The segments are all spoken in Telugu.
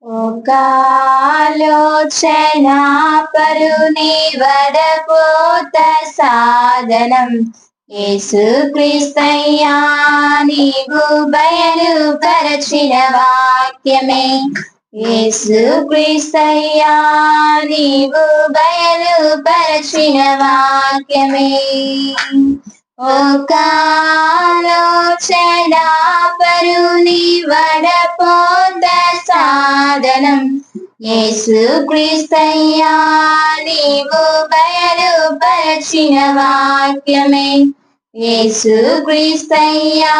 ఒక ఆలోచన పరుని వడపోత సాధనం యేసుక్రీస్తయ్యా నీవు బయలుపరచిన వాక్యమే. యేసుక్రీస్తయ్యా నీవు బయలుపరచిన వాక్యమే. ఒక ఆలోచన పరుని వడపోత సాధనం యేసుక్రీస్తయ్యా నీవు బయలుపరచిన వాక్యమే. యేసుక్రీస్తయ్యా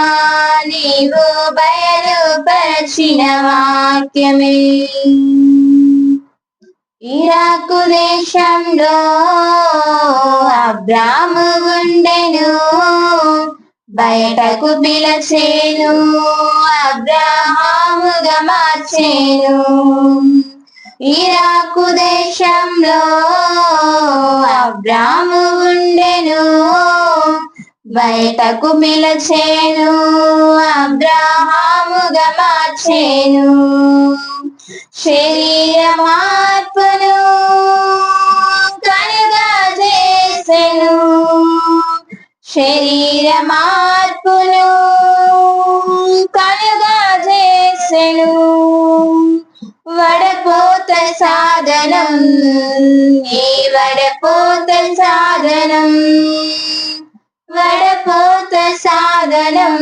నీవు బయలుపరచిన వాక్యమే. ఇరాకు దేశంలో అబ్రాము ఉండెను, బయటకు పిలచేను అబ్రహాముగా మార్చేను. ఇరాకు దేశంలో అబ్రాము ఉండెను, బయటకు పిలచేను అబ్రహాముగా మార్చేను. శరీర మార్పును కలుగా చేసెను, శరీర మార్పును కలుగా చేసెను. వడపోత సాధనం ఈ వడపోత సాధనం, వడపోత సాధనం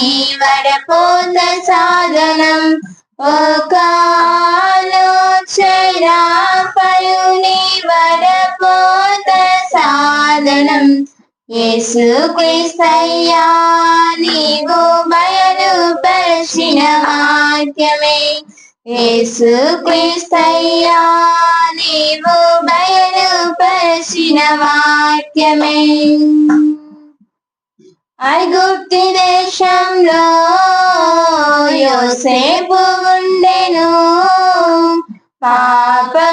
ఈ వడపోత సాధనం. ఒక ఆలోచన పరుని వడపోత సాధనం యేసుక్రీస్తయ్యా నీవు బయలుపరచిన వాక్యమే. యేసుక్రీస్తయ్యా నీవు బయలుపరచిన వాక్యమే. ఐగుప్తు దేశంలో యోసేపు ఉండెను, పాపమంటకుండా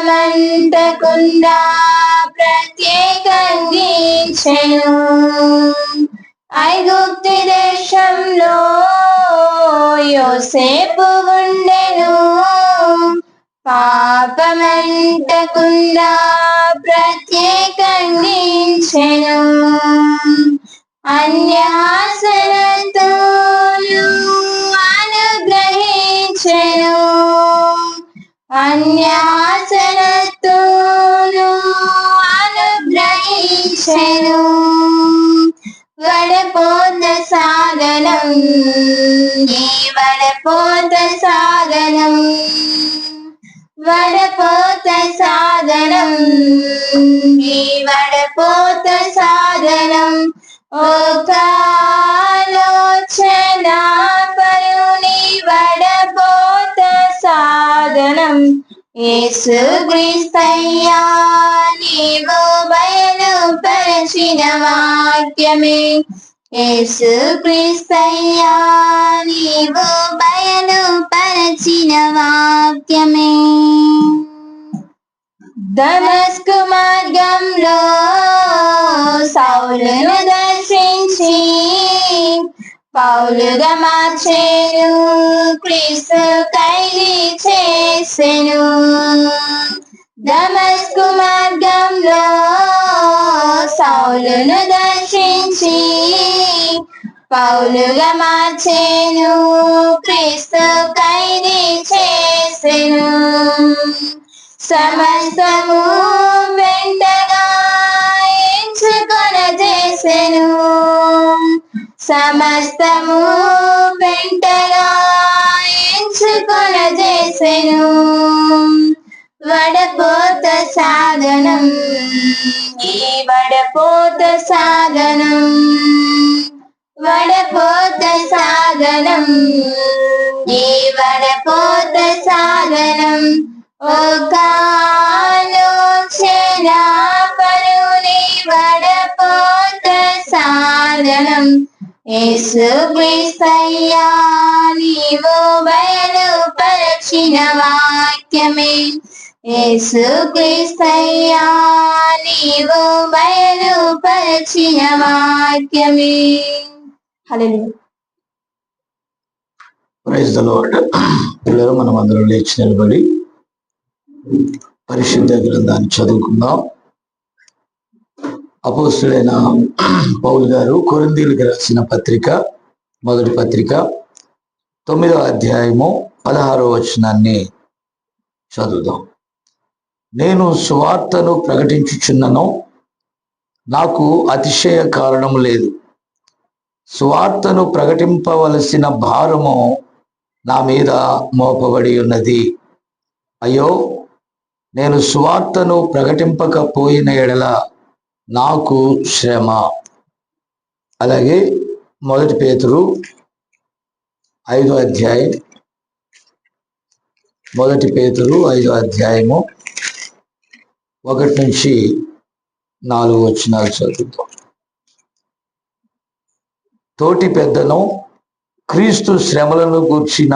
ప్రత్యేకంగించెను. ఐగుప్తు దేశంలో యోసేపు ఉండెను, పాపమంటకుండా ప్రత్యేకంగించెను. అన్యాసనతోను అనుగ్రహించెను, అన్యాసనతోను అనుగ్రహించెను. వడపోత సాధనం ఈ వడపోత సాధనం, వడపోత సాధనం ఈ వడపోత సాధనం. ఒక ఆలోచన పరుని వడపోత సాధనం యేసుక్రీస్తయ్యా నీవు బయలుపరచిన వాక్యమే. యేసుక్రీస్తయ్యా నీవు బయలుపరచిన వాక్యమే. దమస్కు మార్గంలో సౌలును దర్శించి పౌలుగా మార్చెను, క్రీస్తు ఖైదీ చేసెను. దమస్కు మార్గంలో సౌలును దర్శించి పౌలుగా మార్చెను, క్రీస్తు ఖైదీ చేసెను. సమస్తము వెంటగా ఎంచుకొన చేసెను, సమస్తము వెంటగా ఎంచుకొన చేసెను. వడపోత సాధనం ఈ వడపోత సాధనం, వడపోత సాధనం ఈ వడపోత సాధనం. ఒక ఆలోచన పరుని వడపోత సాధనం యేసుక్రీస్తయ్యా నీవు బయలుపరచిన వాక్యమే. యేసుక్రీస్తయ్యా నీవు బయలుపరచిన వాక్యమే. హల్లెలూయా. Praise the Lord. పిల్లలు మనం అందరం లేచి నిలబడి పరిశుద్ధ గ్రంథాన్ని చదువుకుందాం. అపోస్తులైన పౌలు గారు కొరింథీయులకు రాసిన పత్రిక, మొదటి పత్రిక 9వ అధ్యాయము 16వ వచనాన్ని చదువుదాం. నేను సువార్తను ప్రకటించుచున్నను, నాకు అతిశయ కారణం లేదు. సువార్తను ప్రకటింపవలసిన భారము నా మీద మోపబడి ఉన్నది. అయ్యో, నేను సువార్తను ప్రకటింపకపోయిన ఎడల నాకు శ్రమ. అలాగే మొదటి పేతురు 5వ అధ్యాయం, మొదటి పేతురు 5వ అధ్యాయము 1 నుంచి 4 వచనాలు చదువుతాం. తోటి పెద్దను, క్రీస్తు శ్రమలను గూర్చిన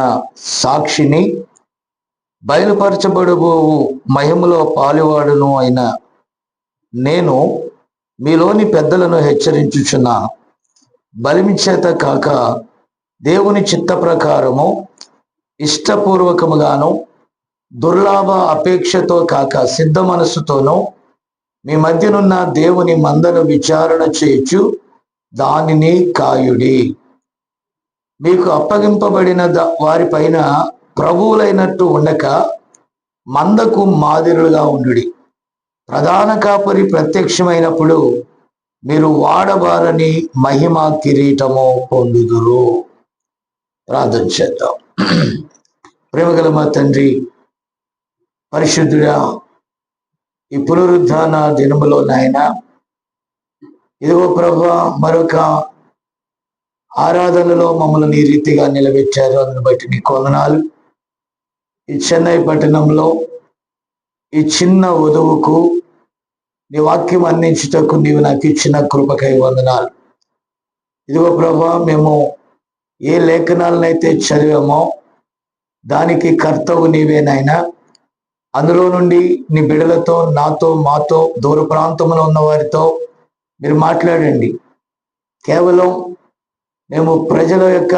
సాక్షిని, బయలుపరచబడబోవు మహిమలో పాలువాడును అయిన నేను మీలోని పెద్దలను హెచ్చరించుచున్నా. బలిమి చేత కాక దేవుని చిత్త ప్రకారము ఇష్టపూర్వకముగాను, దుర్లాభ అపేక్షతో కాక సిద్ధ మనస్సుతోనూ మీ మధ్యనున్న దేవుని మందను విచారణ చేయొచ్చు దానిని కాయుడి. మీకు అప్పగింపబడిన వారిపైన ప్రభువులైనట్టు ఉండక మందకు మాదిరులుగా ఉండుడి. ప్రధాన కాపరి ప్రత్యక్షమైనప్పుడు మీరు వాడబారని మహిమ కిరీటము పొందుదురు. ప్రార్థన చేద్దాం. ప్రేమగల మా తండ్రి, పరిశుద్ధుడా, ఈ పునరుద్ధాన దినములో నాయన, ఇదిగో ప్రభువా, మరొక ఆరాధనలో మమ్మల్ని ఈ రీతిగా నిలబెట్టారు. అందుని బట్టి నీకు వందనాలు. ఈ చెన్నై పట్టణంలో ఈ చిన్న వధువుకు నీ వాక్యం అందించుటకు నీవు నాకు ఇచ్చిన కృపకై వందనాలు. ఇదిగో ప్రభువా, మేము ఏ లేఖనాలనైతే చదివామో దానికి కర్తవు నీవేనాయనా. అందులో నుండి నీ బిడ్డలతో, నాతో, మాతో, దూర ప్రాంతంలో ఉన్న వారితో మీరు మాట్లాడండి. కేవలం మేము ప్రజల యొక్క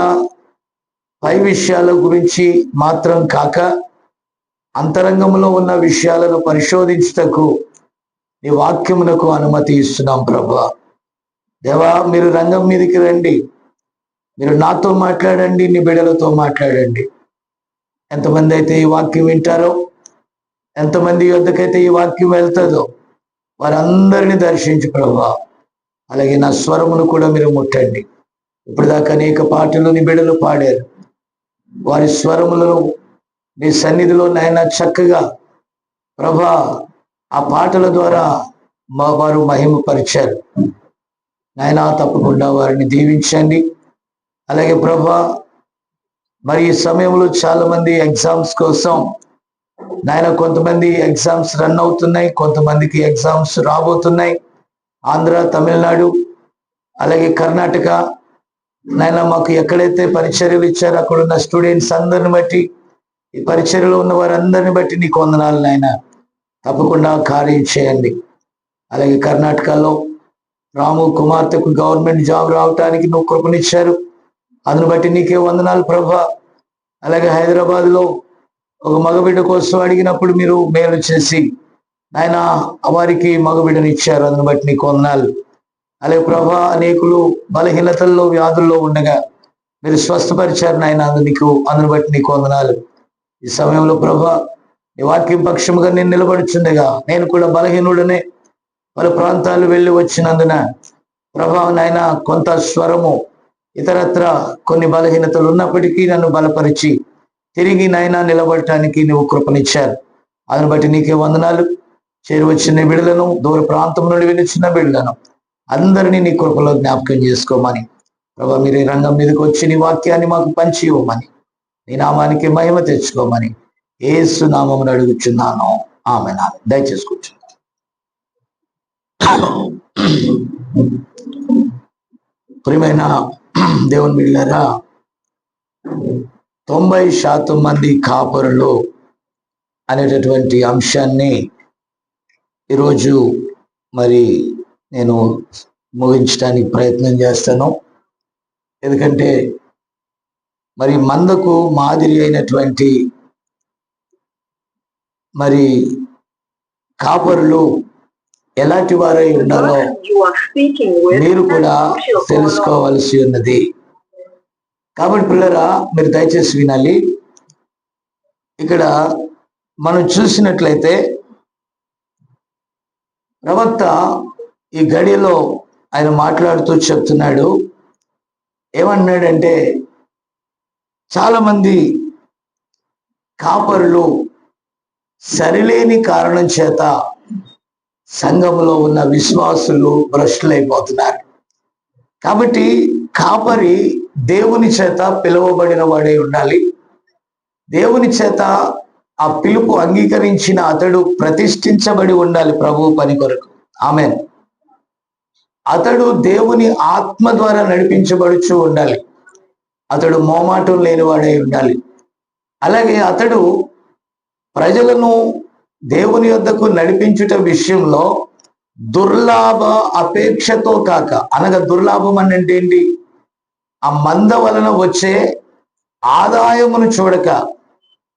పై విషయాల గురించి మాత్రం కాక అంతరంగంలో ఉన్న విషయాలను పరిశోధించుటకు నీ వాక్యమునకు అనుమతి ఇస్తున్నాం. ప్రభువా దేవా, మీరు రంగం మీదకి రండి. మీరు నాతో మాట్లాడండి, నీ బిడ్డలతో మాట్లాడండి. ఎంతమంది అయితే ఈ వాక్యం వింటారో, ఎంతమంది యొద్దకైతే ఈ వాక్యం వెళ్తుందో వారందరినీ దర్శించి ప్రభువా, అలాగే నా స్వరమును కూడా మీరు ముట్టండి. ఇప్పుడు దాకా అనేక పాటలు నీ బిడ్డలు పాడారు. వారి స్వరములను నీ సన్నిధిలో నాయన చక్కగా ప్రభా ఆ పాటల ద్వారా వారు మహిమపరిచారు. నాయన తప్పకుండా వారిని దీవించండి. అలాగే ప్రభా, మరి ఈ సమయంలో చాలా మంది ఎగ్జామ్స్ కోసం నాయన, కొంతమంది ఎగ్జామ్స్ రన్ అవుతున్నాయి, కొంతమందికి ఎగ్జామ్స్ రాబోతున్నాయి. ఆంధ్ర, తమిళనాడు, అలాగే కర్ణాటక నాయన, మాకు ఎక్కడైతే పరిచర్యలు ఇచ్చారో అక్కడ ఉన్న స్టూడెంట్స్ అందరిని బట్టి, ఈ పరిచర్యలో ఉన్న వారందరిని బట్టి నీకు వందనాలు నాయన. తప్పకుండా కార్యం చేయండి. అలాగే కర్ణాటకలో రాము కుమార్తెకు గవర్నమెంట్ జాబ్ రావటానికి నువ్వు కృపనిచ్చారు. అందుని బట్టి నీకే వందనాలు ప్రభా. అలాగే హైదరాబాద్లో ఒక మగబిడ్డ కోసం అడిగినప్పుడు మీరు మేలు చేసి నాయన వారికి మగబిడ్డను ఇచ్చారు. అందుని బట్టి నీకు వందనాలు. అలాగే ప్రభా, అనేకులు బలహీనతల్లో, వ్యాధుల్లో ఉండగా మీరు స్వస్థపరిచారు నాయన. అందుని బట్టి నీకు వందనాలు. ఈ సమయంలో ప్రభా, నీ వాక్యం పక్షముగా నేను నిలబడుచుండగా నేను కూడా బలహీనుడనే పలు ప్రాంతాలు వెళ్ళి వచ్చినందున ప్రభా నాయన, కొంత స్వరము ఇతరత్ర కొన్ని బలహీనతలు ఉన్నప్పటికీ నన్ను బలపరిచి తిరిగి నాయన నిలబడటానికి నువ్వు కృపనిచ్చారు. అందుని బట్టి నీకే వందనాలు. చేరి వచ్చిన బిడ్డలను, దూర ప్రాంతం నుండి వెళ్ళిన బిడ్డలను అందరినీ నీ కృపలో జ్ఞాపకం చేసుకోమని ప్రభా, మీరు ఈ రంగం మీదకి వచ్చి నీ వాక్యాన్ని మాకు పంచి ఇవ్వమని, నీ నామానికి మహిమ తెచ్చుకోమని యేసు నామమును అడుగుచున్నాను. ఆమేన్. దయచేసి కూర్చున్నాను. ప్రియమైన దేవుని బిడ్డలారా, 90% మంది కాపరులు అనేటటువంటి అంశాన్ని ఈరోజు మరి నేను ముగించడానికి ప్రయత్నం చేస్తాను. ఎందుకంటే మరి మందకు మాదిరి అయినటువంటి మరి కాపరులు ఎలాంటి వారై ఉండాలో మీరు కూడా తెలుసుకోవలసి ఉన్నది. కాబట్టి పిల్లరా, మీరు దయచేసి వినాలి. ఇక్కడ మనం చూసినట్లయితే ప్రవక్త ఈ గడియలో ఆయన మాట్లాడుతూ చెప్తున్నాడు. ఏమన్నాడంటే, చాలా మంది కాపరులు సరిలేని కారణం చేత సంఘంలో ఉన్న విశ్వాసులు భ్రష్టులైపోతున్నారు. కాబట్టి కాపరి దేవుని చేత పిలువబడిన వాడై ఉండాలి. దేవుని చేత ఆ పిలుపు అంగీకరించిన అతడు ప్రతిష్ఠించబడి ఉండాలి ప్రభు పని కొరకు. ఆమేన్. అతడు దేవుని ఆత్మ ద్వారా నడిపించబడుచు ఉండాలి. అతడు మోమాటం లేనివాడై ఉండాలి. అలాగే అతడు ప్రజలను దేవుని యొద్దకు నడిపించుట విషయంలో దుర్లాభ అపేక్షతో కాక, అనగా దుర్లాభం అంటే ఏంటి? ఆ మంద వలన వచ్చే ఆదాయమును చూడక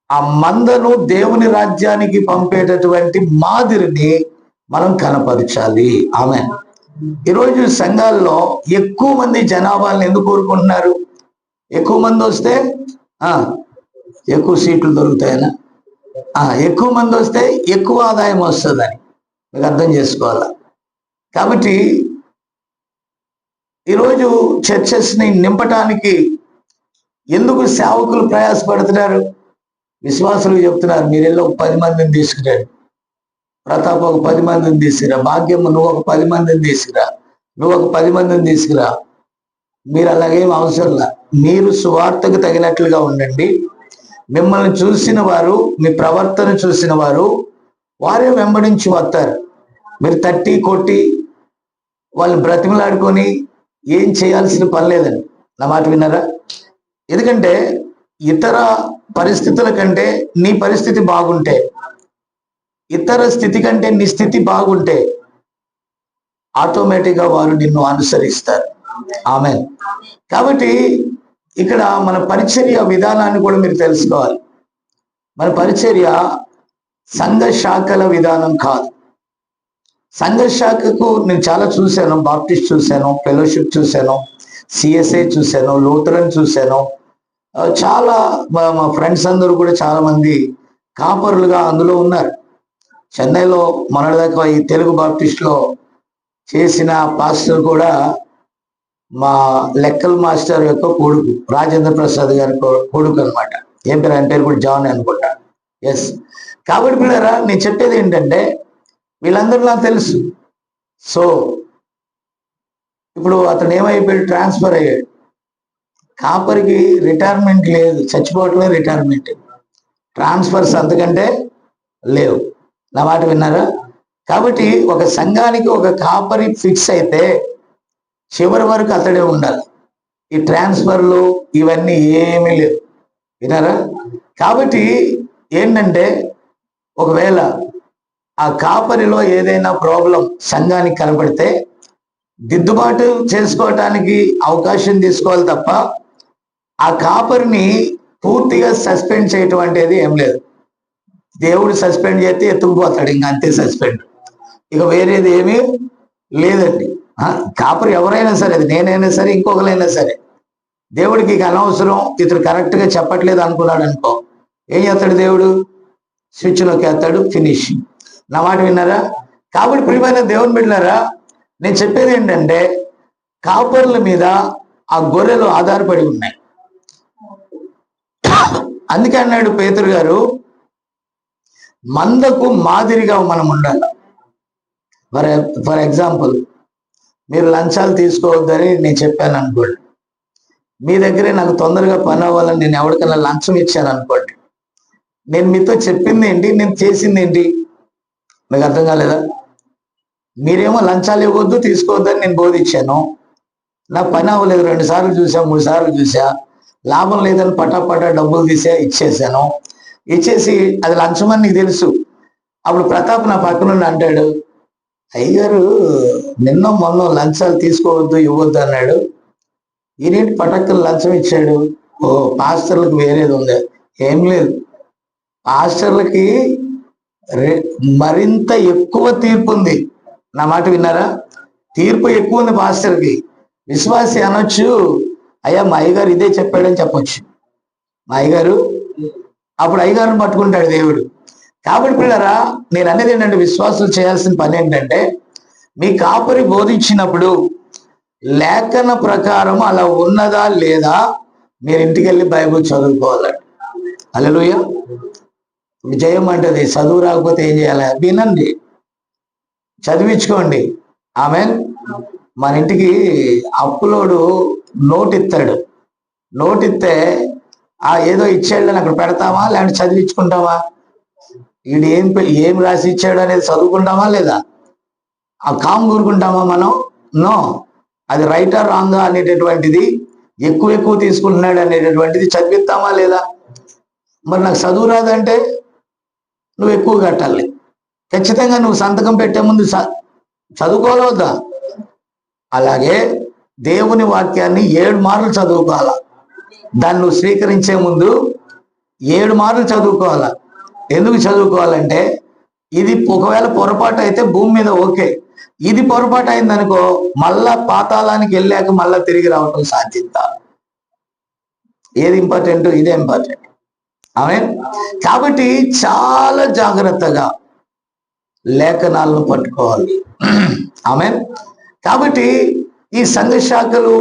ఆ మందను దేవుని రాజ్యానికి పంపేటటువంటి మాదిరిని మనం కనపరచాలి. ఆమేన్. ఈరోజు సంఘాల్లో ఎక్కువ మంది జనాభాలను ఎందుకు కోరుకుంటున్నారు? ఎక్కువ మంది వస్తే ఎక్కువ సీట్లు దొరుకుతాయనా? ఎక్కువ మంది వస్తే ఎక్కువ ఆదాయం వస్తుందని మీకు అర్థం చేసుకోవాలా. కాబట్టి ఈరోజు చర్చెస్ని నింపటానికి ఎందుకు సేవకులు ప్రయాసపడుతున్నారు? విశ్వాసులు చెప్తున్నారు, మీరెళ్ళి ఒక 10 మందిని తీసుకురండి, ప్రతాప్ ఒక 10 మందిని తీసుకురా, భాగ్యం నువ్వు ఒక 10 మందిని తీసుకురా, నువ్వు ఒక 10 మందిని తీసుకురా. మీరు అలాగేం అవసరంలా. మీరు సువార్తకు తగినట్లుగా ఉండండి. మిమ్మల్ని చూసిన వారు, మీ ప్రవర్తన చూసిన వారు వారే వెంబడించి వస్తారు. మీరు తట్టి కొట్టి వాళ్ళని బ్రతిమలాడుకొని ఏం చేయాల్సిన పని లేదండి. నా మాట విన్నారా? ఎందుకంటే ఇతర పరిస్థితుల కంటే నీ పరిస్థితి బాగుంటే, ఇతర స్థితి కంటే నీ స్థితి బాగుంటే ఆటోమేటిక్గా వారు నిన్ను అనుసరిస్తారు. ఆమేన్. కాబట్టి ఇక్కడ మన పరిచర్య విధానాన్ని కూడా మీరు తెలుసుకోవాలి. మన పరిచర్య సంఘ శాఖల విధానం కాదు. సంఘ శాఖకు నేను చాలా చూశాను. బాప్టిస్ట్ చూశాను, ఫెలోషిప్ చూశాను, సిఎస్ఐ చూశాను, లూథరన్ చూశాను. చాలా మా ఫ్రెండ్స్ అందరూ కూడా చాలా మంది కాపరులుగా అందులో ఉన్నారు. చెన్నైలో మొన్నటిదాకా ఈ తెలుగు బాప్టిస్ట్లో చేసిన పాస్టర్ కూడా మా లెక్కల మాస్టర్ యొక్క కొడుకు, రాజేంద్ర ప్రసాద్ గారి కొడుకు అనమాట. ఏం పేరు? ఆయన పేరు కూడా జాన్ అనుకుంటా. ఎస్. కాబట్టి పిల్లరా, నేను చెప్పేది ఏంటంటే, వీళ్ళందరూ నాకు తెలుసు. సో ఇప్పుడు అతను ఏమైపోయాడు? ట్రాన్స్ఫర్ అయ్యాడు. కాపరికి రిటైర్మెంట్ లేదు, చచ్చిపోవటమే రిటైర్మెంట్. ట్రాన్స్ఫర్స్ అంతకంటే లేవు. నా మాట విన్నారా? కాబట్టి ఒక సంఘానికి ఒక కాపరి ఫిక్స్ అయితే చివరి వరకు అతడే ఉండాలి. ఈ ట్రాన్స్ఫర్లు ఇవన్నీ ఏమీ లేవు. విన్నారా? కాబట్టి ఏంటంటే, ఒకవేళ ఆ కాపరిలో ఏదైనా ప్రాబ్లం సంఘానికి కనబడితే దిద్దుబాటు చేసుకోవటానికి అవకాశం తీసుకోవాలి తప్ప ఆ కాపరిని పూర్తిగా సస్పెండ్ చేయటం అనేది ఏం లేదు. దేవుడు సస్పెండ్ చేస్తే ఎత్తుకుపోతాడు, ఇంకా అంతే సస్పెండ్. ఇక వేరేది ఏమీ లేదండి. కాపరి ఎవరైనా సరే, అది నేనైనా సరే, ఇంకొకరైనా సరే, దేవుడికి ఇక అనవసరం, ఇతడు కరెక్ట్గా చెప్పట్లేదు అనుకున్నాడు అనుకో, ఏం చేస్తాడు దేవుడు? స్విచ్లోకి వేస్తాడు, ఫినిషింగ్. నా మాట విన్నారా? కాబట్టి ప్రియమైన దేవుని బిడ్డలారా, నేను చెప్పేది ఏంటంటే, కాపర్ల మీద ఆ గొర్రెలు ఆధారపడి ఉన్నాయి. అందుకే అన్నాడు పేతురు గారు, మందకు మాదిరిగా మనం ఉండాలి. ఫర్ ఎగ్జాంపుల్, మీరు లంచాలు తీసుకోవద్దని నేను చెప్పాను అనుకోండి. మీ దగ్గరే నాకు తొందరగా పని అవ్వాలని నేను ఎవరికైనా లంచం ఇచ్చాను అనుకోండి. నేను మీతో చెప్పింది ఏంటి, నేను చేసింది ఏంటి? మీకు అర్థం కాలేదా? మీరేమో లంచాలు ఇవ్వద్దు, తీసుకోవద్దని నేను బోధించాను. నా పని అవ్వలేదు, 2 సార్లు చూసా, 3 సార్లు చూసా, లాభం లేదని పటాపటా డబ్బులు తీసా, ఇచ్చేసాను. ఇచ్చేసి అది లంచం అని నీకు తెలుసు. అప్పుడు ప్రతాప్ నా పక్కన అంటాడు, అయ్యగారు నిన్న మొన్న లంచాలు తీసుకోవద్దు, ఇవ్వద్దు అన్నాడు, ఈయనేంటి పటక్కలు లంచం ఇచ్చాడు? ఓ పాస్టర్లకు వేరేది ఉంది? ఏం లేదు. పాస్టర్లకి మరింత ఎక్కువ తీర్పు ఉంది. నా మాట విన్నారా? తీర్పు ఎక్కువ ఉంది పాస్టర్కి. విశ్వాసి అనొచ్చు, అయ్యా మా అయ్యగారు ఇదే చెప్పాడని చెప్పొచ్చు. మా అయ్యగారు, అప్పుడు అయ్యగారిని పట్టుకుంటాడు దేవుడు. కాబట్టి పిల్లరా, నేను అనేది ఏంటంటే, విశ్వాసులు చేయాల్సిన పని ఏంటంటే, మీ కాపరి బోధించినప్పుడు లేఖన ప్రకారం అలా ఉన్నదా లేదా మీరు ఇంటికి వెళ్ళి బైబిల్ చదువుకోవాలండి. హల్లెలూయా. విజయం అంటది, చదువు రాకపోతే ఏం చేయాలి? వినండి, చదివించుకోండి. ఆమెన్. మన ఇంటికి అప్పులోడు నోట్ ఇస్తాడు. నోట్ ఇస్తే ఏదో ఇచ్చాడని అక్కడ పెడతామా, లేదంటే చదివించుకుంటామా? వీడు ఏం రాసి ఇచ్చాడు అనేది చదువుకుంటామా లేదా? ఆ కామ్ కూరుకుంటామా మనం? నో. అది రైటా రాంగా అనేటటువంటిది, ఎక్కువ తీసుకుంటున్నాడు అనేటటువంటిది చదివిస్తామా లేదా? మరి నాకు చదువు రాదంటే నువ్వు ఎక్కువ కట్టాలి. ఖచ్చితంగా నువ్వు సంతకం పెట్టే ముందు చదువుకోవాలవద్దా? అలాగే దేవుని వాక్యాన్ని 7 మార్లు చదువుకోవాలా. దాన్ని నువ్వు స్వీకరించే ముందు 7 మార్లు చదువుకోవాలా. ఎందుకు చదువుకోవాలంటే, ఇది ఒకవేళ పొరపాటు అయితే భూమి మీద ఓకే, ఇది పొరపాటు అయిందనుకో మళ్ళా పాతాళానికి వెళ్ళాక మళ్ళా తిరిగి రావటం సాధ్యత. ఏది ఇంపార్టెంట్? ఇదే ఇంపార్టెంట్. ఆమేన్. కాబట్టి చాలా జాగ్రత్తగా లేఖనాలను పట్టుకోవాలి. ఆమేన్. కాబట్టి ఈ సంఘ శాఖలు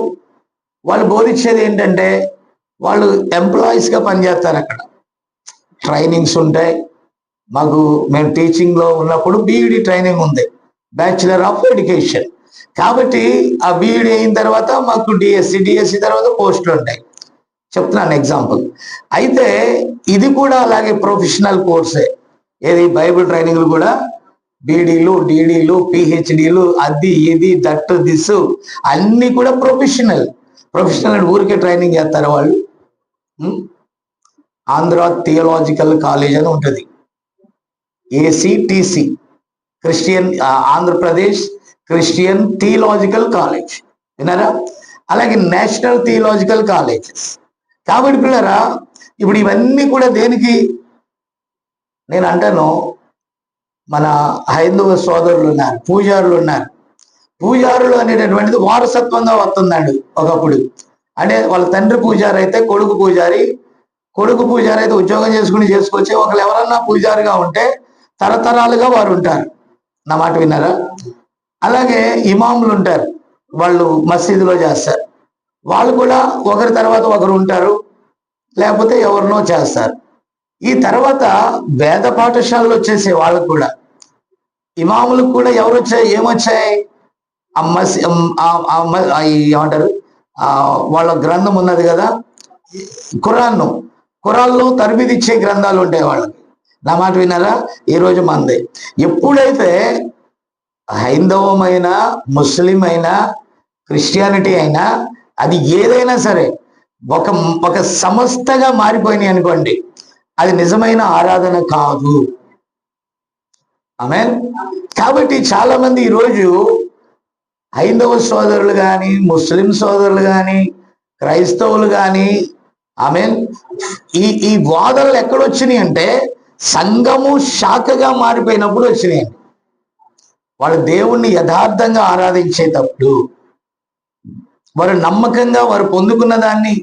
వాళ్ళు బోధించేది ఏంటంటే, వాళ్ళు ఎంప్లాయీస్గా పనిచేస్తారు. అక్కడ ట్రైనింగ్స్ ఉంటాయి. మేము టీచింగ్లో ఉన్నప్పుడు బీఈడి ట్రైనింగ్ ఉంది, బ్యాచులర్ ఆఫ్ ఎడ్యుకేషన్. కాబట్టి ఆ బీఈడి అయిన తర్వాత మాకు డిఎస్సి తర్వాత పోస్టులు ఉంటాయి. చెప్తున్నాను ఎగ్జాంపుల్. అయితే ఇది కూడా అలాగే ప్రొఫెషనల్ కోర్సే. ఏది? బైబిల్ ట్రైనింగ్లు కూడా బీడీలు, డీడీలు, పిహెచ్డీలు, అది ఇది దట్ దిస్ అన్ని కూడా ప్రొఫెషనల్ అంటే ఊరికే ట్రైనింగ్ చేస్తారు వాళ్ళు. ఆంధ్ర థియోలాజికల్ కాలేజ్ అని ఉంటుంది, ACTC, Christian Andhra Pradesh Christian theological college. విన్నారా? అలాగే నేషనల్ థియోలాజికల్ కాలేజెస్. కాబట్టి పిల్లరా, ఇప్పుడు ఇవన్నీ కూడా దేనికి? నేను అంటాను, మన హైందవ సోదరులు ఉన్నారు, పూజారులు ఉన్నారు. పూజారులు అనేటటువంటిది వారసత్వంగా వస్తుందండి. ఒకప్పుడు అంటే వాళ్ళ తండ్రి పూజారి అయితే కొడుకు పూజారి, కొడుకు పూజారి అయితే ఉద్యోగం చేసుకొచ్చి ఒకళ్ళు ఎవరన్నా పూజారిగా ఉంటే తరతరాలుగా వారు ఉంటారు. నా మాట విన్నారా? అలాగే ఇమాములు ఉంటారు, వాళ్ళు మసీదులో చేస్తారు. వాళ్ళు కూడా ఒకరి తర్వాత ఒకరు ఉంటారు, లేకపోతే ఎవరినో చేస్తారు. ఈ తర్వాత వేద పాఠశాలలు వచ్చేసే వాళ్ళకు కూడా, ఇమాములకు కూడా ఎవరు వచ్చాయి? ఏమొచ్చాయి? ఏమంటారు, వాళ్ళ గ్రంథం ఉన్నది కదా, ఖురాన్లో తరబిదిచ్చే గ్రంథాలు ఉంటాయి వాళ్ళకి. నా మాట విన్నారా? ఈరోజు మంది ఎప్పుడైతే హైందవమైనా, ముస్లిం అయినా, క్రిస్టియానిటీ అయినా, అది ఏదైనా సరే ఒక సంస్థగా మారిపోయినాయి అనుకోండి, అది నిజమైన ఆరాధన కాదు. ఆమేన్. కాబట్టి చాలా మంది ఈరోజు హైందవ సోదరులు కానీ, ముస్లిం సోదరులు కానీ, క్రైస్తవులు కానీ, ఆమేన్, ఈ వాదనలు ఎక్కడొచ్చినాయి అంటే సంఘము శాఖగా మారిపోయినప్పుడు వచ్చినాయండి. వాళ్ళు దేవుణ్ణి యథార్థంగా ఆరాధించేటప్పుడు, వారు నమ్మకంగా వారు పొందుకున్న దాన్ని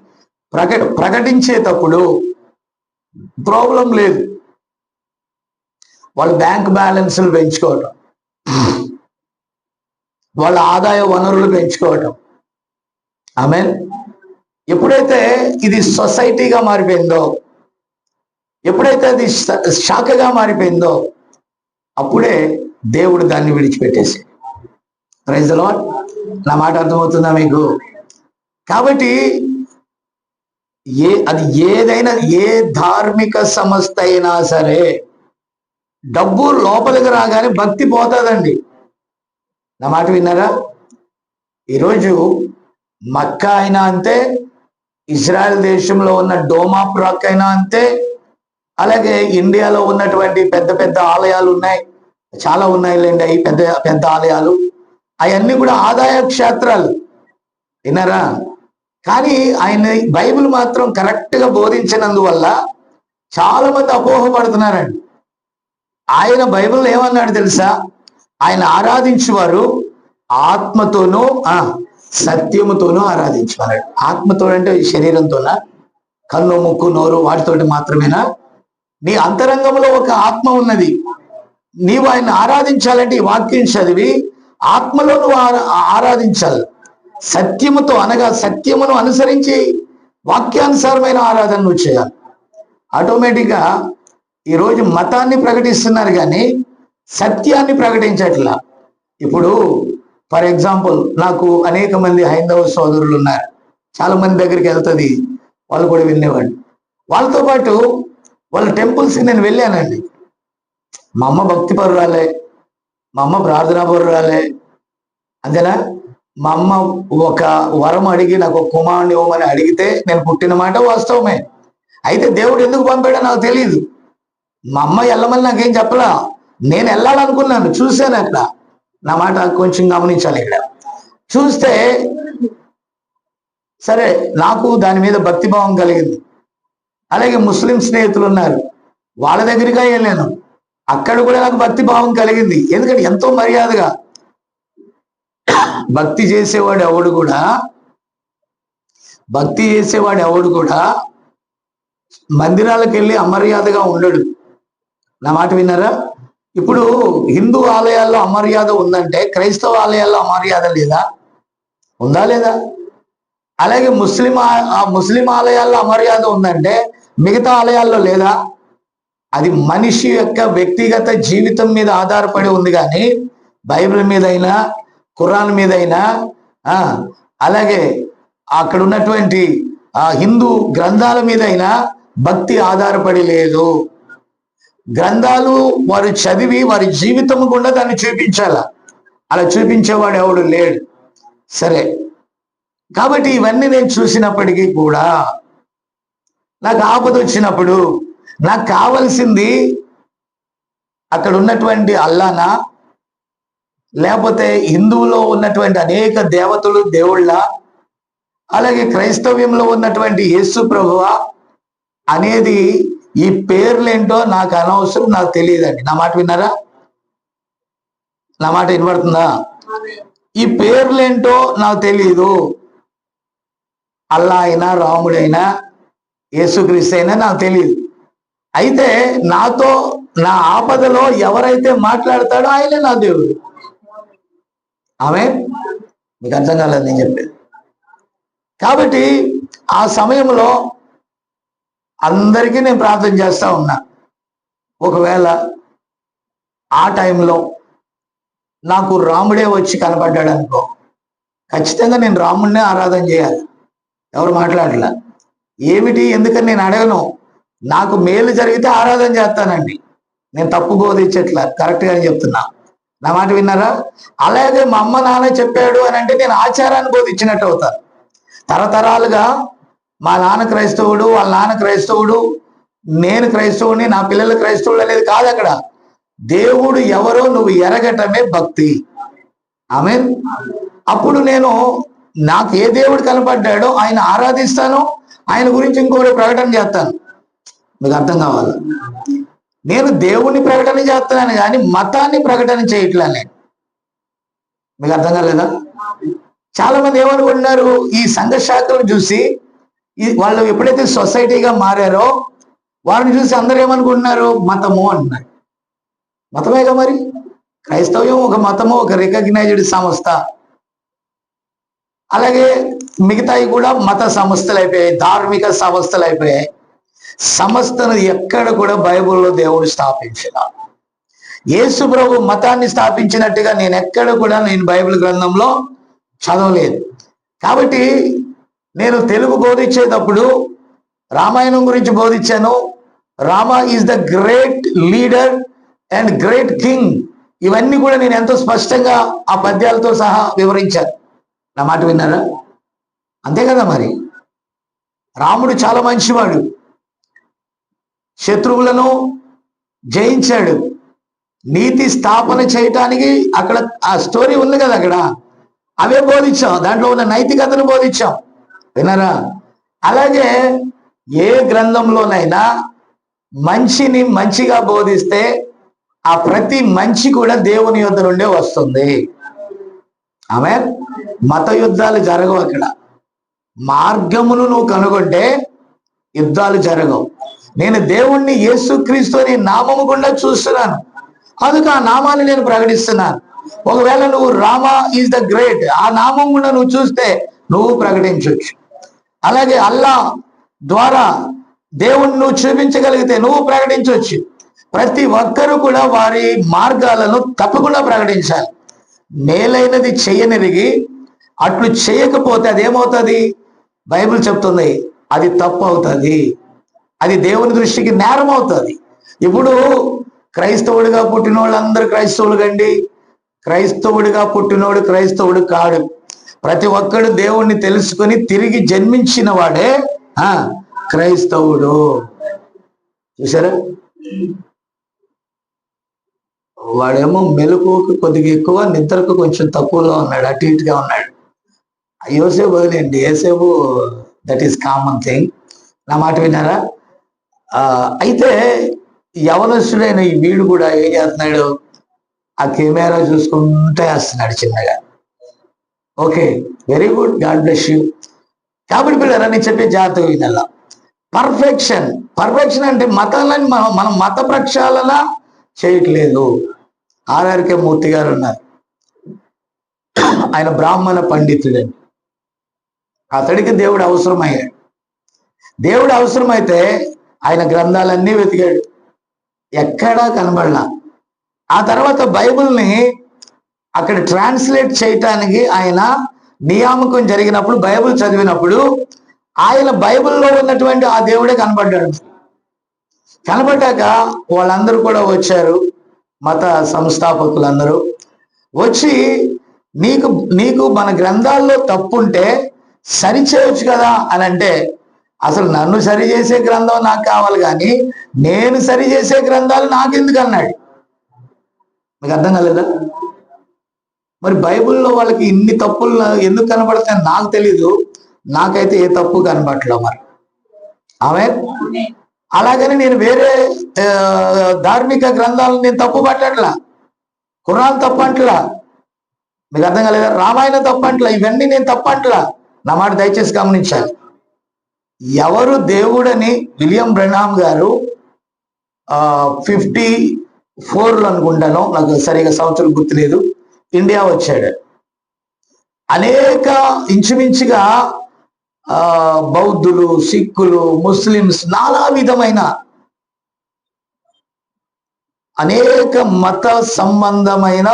ప్రకటించేటప్పుడు ప్రాబ్లం లేదు. వాళ్ళ బ్యాంక్ బ్యాలెన్స్లు పెంచుకోవటం, వాళ్ళ ఆదాయ వనరులు పెంచుకోవటం. ఆమేన్. ఎప్పుడైతే ఇది సొసైటీగా మారిపోయిందో, ఎప్పుడైతే అది శాఖగా మారిపోయిందో, అప్పుడే దేవుడు దాన్ని విడిచిపెట్టేసి. Praise the Lord. నా మాట అర్థమవుతుందా మీకు? కాబట్టి అది ఏదైనా, ఏ ధార్మిక సంస్థ అయినా సరే, డబ్బు లోపలికి రాగానే భక్తి పోతుందండి. నా మాట విన్నారా? ఈరోజు మక్కా అయినా అంతే, ఇజ్రాయెల్ దేశంలో ఉన్న డోమా ప్రాక్ అయినా అంతే, అలాగే ఇండియాలో ఉన్నటువంటి పెద్ద పెద్ద ఆలయాలు ఉన్నాయి, చాలా ఉన్నాయిలేండి, అవి పెద్ద పెద్ద ఆలయాలు. అవన్నీ కూడా ఆదాయ క్షేత్రాలు. విన్నారా? కానీ ఆయన బైబిల్ మాత్రం కరెక్ట్గా బోధించినందువల్ల చాలా మంది అపోహపడుతున్నారండి. ఆయన బైబిల్ ఏమన్నాడు తెలుసా? ఆయన ఆరాధించేవారు ఆత్మతోనూ సత్యముతోనూ ఆరాధించేవారు. ఆత్మతో అంటే శరీరంతోనా, కన్ను ముక్కు నోరు వాటితోటి మాత్రమేనా? నీ అంతరంగంలో ఒక ఆత్మ ఉన్నది. నీవు ఆయన ఆరాధించాలంటే ఈ వాక్యం చదివి ఆత్మలో నువ్వు ఆరాధించాలి. సత్యముతో అనగా సత్యమును అనుసరించి వాక్యానుసారమైన ఆరాధన నువ్వు చేయాలి. ఆటోమేటిక్గా ఈరోజు మతాన్ని ప్రకటిస్తున్నారు కానీ సత్యాన్ని ప్రకటించట్లా. ఇప్పుడు ఫర్ ఎగ్జాంపుల్ నాకు అనేక మంది హైందవ సోదరులు ఉన్నారు. చాలా మంది దగ్గరికి వెళ్తుంది, వాళ్ళు కూడా వినేవాడు. వాళ్ళతో పాటు వాళ్ళ టెంపుల్స్కి నేను వెళ్ళానండి. మా అమ్మ భక్తి పరురాలే, మా అమ్మ ప్రార్థనా పరురాలే, అంతేనా? మా అమ్మ ఒక వరం అడిగి నాకు ఒక కుమారుని ఇవ్వమని అడిగితే నేను పుట్టిన మాట వాస్తవమే. అయితే దేవుడు ఎందుకు పంపాడో నాకు తెలియదు. మా అమ్మ వెళ్ళమని నాకేం చెప్పలా. నేను వెళ్ళాలనుకున్నాను, చూశాను అక్కడ. నా మాట కొంచెం గమనించాలి. ఇక్కడ చూస్తే సరే నాకు దాని మీద భక్తిభావం కలిగింది. అలాగే ముస్లిం స్నేహితులు ఉన్నారు, వాళ్ళ దగ్గరిగా వెళ్ళాను. అక్కడ కూడా నాకు భక్తిభావం కలిగింది. ఎందుకంటే ఎంతో మర్యాదగా భక్తి చేసేవాడు ఎవడు కూడా మందిరాలకు వెళ్ళి అమర్యాదగా ఉండడు. నా మాట విన్నారా? ఇప్పుడు హిందూ ఆలయాల్లో అమర్యాద ఉందంటే క్రైస్తవ ఆలయాల్లో అమర్యాద లేదా? ఉందా లేదా? అలాగే ముస్లిం ఆలయాల్లో అమర్యాద ఉందంటే మిగతా ఆలయాల్లో లేదా? అది మనిషి యొక్క వ్యక్తిగత జీవితం మీద ఆధారపడి ఉంది. కానీ బైబిల్ మీదైనా ఖురాన్ మీదైనా అలాగే అక్కడ ఉన్నటువంటి హిందూ గ్రంథాల మీదైనా భక్తి ఆధారపడి లేదు. గ్రంథాలు వారు చదివి వారి జీవితం గుండా దాన్ని చూపించాల. అలా చూపించేవాడు ఎవడు లేడు. సరే, కాబట్టి ఇవన్నీ నేను చూసినప్పటికీ కూడా నాకు ఆపద వచ్చినప్పుడు నాకు కావలసింది అక్కడ ఉన్నటువంటి అల్లానా, లేకపోతే హిందువులో ఉన్నటువంటి అనేక దేవతలు దేవుళ్ళ, అలాగే క్రైస్తవ్యంలో ఉన్నటువంటి యేసు ప్రభువా అనేది ఈ పేర్లేంటో నాకు అనవసరం, నాకు తెలియదండి. నా మాట విన్నారా? నా మాట వినబడుతుందా? ఈ పేర్లేంటో నాకు తెలియదు. అల్లా అయినా, రాముడైనా, యేసుక్రీస్తు అయినా నాకు తెలియదు. అయితే నాతో నా ఆపదలో ఎవరైతే మాట్లాడతాడో ఆయనే నా దేవుడు. ఆమె మీకు అర్థం కాలేదు నేను చెప్పేది. కాబట్టి ఆ సమయంలో అందరికీ నేను ప్రార్థన చేస్తా ఉన్నా. ఒకవేళ ఆ టైంలో నాకు రాముడే వచ్చి కనపడ్డాడు అనుకో, ఖచ్చితంగా నేను రాముడినే ఆరాధన చేయాలి. ఎవరు మాట్లాడలే. ఏమిటి, ఎందుకని నేను అడగను. నాకు మేలు జరిగితే ఆరాధన చేస్తానండి. నేను తప్పు బోధించట్లా, కరెక్ట్గానే చెప్తున్నా. నా మాట విన్నారా? అలాగే మా అమ్మ నాన్న చెప్పాడు అని అంటే నేను ఆచారాన్ని బోధించినట్టు అవుతాను. తరతరాలుగా మా నాన్న క్రైస్తవుడు, వాళ్ళ నాన్న క్రైస్తవుడు, నేను క్రైస్తవుడిని, నా పిల్లలు క్రైస్తవుడు అనేది కాదు. అక్కడ దేవుడు ఎవరో నువ్వు ఎరగటమే భక్తి. ఆమేన్. అప్పుడు నేను నాకు ఏ దేవుడు కనపడ్డాడో ఆయన ఆరాధిస్తాను, ఆయన గురించి ఇంకోటి ప్రకటన చేస్తాను. మీకు అర్థం కావాలి. నేను దేవుణ్ణి ప్రకటన చేస్తున్నాను కానీ మతాన్ని ప్రకటన చేయట్లా నేను. మీకు అర్థం కాలేదా? చాలా మంది ఏమనుకుంటున్నారు, ఈ సంఘ శాఖలను చూసి వాళ్ళు ఎప్పుడైతే సొసైటీగా మారారో వారిని చూసి అందరూ ఏమనుకుంటున్నారు, మతము అంటున్నారు. మతమేగా మరి. క్రైస్తవ్యం ఒక మతము, ఒక రికగ్నైజ్డ్ సంస్థ. అలాగే మిగతాయి కూడా మత సంస్థలు అయిపోయాయి, ధార్మిక సంస్థలు అయిపోయాయి. సంస్థను ఎక్కడ కూడా బైబిల్లో దేవుడు స్థాపించిన, యేసు ప్రభు మతాన్ని స్థాపించినట్టుగా నేను ఎక్కడ కూడా నేను బైబిల్ గ్రంథంలో చదవలేదు. కాబట్టి నేను తెలుగు బోధించేటప్పుడు రామాయణం గురించి బోధించాను. Rama is the great leader and great king. ఇవన్నీ కూడా నేను ఎంతో స్పష్టంగా ఆ పద్యాలతో సహా వివరించాను. నా మాట విన్నారా? అంతే కదా మరి. రాముడు చాలా మంచివాడు, శత్రువులను జయించాడు, నీతి స్థాపన చేయటానికి అక్కడ ఆ స్టోరీ ఉంది కదా, అక్కడ అవే బోధించాం. దాంట్లో ఉన్న నైతికతను బోధించాం. వినరా? అలాగే ఏ గ్రంథంలోనైనా మంచిని మంచిగా బోధిస్తే ఆ ప్రతి మంచి కూడా దేవుని యొద్ద నుండే వస్తుంది. ఆమె మత యుద్ధాలు జరగవు అక్కడ. మార్గమును నువ్వు కనుగొంటే యుద్ధాలు జరగవు. నేను దేవుణ్ణి యేసుక్రీస్తు అనే నామము గుండా చూస్తున్నాను, అందుకు ఆ నామాన్ని నేను ప్రకటిస్తున్నాను. ఒకవేళ నువ్వు రామా ఈజ్ ద గ్రేట్ ఆ నామం గుండా నువ్వు చూస్తే నువ్వు ప్రకటించవచ్చు. అలాగే అల్లా ద్వారా దేవుణ్ణి నువ్వు చూపించగలిగితే నువ్వు ప్రకటించవచ్చు. ప్రతి ఒక్కరూ కూడా వారి మార్గాలను తప్పకుండా ప్రకటించాలి. మేలైనది చేయనిరిగి అట్లు చేయకపోతే అదేమవుతుంది? బైబిల్ చెప్తుంది అది తప్పు అవుతుంది, అది దేవుని దృష్టికి నేరం అవుతుంది. ఇప్పుడు క్రైస్తవుడిగా పుట్టిన వాళ్ళందరూ క్రైస్తవులు కండి. క్రైస్తవుడిగా పుట్టినోడు క్రైస్తవుడు కాడు. ప్రతి ఒక్కడు దేవుణ్ణి తెలుసుకుని తిరిగి జన్మించిన వాడే క్రైస్తవుడు. చూసారా? వాడేమో మెలకువకు కొద్దిగా ఎక్కువ, నిద్రకు కొంచెం తక్కువలో ఉన్నాడు, అటు ఇటుగా ఉన్నాడు. యోసేపు వదిలేండి, యోసేపు దట్ ఈస్ కామన్ థింగ్. నా మాట విన్నారా? అయితే యవనస్తుడైన ఈ వీడు కూడా ఏం చేస్తున్నాడు? ఆ కెమెరా చూసుకుంటే వేస్తున్నాడు చిన్నగా. Okay, very good, God bless you. కాబట్టి పిల్లరా నేను చెప్పే జాగ్రత్తగా వినాలా. పర్ఫెక్షన్ అంటే మతాలని మనం మత ప్రక్షాళన చేయట్లేదు. ఆర్ఆర్కే మూర్తి గారు ఉన్నారు, ఆయన బ్రాహ్మణ పండితుడని. అతడికి దేవుడు అవసరమయ్యాడు. దేవుడు అవసరమైతే ఆయన గ్రంథాలన్నీ వెతికాడు, ఎక్కడా కనబడలా. ఆ తర్వాత బైబిల్ని అక్కడ ట్రాన్స్లేట్ చేయటానికి ఆయన నియామకం జరిగినప్పుడు, బైబిల్ చదివినప్పుడు ఆయన బైబిల్లో ఉన్నటువంటి ఆ దేవుడే కనబడ్డాడు. కనబడ్డాక వాళ్ళందరూ కూడా వచ్చారు, మత సంస్థాపకులందరూ వచ్చి నీకు మన గ్రంథాల్లో తప్పుంటే సరిచేయచ్చు కదా అని అంటే, అసలు నన్ను సరిచేసే గ్రంథం నాకు కావాలి కానీ నేను సరిచేసే గ్రంథాలు నాకెందుకు అన్నాడు. మీకు అర్థం కాలేదా? మరి బైబిల్లో వాళ్ళకి ఇన్ని తప్పులు ఎందుకు కనబడతాయని నాకు తెలీదు. నాకైతే ఏ తప్పు కనబడట్లా. మరి ఆమె అలాగని నేను వేరే ధార్మిక గ్రంథాలను నేను తప్పు పట్టట్లా. ఖురాన్ తప్పంట్లా. మీకు అర్థం కాలేదా? రామాయణం తప్పంట్లా. ఇవన్నీ నేను తప్పంట్లా. నా మాట దయచేసి గమనించాలి. ఎవరు దేవుడని విలియం బ్రెన్హామ్ గారు 54లో అనుకుంటాను, నాకు సరిగా సంవత్సరం గుర్తులేదు, ఇండియా వచ్చాడు. అనేక ఇంచుమించుగా బౌద్ధులు, సిక్కులు, ముస్లిమ్స్, నానా విధమైన అనేక మత సంబంధమైన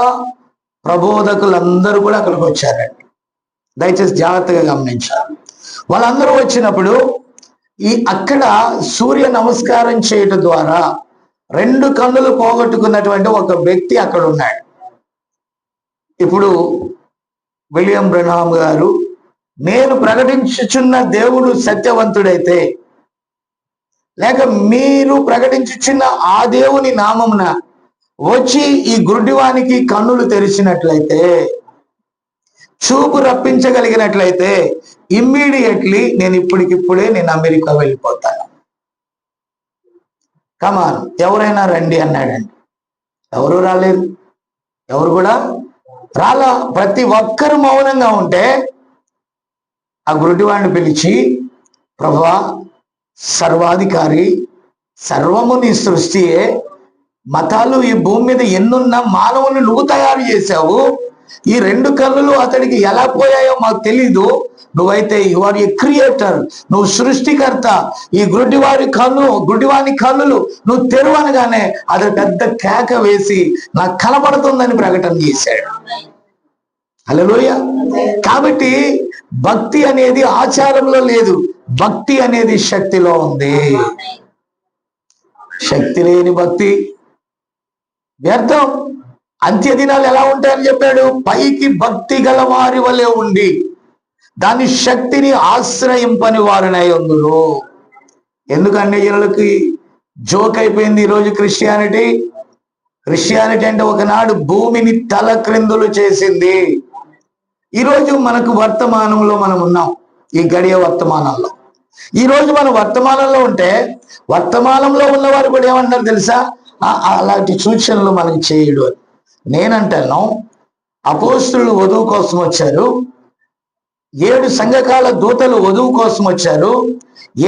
ప్రబోధకులందరూ కూడా అక్కడికి వచ్చారండి. దయచేసి జాగ్రత్తగా గమనించాలి. వాళ్ళందరూ వచ్చినప్పుడు అక్కడ సూర్య నమస్కారం చేయటం ద్వారా 2 కన్నులు పోగొట్టుకున్నటువంటి ఒక వ్యక్తి అక్కడ ఉన్నాడు. ఇప్పుడు విలియం బ్రెన్హామ్ గారు, నేను ప్రకటించుచున్న దేవుడు సత్యవంతుడైతే, లేక మీరు ప్రకటించుచున్న ఆ దేవుని నామమున వచ్చి ఈ గుడ్డివానికి కన్నులు తెరిచినట్లయితే, చూపు రప్పించగలిగినట్లయితే ఇమ్మీడియట్లీ నేను ఇప్పటికిప్పుడే నేను అమెరికా వెళ్ళిపోతాను. కమాన్, ఎవరైనా రండి అన్నాడండి. ఎవరు రాలేదు, ఎవరు కూడా రాలా. ప్రతి ఒక్కరు మౌనంగా ఉంటే ఆ గుడ్డివాడిని పిలిచి, ప్రభువా, సర్వాధికారి, సర్వము నీ సృష్టియే, మతాలు ఈ భూమి మీద ఎన్నున్నా మానవుని నువ్వు తయారు చేశావు. ఈ 2 కన్నులు అతడికి ఎలా పోయాయో మాకు తెలీదు. నువ్వైతే యు ఆర్ ఏ క్రియేటర్, నువ్వు సృష్టికర్త. ఈ గుడ్డివాని కన్నులు నువ్వు తెరువనగానే అతడు పెద్ద కేక వేసి నాకు కనబడుతుందని ప్రకటన చేశాడు. హల్లెలూయా. కాబట్టి భక్తి అనేది ఆచారంలో లేదు, భక్తి అనేది శక్తిలో ఉంది. శక్తి లేని భక్తి వ్యర్థం. అంత్య దినాలు ఎలా ఉంటాయని చెప్పాడు? పైకి భక్తి గల వారి వలె ఉండి దాని శక్తిని ఆశ్రయింపని వారినై ఉందురు. ఎందుకంటే జనులకి జోక్ అయిపోయింది ఈరోజు క్రిస్టియానిటీ అంటే ఒకనాడు భూమిని తల క్రిందులు చేసింది. ఈరోజు మనకు వర్తమానంలో మనం ఉన్నాం. ఈ గడియ వర్తమానంలో. ఈ రోజు మనం వర్తమానంలో ఉంటే వర్తమానంలో ఉన్నవారు కూడా ఏమంటారు తెలుసా? అలాంటి సూచనలు మనకి చేయడు అని. నేనంటాను, అపోస్తులు వధువు కోసం వచ్చారు, 7 సంఘకాల దూతలు వధువు కోసం వచ్చారు,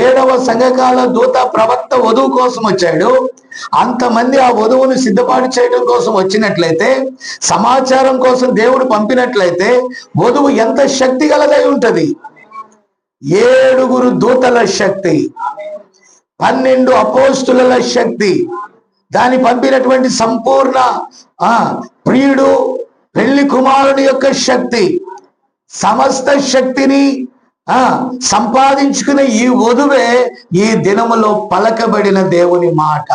7వ సంఘకాల దూత ప్రవక్త వధువు కోసం వచ్చాడు. అంతమంది ఆ వధువును సిద్ధపాటు చేయడం కోసం వచ్చినట్లయితే, సమాచారం కోసం దేవుడు పంపినట్లయితే వధువు ఎంత శక్తి గలదై ఉంటది? 7 దూతల శక్తి, 12 అపోస్తుల శక్తి, దాన్ని పంపినటువంటి సంపూర్ణ ప్రియుడు పెళ్లి కుమారుని యొక్క శక్తి, సమస్త శక్తిని సంపాదించుకునే ఈ వధువే ఈ దినములో పలకబడిన దేవుని మాట,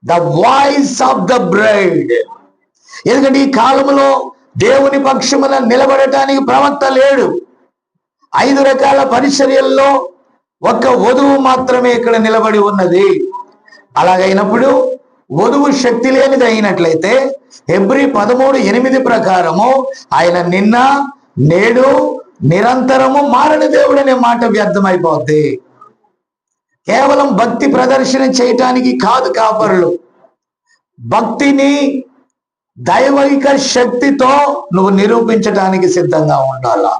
the voice of the bride. ఎందుకంటే ఈ కాలంలో దేవుని పక్షమున నిలబడటానికి ప్రవక్త లేడు. 5 రకాల పరిచర్యల్లో ఒక్క వధువు మాత్రమే ఇక్కడ నిలబడి ఉన్నది. అలాగైనప్పుడు వధువు శక్తి లేనిది అయినట్లయితే హెబ్రీ 13:8 ప్రకారము ఆయన నిన్న నేడు నిరంతరము మారని దేవుడు అనే మాట వ్యర్థమైపోద్ది. కేవలం భక్తి ప్రదర్శన చేయటానికి కాదు కాపరులు, భక్తిని దైవిక శక్తితో నువ్వు నిరూపించడానికి సిద్ధంగా ఉండాలా.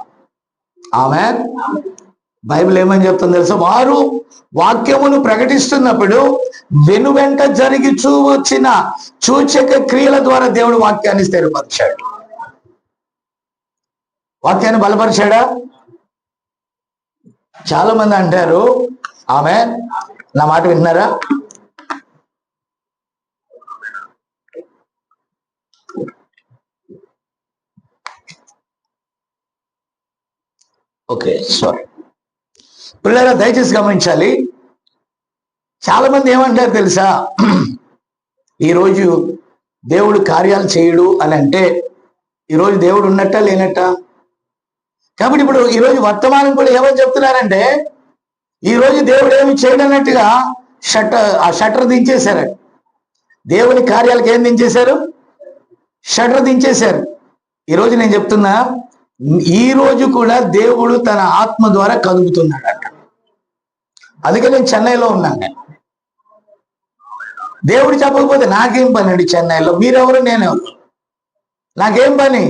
ఆమేన్. బైబిల్ ఏమని చెప్తుంది తెలుసా? వారు వాక్యమును ప్రకటిస్తున్నప్పుడు వెనువెంట జరిగి వచ్చిన సూచక క్రియల ద్వారా దేవుడు వాక్యాన్ని స్థిరపరిచాడు. వాక్యాన్ని బలపరిచాడా? చాలా మంది అంటారు, ఆమేన్, నా మాట వింటున్నారా? ఓకే, సారీ పిల్లల, దయచేసి గమనించాలి. చాలా మంది ఏమంటారు తెలుసా? ఈరోజు దేవుడు కార్యాలు చేయడు అని అంటే ఈరోజు దేవుడు ఉన్నట్ట లేనట్ట? కాబట్టి ఇప్పుడు ఈరోజు వర్తమానం కూడా ఏమని చెప్తున్నారంటే, ఈరోజు దేవుడు ఏమి చేయడన్నట్టుగా షట్టర్ దించేశారట. దేవుని కార్యాలకు ఏం దించేశారు? షట్టర్ దించేశారు. ఈరోజు నేను చెప్తున్నా, ఈ రోజు కూడా దేవుడు తన ఆత్మ ద్వారా కదుపుతున్నాడట. అందుకే నేను చెన్నైలో ఉన్నాను. దేవుడు చెప్పకపోతే నాకేం పని అండి చెన్నైలో? మీరెవరు, నేనెవరు? నాకేం పని?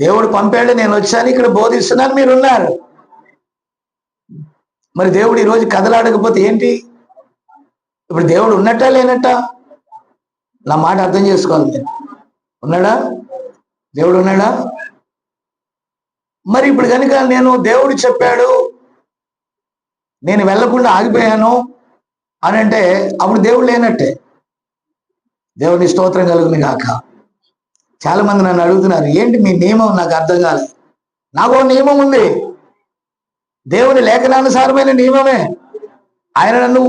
దేవుడు పంపాడు, నేను వచ్చాను, ఇక్కడ బోధిస్తున్నాను, మీరున్నారు. మరి దేవుడు ఈరోజు కదలాడకపోతే ఏంటి? ఇప్పుడు దేవుడు ఉన్నట్టా లేనట్ట? నా మాట అర్థం చేసుకోవాలి. నేను ఉన్నాడా? దేవుడు ఉన్నాడా? మరి ఇప్పుడు కనుక నేను దేవుడు చెప్పాడు, నేను వెళ్లకుండా ఆగిపోయాను అని అంటే అప్పుడు దేవుడు లేనట్టే. దేవుని స్తోత్రం కలుగును గాక. చాలా మంది నన్ను అడుగుతున్నారు, ఏంటి మీ నియమం? నాకు అర్థం కాలేదు. నాకు ఒక నియమం ఉంది, దేవుని లేఖనానుసారమైన నియమమే. ఆయన నన్ను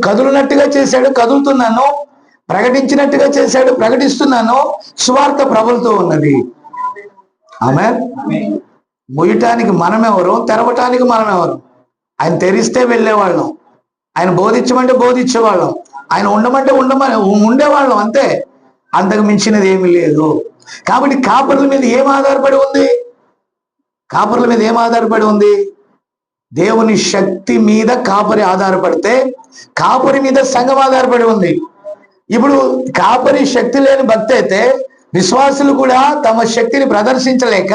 కదులునట్టుగా చేశాడు, కదులుతున్నాను. ప్రకటించినట్టుగా చేశాడు, ప్రకటిస్తున్నాను. సువార్త ప్రబలుతూ ఉన్నది. ఆమేన్. ముయ్యటానికి మనమెవరు, తెరవటానికి మనమెవరు? ఆయన తెరిస్తే వెళ్ళేవాళ్ళం, ఆయన బోధించమంటే బోధించేవాళ్ళం, ఆయన ఉండమంటే ఉండేవాళ్ళం, అంతే. అంతకు మించినది ఏమీ లేదు. కాబట్టి కాపర్ల మీద ఏం ఆధారపడి ఉంది? కాపర్ల మీద ఏం ఆధారపడి ఉంది? దేవుని శక్తి మీద కాపరి ఆధారపడితే కాపరి మీద సంఘం ఆధారపడి ఉంది. ఇప్పుడు కాపరి శక్తి లేని భక్తి అయితే విశ్వాసులు కూడా తమ శక్తిని ప్రదర్శించలేక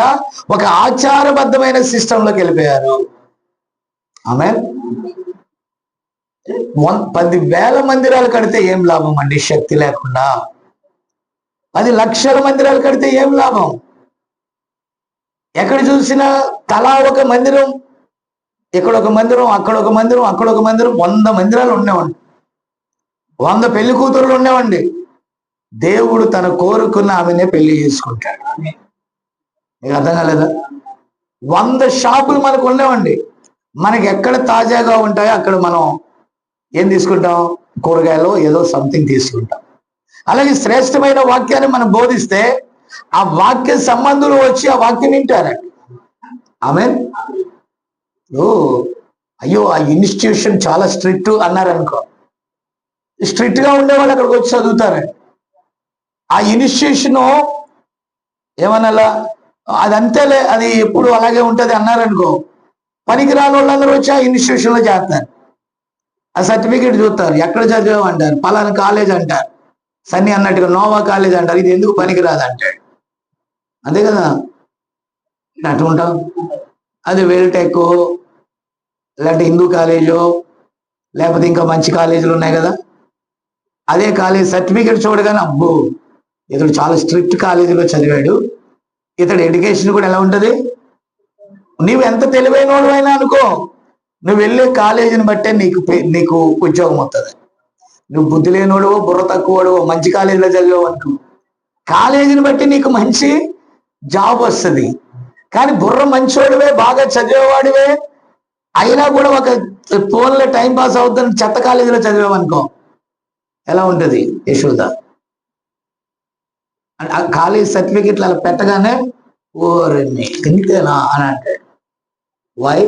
ఒక ఆచారబద్ధమైన సిస్టంలోకి వెళ్ళిపోయారు. ఆమేన్. 10,000 మందిరాలు కడితే ఏం లాభం అండి శక్తి లేకుండా? 10 లక్షల మందిరాలు కడితే ఏం లాభం? ఎక్కడ చూసినా తలా ఒక మందిరం, ఇక్కడ ఒక మందిరం, అక్కడ ఒక మందిరం, అక్కడ ఒక మందిరం, 100 మందిరాలు ఉండేవండి, 100 పెళ్లి కూతురులు ఉండేవండి. దేవుడు తన కోరుకున్న ఆమెనే పెళ్లి చేసుకుంటాడు. మీకు అర్థం కాలేదా? 100 షాపులు మనకు ఉండేవండి. మనకి ఎక్కడ తాజాగా ఉంటాయో అక్కడ మనం ఏం తీసుకుంటాం? కూరగాయలు ఏదో సంథింగ్ తీసుకుంటాం. అలాగే శ్రేష్టమైన వాక్యాన్ని మనం బోధిస్తే ఆ వాక్య సంబంధులు వచ్చి ఆ వాక్యం వింటారండి. ఆమేన్. అయ్యో ఆ ఇన్స్టిట్యూషన్ చాలా స్ట్రిక్ట్ అన్నారనుకో, స్ట్రిక్ట్ గా ఉండేవాళ్ళు అక్కడికి వచ్చి చదువుతారండి. ఆ ఇన్స్టిట్యూషన్ ఏమనాలా? అది అంతేలే, అది ఎప్పుడు అలాగే ఉంటది అన్నారనుకో, పనికి రాని వాళ్ళందరూ వచ్చి ఆ ఇన్స్టిట్యూషన్ లో చేస్తారు. ఆ సర్టిఫికేట్ చూస్తారు, ఎక్కడ చదివావు అంటారు, పలానా కాలేజ్ అంటారు, సన్ని అన్నట్టుగా నోవా కాలేజ్ అంటారు, ఇది ఎందుకు పనికిరాదు అంటాడు. అంతే కదా, అటు ఉంటాం. అది వెల్టెక్ లేకపోతే హిందూ కాలేజో లేకపోతే ఇంకా మంచి కాలేజీలు ఉన్నాయి కదా, అదే కాలేజ్ సర్టిఫికేట్ చూడగానే అబ్బో ఇతడు చాలా స్ట్రిక్ట్ కాలేజీలో చదివాడు, ఇతడు ఎడ్యుకేషన్ కూడా ఎలా ఉంటది. నీవు ఎంత తెలివైన వాడు అనుకో, నువ్వు వెళ్ళే కాలేజీని బట్టే నీకు ఉద్యోగం వస్తుంది. నువ్వు బుద్ధి లేనివాడు, బుర్ర తక్కువడు, మంచి కాలేజీలో చదివావు అనుకో, కాలేజీని బట్టి నీకు మంచి జాబ్ వస్తుంది. కానీ బుర్ర మంచివాడివే, బాగా చదివేవాడివే అయినా కూడా ఒక ఫోన్లో టైం పాస్ అవుతుంది చెత్త కాలేజీలో చదివామనుకో ఎలా ఉంటది యశోద. కాలేజ్ సర్టిఫికెట్లు అలా పెట్టగానే ఓరని ఇంతేనా అని అంటాడు. వై?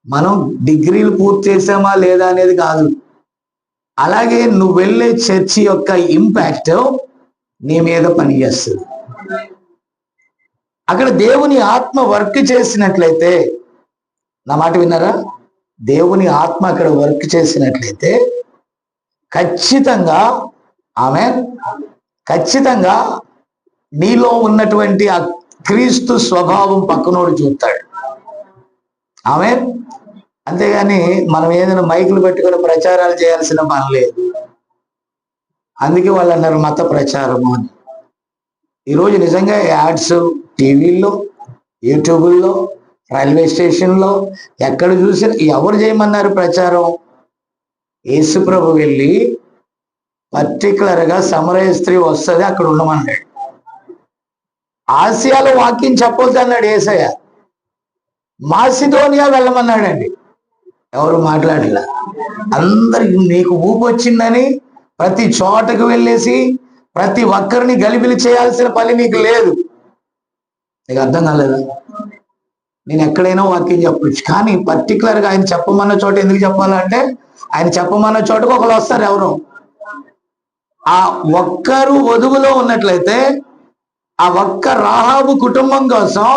మనం డిగ్రీలు పూర్తి చేసామా లేదా అనేది కాదు, అలాగే నువ్వు వెళ్ళే చర్చి యొక్క ఇంపాక్ట్ నీ మీద పనిచేస్తుంది. అక్కడ దేవుని ఆత్మ వర్క్ చేసినట్లయితే, నా మాట విన్నారా, దేవుని ఆత్మ అక్కడ వర్క్ చేసినట్లయితే ఖచ్చితంగా నీలో ఉన్నటువంటి ఆ క్రీస్తు స్వభావం పక్కనోడు చూస్తాడు. అంతేగాని మనం ఏదైనా మైకులు పెట్టుకొని ప్రచారాలు చేయాల్సిన పని లేదు. అందుకే వాళ్ళు అన్నారు మత ప్రచారము అని. ఈరోజు నిజంగా యాడ్స్ టీవీల్లో, యూట్యూబుల్లో, రైల్వే స్టేషన్లో ఎక్కడ చూసినా ఎవరు చేయమన్నారు ప్రచారం? యేసుప్రభు వెళ్ళి పర్టికులర్గా సమరయ స్త్రీ వస్తుంది అక్కడ ఉండమన్నాడు. ఆసియాలో వాక్యం చెప్పొద్దు అన్నాడు యేసయ్య. మాసిదోనియా వెళ్ళమన్నాడండి, ఎవరు మాట్లాడలే. అందరికి నీకు ఊపు వచ్చిందని ప్రతి చోటకు వెళ్ళేసి ప్రతి ఒక్కరిని గలిబిలి చేయాల్సిన పని నీకు లేదు. నీకు అర్థం కాలేదా? నేను ఎక్కడైనా వాక్యం చెప్పొచ్చు, కానీ పర్టికులర్గా ఆయన చెప్పమన్న చోట ఎందుకు చెప్పాలంటే ఆయన చెప్పమన్న చోటకు ఒకరు వస్తారు. ఎవరు? ఆ ఒక్కరు వధువులో ఉన్నట్లయితే ఆ ఒక్క రాహాబు కుటుంబం కోసం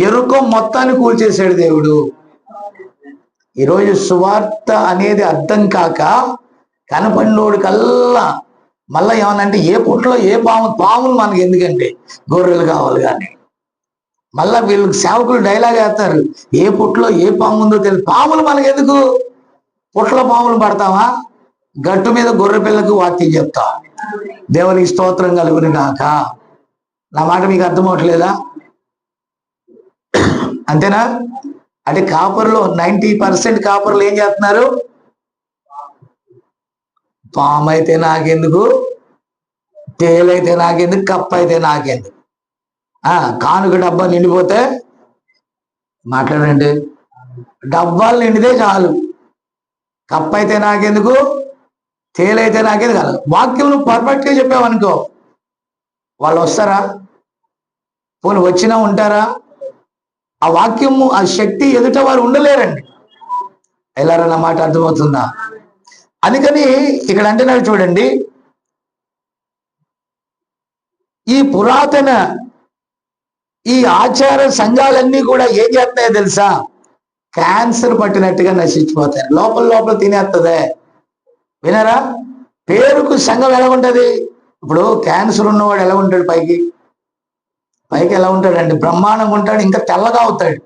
ఎరుకో మొత్తాన్ని కూల్చేసాడు దేవుడు. ఈరోజు సువార్త అనేది అర్థం కాక కనపడినోడు కల్లా మళ్ళా ఏమనంటే ఏ పుట్లో ఏ పాములు మనకి ఎందుకంటే గొర్రెలు కావాలి. కానీ మళ్ళా వీళ్ళకి సేవకులు డైలాగ్ వేస్తారు, ఏ పుట్లో ఏ పాము ఉందో తెలియదు, పాములు మనకి ఎందుకు, పుట్లో పాములు పడతావా, గట్టు మీద గొర్రె పిల్లకు వాక్యం చెప్తా. దేవునికి స్తోత్రం కలుగును గాక. నా మాట మీకు అర్థమవట్లేదా? అంతేనా? అంటే కాపర్లో 90% కాపర్లు ఏం చేస్తున్నారు? పాము అయితే నాకెందుకు, తేలైతే నాకెందుకు, కప్పు అయితే నాకెందుకు, కానుక డబ్బా నిండిపోతే మాట్లాడండి, డబ్బాలు నిండితే చాలు, కప్పు అయితే నాకెందుకు, తేలైతే నాకెందుకు కాదు. వాక్యం నువ్వు పర్ఫెక్ట్గా చెప్పావనుకో వాళ్ళు వస్తారా? పోనీ వచ్చినా ఉంటారా? ఆ వాక్యము ఆ శక్తి ఎదుట వారు ఉండలేరండి. ఎలారన్న మాట అర్థమవుతుందా? అందుకని ఇక్కడ అంటున్నాడు చూడండి, ఈ పురాతన ఈ ఆచార సంఘాలన్నీ కూడా ఏం చేస్తున్నాయో తెలుసా? క్యాన్సర్ పట్టినట్టుగా నశించిపోతాయి. లోపల తినేస్తుందే. వినరా? పేరుకు సంఘం ఎలా ఉంటది? ఇప్పుడు క్యాన్సర్ ఉన్నవాడు ఎలా ఉంటాడు? పైకి ఎలా ఉంటాడండి? బ్రహ్మాండంగా ఉంటాడు, ఇంకా తెల్లగా అవుతాడు.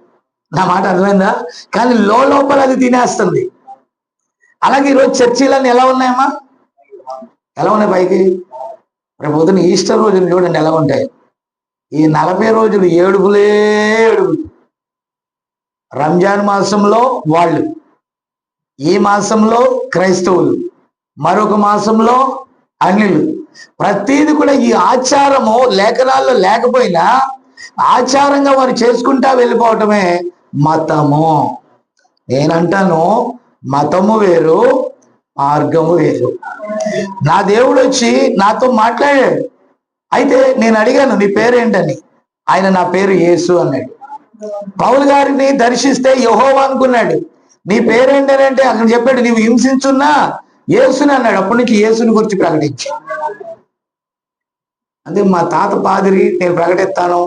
నా మాట అర్థమైందా? కానీ లోపల అది తినేస్తుంది. అలాగే ఈరోజు చర్చీలన్నీ ఎలా ఉన్నాయమ్మా? ఎలా ఉన్నాయి పైకి? రేపు పొద్దున ఈస్టర్ రోజులు చూడండి ఎలా ఉంటాయి. ఈ 40 రోజులు ఏడుపులే ఏడుపులు. రంజాన్ మాసంలో వాళ్ళు, ఈ మాసంలో క్రైస్తవులు, మరొక మాసంలో అన్యులు. ప్రతిది కూడా ఈ ఆచారము లేఖనాల్లో లేకపోయినా ఆచారంగా వారు చేసుకుంటా వెళ్ళిపోవటమే మతము. నేనంటాను మతము వేరు, మార్గము వేరు. నా దేవుడు వచ్చి నాతో మాట్లాడాడు. అయితే నేను అడిగాను నీ పేరేంటని. ఆయన నా పేరు యేసు అన్నాడు. పౌలు గారిని దర్శిస్తే యెహోవా అనుకున్నాడు. నీ పేరేంటని అంటే అక్కడ చెప్పాడు నీవు హింసించున్నా యేసుని అన్నాడు. అప్పటి నుంచి యేసుని గురించి ప్రకటించా. అంటే మా తాత పాదిరి నేను ప్రకటిస్తాను,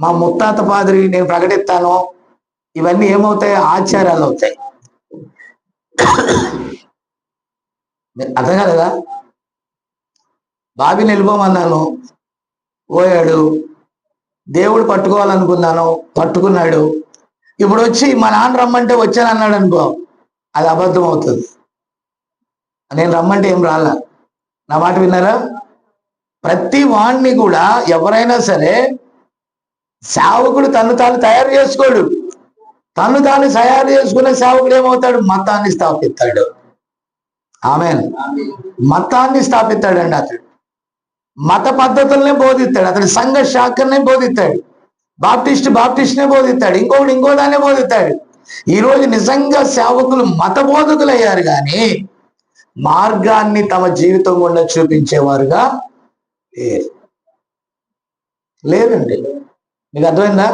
మా ముత్తాత పాదిరి నేను ప్రకటిస్తాను, ఇవన్నీ ఏమవుతాయి? ఆచారాలు అవుతాయి. అర్థం కాలేదా? బాబీని వెళ్ళిపోమన్నాను, పోయాడు. దేవుడు పట్టుకోవాలనుకున్నాను, పట్టుకున్నాడు. ఇప్పుడు వచ్చి మా నాన్న రమ్మంటే వచ్చాను అన్నాడు అనుకో, అది అబద్ధం అవుతుంది. నేను రమ్మంటే ఏం రాలా. నా మాట విన్నారా? ప్రతి వాణ్ణి కూడా ఎవరైనా సరే సేవకుడు తను తాను తయారు చేసుకోడు. తను తాను తయారు చేసుకునే సేవకుడు ఏమవుతాడు? మతాన్ని స్థాపిస్తాడు. ఆమేన్. మతాన్ని స్థాపిస్తాడండి అతడు. మత పద్ధతులనే బోధిస్తాడు. అతడు సంఘ శాఖనే బోధిస్తాడు. బాప్టిస్ట్నే బోధిస్తాడు. ఇంకొకటి ఇంకో దాన్నే బోధిస్తాడు. ఈరోజు నిజంగా సేవకులు మత బోధకులు అయ్యారు, కానీ మార్గాన్ని తమ జీవితం గుండా చూపించేవారుగా లేదండి. మీకు అర్థమైందా?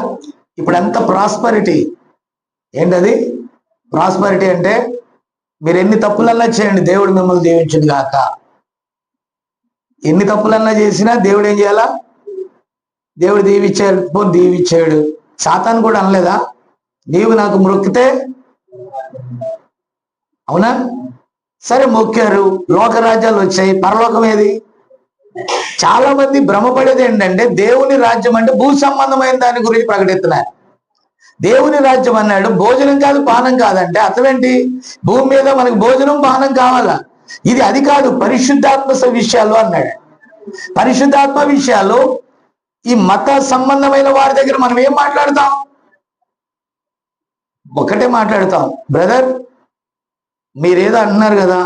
ఇప్పుడు ఎంత ప్రాస్పరిటీ. ఏంటది ప్రాస్పరిటీ అంటే? మీరు ఎన్ని తప్పులన్నా చేయండి, దేవుడు మిమ్మల్ని దీవించును గాక. ఎన్ని తప్పులన్నా చేసినా దేవుడు ఏం చేయాలా? దేవుడు దీవిచ్చాడు. సాతాను కూడా అనలేదా, నీవు నాకు మొక్కితే? అవునా? సరే మొక్కారు, లోకరాజ్యాలు వచ్చాయి, పరలోకం ఏది? చాలా మంది భ్రమపడేది ఏంటంటే దేవుని రాజ్యం అంటే భూ సంబంధమైన దాని గురించి ప్రకటిస్తున్నారు. దేవుని రాజ్యం అన్నాడు, భోజనం కాదు పానం కాదంటే అర్థం ఏంటి? భూమి మీద మనకు భోజనం పానం కావాలా? అది కాదు, పరిశుద్ధాత్మ విషయాలు అన్నాడు. పరిశుద్ధాత్మ విషయాలు ఈ మత సంబంధమైన వారి దగ్గర మనం ఏం మాట్లాడతాం? ఒకటే మాట్లాడతాం, బ్రదర్ మీరేదో అంటున్నారు కదా,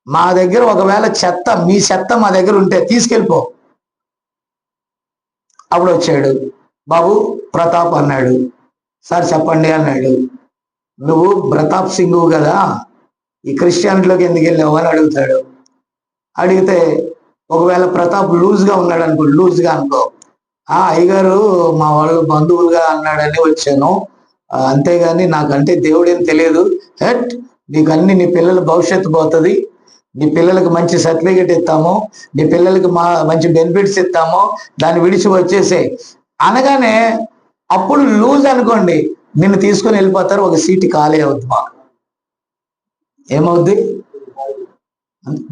మా దగ్గర ఒకవేళ మీ చెత్త మా దగ్గర ఉంటే తీసుకెళ్ళిపో. అప్పుడు వచ్చాడు బాబు ప్రతాప్ అన్నాడు. సార్ చెప్పండి అన్నాడు. నువ్వు ప్రతాప్ సింగ్ కదా, ఈ క్రిస్టియానిటీలోకి ఎందుకు వెళ్ళావు అని అడుగుతాడు. అడిగితే ఒకవేళ ప్రతాప్ లూజ్గా ఉన్నాడు అనుకో, అయ్యగారు మా వాళ్ళు బంధువులుగా అన్నాడని వచ్చాను, అంతేగాని నాకంటే దేవుడేం తెలియదు. హెట్, నీకు అన్ని నీ పిల్లల భవిష్యత్తు పోతుంది, నీ పిల్లలకి మంచి సర్టిఫికేట్ ఇస్తాము, నీ పిల్లలకి మంచి బెనిఫిట్స్ ఇస్తాము, దాన్ని విడిచి వచ్చేసే అనగానే అప్పుడు లూజ్ అనుకోండి, నిన్ను తీసుకొని వెళ్ళిపోతారు. ఒక సీటు ఖాళీ అవుద్ది. మాకు ఏమవుద్ది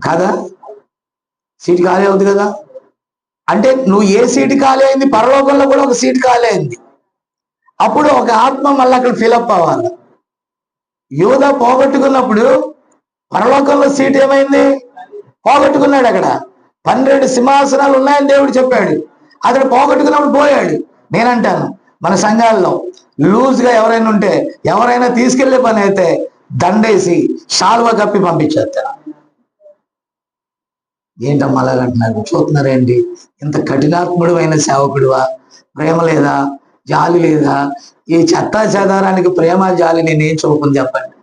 కాదా? సీటు ఖాళీ అవుద్ది కదా. అంటే నువ్వు ఏ సీటు ఖాళీ అయింది, పరలోకంలో కూడా ఒక సీటు ఖాళీ అయింది. అప్పుడు ఒక ఆత్మ మళ్ళీ అక్కడ ఫిలప్ అవ్వాలి. యూదా పోగొట్టుకున్నప్పుడు పరలోకంలో సీట్ ఏమైంది? పోగొట్టుకున్నాడు. అక్కడ 12 సింహాసనాలు ఉన్నాయని దేవుడు చెప్పాడు. అతడు పోగొట్టుకున్నప్పుడు పోయాడు. నేనంటాను, మన సంఘాల్లో లూజ్గా ఎవరైనా ఉంటే, ఎవరైనా తీసుకెళ్లే పని అయితే దండేసి శాలువ కప్పి పంపించేస్తారు. ఏంటమ్మా అలాగంటున్నారు? చూస్తున్నారేంటి? ఇంత కఠినాత్ముడు అయిన సేవకుడువా? ప్రేమ లేదా? జాలి లేదా? ఈ చెత్తా చెదారానికి ప్రేమ జాలి నేనేం చూపుని చెప్పండి.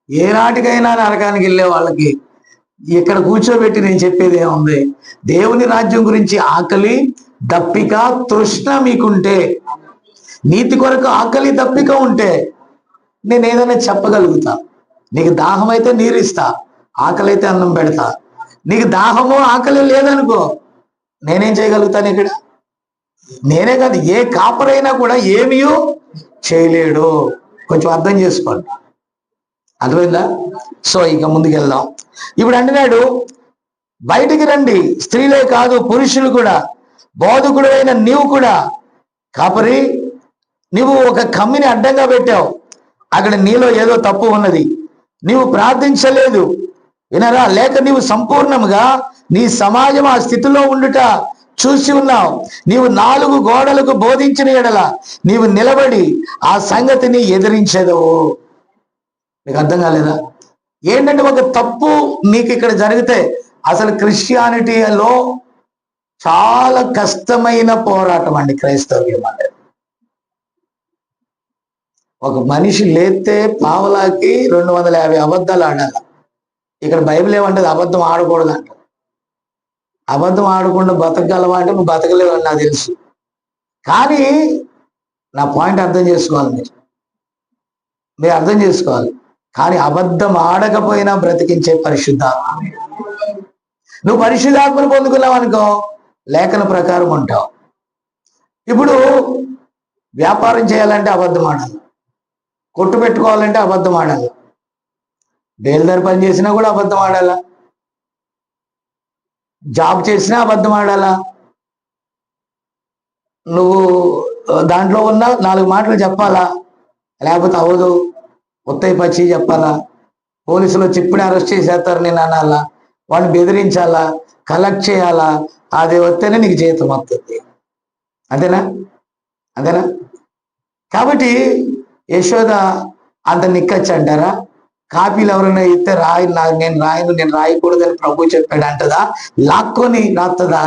ఏ నాటికైనా నరకానికి వెళ్ళే వాళ్ళకి ఇక్కడ కూర్చోబెట్టి నేను చెప్పేది ఏముంది? దేవుని రాజ్యం గురించి ఆకలి దప్పిక తృష్ణ మీకుంటే, నీతి కొరకు ఆకలి దప్పిక ఉంటే నేను ఏదైనా చెప్పగలుగుతా. నీకు దాహం అయితే నీరు ఇస్తా, ఆకలి అయితే అన్నం పెడతా. నీకు దాహము ఆకలి లేదనుకో, నేనేం చేయగలుగుతాను ఇక్కడ? నేనే కాదు, ఏ కాపరైనా కూడా ఏమీ చేయలేడు. కొంచెం అర్థం చేసుకోండి. అర్థమైందా? సో ఇక ముందుకెళ్దాం. ఇప్పుడు అంటున్నాడు, బయటికి రండి, స్త్రీలే కాదు పురుషులు కూడా, బోధకుడు అయిన నీవు కూడా. కాపరి, నీవు ఒక కమ్మిని అడ్డంగా పెట్టావు, అక్కడ నీలో ఏదో తప్పు ఉన్నది, నీవు ప్రార్థించలేదు వినరా? లేక నీవు సంపూర్ణంగా నీ సమాజం ఆ స్థితిలో ఉండుట చూసి ఉన్నావు. నీవు 4 గోడలకు బోధించిన ఎడల నీవు నిలబడి ఆ సంగతిని ఎదిరించేదవు. మీకు అర్థం కాలేదా? ఏంటంటే ఒక తప్పు నీకు ఇక్కడ జరిగితే, అసలు క్రిస్టియానిటీలో చాలా కష్టమైన పోరాటం అండి క్రైస్తవ్యం అంటే. ఒక మనిషి లేస్తే పావలాకి 250 అబద్ధాలు ఆడాలి. ఇక్కడ బైబిల్ ఏమంటది? అబద్ధం ఆడకూడదు అంట. అబద్ధం ఆడకుండా బతకగలవా అంటే నువ్వు బతకలేవు అని నాకు తెలుసు. కానీ నా పాయింట్ అర్థం చేసుకోవాలి, మీరు అర్థం చేసుకోవాలి. కానీ అబద్ధం ఆడకపోయినా బ్రతికించే పరిశుద్ధాత్మ. నువ్వు పరిశుద్ధాత్మను పొందుకున్నావు అనుకో, లేఖన ప్రకారం ఉంటావు. ఇప్పుడు వ్యాపారం చేయాలంటే అబద్ధం ఆడాలి, కొట్టు పెట్టుకోవాలంటే అబద్ధం ఆడాలి, బేల్దారి పని చేసినా కూడా అబద్ధం ఆడాలా, జాబ్ చేసినా అబద్ధం ఆడాలా, నువ్వు దాంట్లో ఉన్న 4 మాటలు చెప్పాలా, లేకపోతే అవదు ఉత్తయి పచ్చి చెప్పాలా, పోలీసులు చిప్పుడే అరెస్ట్ చేసేస్తారు నేను అనాలా, వాడిని బెదిరించాలా, కలెక్ట్ చేయాలా, అది వస్తేనే నీకు జీతం వస్తుంది. అంతేనా? అంతేనా? కాబట్టి యశోద అంత నిక్కచ్చు అంటారా? కాపీలు ఎవరైనా ఇస్తే నేను రాయకూడదని ప్రభు చెప్పాడు అంటదా? లాక్కొని రాస్తుందా?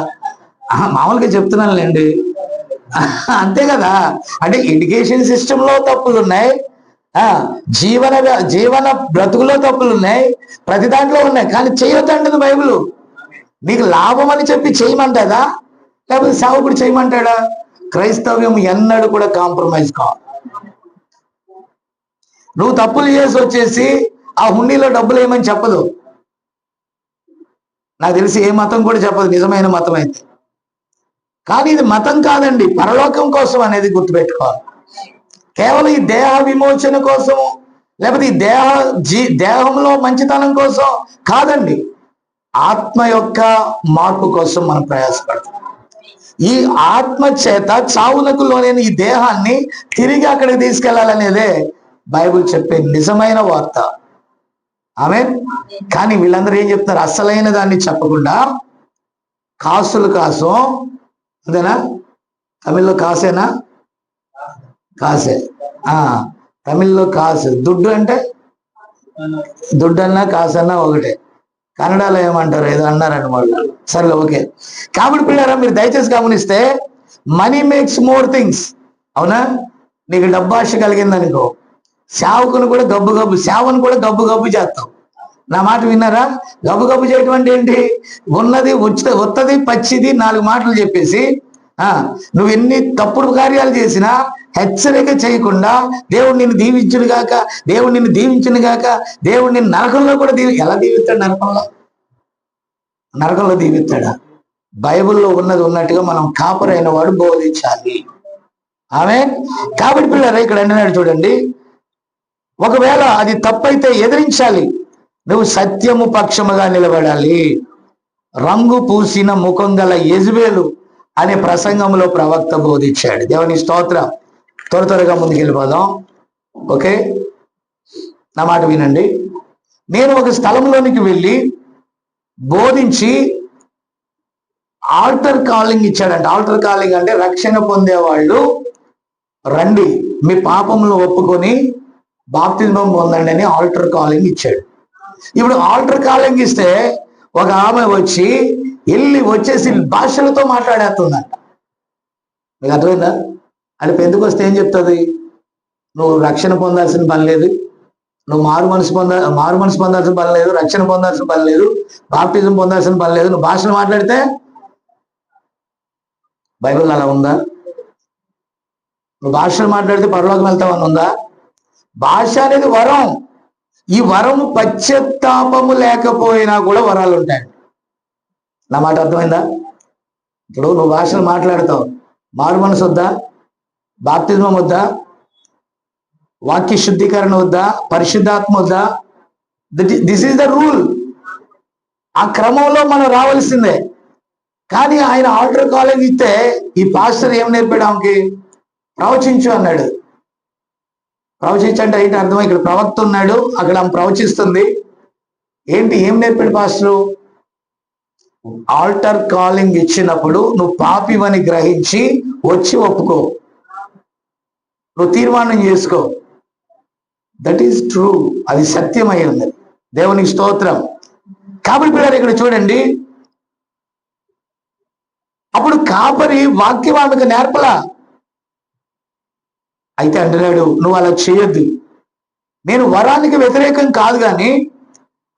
మామూలుగా చెప్తున్నానులేండి. అంతే కదా. అంటే ఎడ్యుకేషన్ సిస్టమ్ లో తప్పులు ఉన్నాయి, జీవన బ్రతుకులో తప్పులు ఉన్నాయి, ప్రతి దాంట్లో ఉన్నాయి. కానీ చేయొద్దంటది బైబిల్. నీకు లాభం అని చెప్పి చేయమంటాదా, లేకపోతే సేవకుడు చేయమంటాడా? క్రైస్తవ్యం ఎన్నడూ కూడా కాంప్రమైజ్ కావు. నువ్వు తప్పులు చేసి వచ్చేసి ఆ హుండీలో డబ్బులు ఏమని చెప్పదు. నాకు తెలిసి ఏ మతం కూడా చెప్పదు, నిజమైన మతం అయితే. కానీ ఇది మతం కాదండి, పరలోకం కోసం అనేది గుర్తుపెట్టుకోవాలి. కేవలం ఈ దేహ విమోచన కోసము, లేకపోతే ఈ దేహంలో మంచితనం కోసం కాదండి. ఆత్మ యొక్క మార్పు కోసం మనం ప్రయాసపడతాం. ఈ ఆత్మ చేత చావునకు లోనైన ఈ దేహాన్ని తిరిగి అక్కడికి తీసుకెళ్లాలనేదే బైబిల్ చెప్పే నిజమైన వార్త. ఆమేన్. కానీ వీళ్ళందరూ ఏం చెప్తున్నారు? అసలైన దాన్ని చెప్పకుండా కాసులు కాసం, అంతేనా? తమిళ్లో కాసేనా? కాసే. తమిళ్లో కాసు. దుడ్డు అంటే దుడ్డన్నా కాసన్నా ఒకటే. కన్నడలో ఏమంటారు, ఏదో అన్నారని వాళ్ళు. సరే, ఓకే. కాబట్టి పిల్లరా, మీరు దయచేసి గమనిస్తే మనీ మేక్స్ మోర్ థింగ్స్. అవునా? నీకు డబ్బాశ కలిగిందనుకో, సేవకుని కూడా సేవను కూడా గబ్బు చేస్తాం. నా మాట విన్నారా? గబ్బు చేయటం అంటే ఏంటి? ఉన్నది ఉత్తది పచ్చిది 4 మాటలు చెప్పేసి నువ్వు ఎన్ని తప్పుడు కార్యాలు చేసినా హెచ్చరిక చేయకుండా దేవుడు నిన్ను దీవించును గాక, దేవుడు నిన్ను దీవించును గాక, దేవుడు నిన్ను నరకంలో కూడా ఎలా దీవిస్తాడు? నరకంలో దీవిస్తాడా? బైబిల్లో ఉన్నది ఉన్నట్టుగా మనం కాపరైన వాడు బోధించాలి. ఆమేన్. కాబట్టి పిల్లలు ఇక్కడ అంటున్నాడు చూడండి, ఒకవేళ అది తప్పైతే ఎదిరించాలి, నువ్వు సత్యము పక్షముగా నిలబడాలి. రంగు పూసిన ముఖం గల యెజబెలు అనే ప్రసంగంలో ప్రవక్త బోధించాడు. దేవుని స్తోత్రం. త్వరగా ముందుకెళ్ళిపోదాం. ఓకే, నా మాట వినండి. నేను ఒక స్థలంలోనికి వెళ్ళి బోధించి ఆల్టర్ కాలింగ్ ఇచ్చాడంట. ఆల్టర్ కాలింగ్ అంటే రక్షణ పొందేవాళ్ళు రండి, మీ పాపములు ఒప్పుకొని బాప్తిజం పొందండి అని ఆల్టర్ కాలింగ్ ఇచ్చాడు. ఇప్పుడు ఆల్టర్ కాలింగ్ ఇస్తే ఒక ఆమె వచ్చేసి భాషలతో మాట్లాడేస్తుందంట. మీకు అర్థమైందా? అంటే పెందుకొస్తే ఏం చెప్తుంది? నువ్వు రక్షణ పొందాల్సిన పని లేదు, నువ్వు మారు మనసు పొందాల్సిన పని లేదు, రక్షణ పొందాల్సిన పని లేదు, బాప్టిజం పొందాల్సిన పని లేదు. నువ్వు భాషలు మాట్లాడితే బైబిల్ అలా ఉందా? నువ్వు భాషలు మాట్లాడితే పరలోకం వెళ్తావని ఉందా? భాష అనేది వరం. ఈ వరము పశ్చాత్తాపము లేకపోయినా కూడా వరాలు ఉంటాయి. నా మాట అర్థమైందా? ఇప్పుడు నువ్వు భాషలు మాట్లాడతావు, మారు మనసు వద్దా, బాప్తిజం వద్దా, వాక్య శుద్ధీకరణ వద్దా, పరిశుద్ధాత్మ వద్దా? This is the rule. ఆ క్రమంలో మనం రావాల్సిందే. కానీ ఆయన ఆల్టర్ కాలేజ్ ఇస్తే ఈ పాస్టర్ ఏం నేర్పాడు ఆమెకి? ప్రవచించు అన్నాడు. ప్రవచించంటే ఏంటి అర్థం? ఇక్కడ ప్రవక్త ఉన్నాడు, అక్కడ ఆమె ప్రవచిస్తుంది. ఏంటి, ఏం నేర్పాడు పాస్టరు? ఆల్టర్ కాలింగ్ ఇచ్చినప్పుడు నువ్వు పాపివని గ్రహించి వచ్చి ఒప్పుకో, నువ్వు తీర్మానం చేసుకో. That is true. అది సత్యమై ఉంది. దేవునికి స్తోత్రం. కాబట్టి పిల్లలు ఇక్కడ చూడండి, అప్పుడు కాపరి వాక్యం ఆమెకు నేర్పలా. అయితే అంటున్నాడు, నువ్వు అలా చేయొద్దు. నేను వరానికి వ్యతిరేకం కాదు, కానీ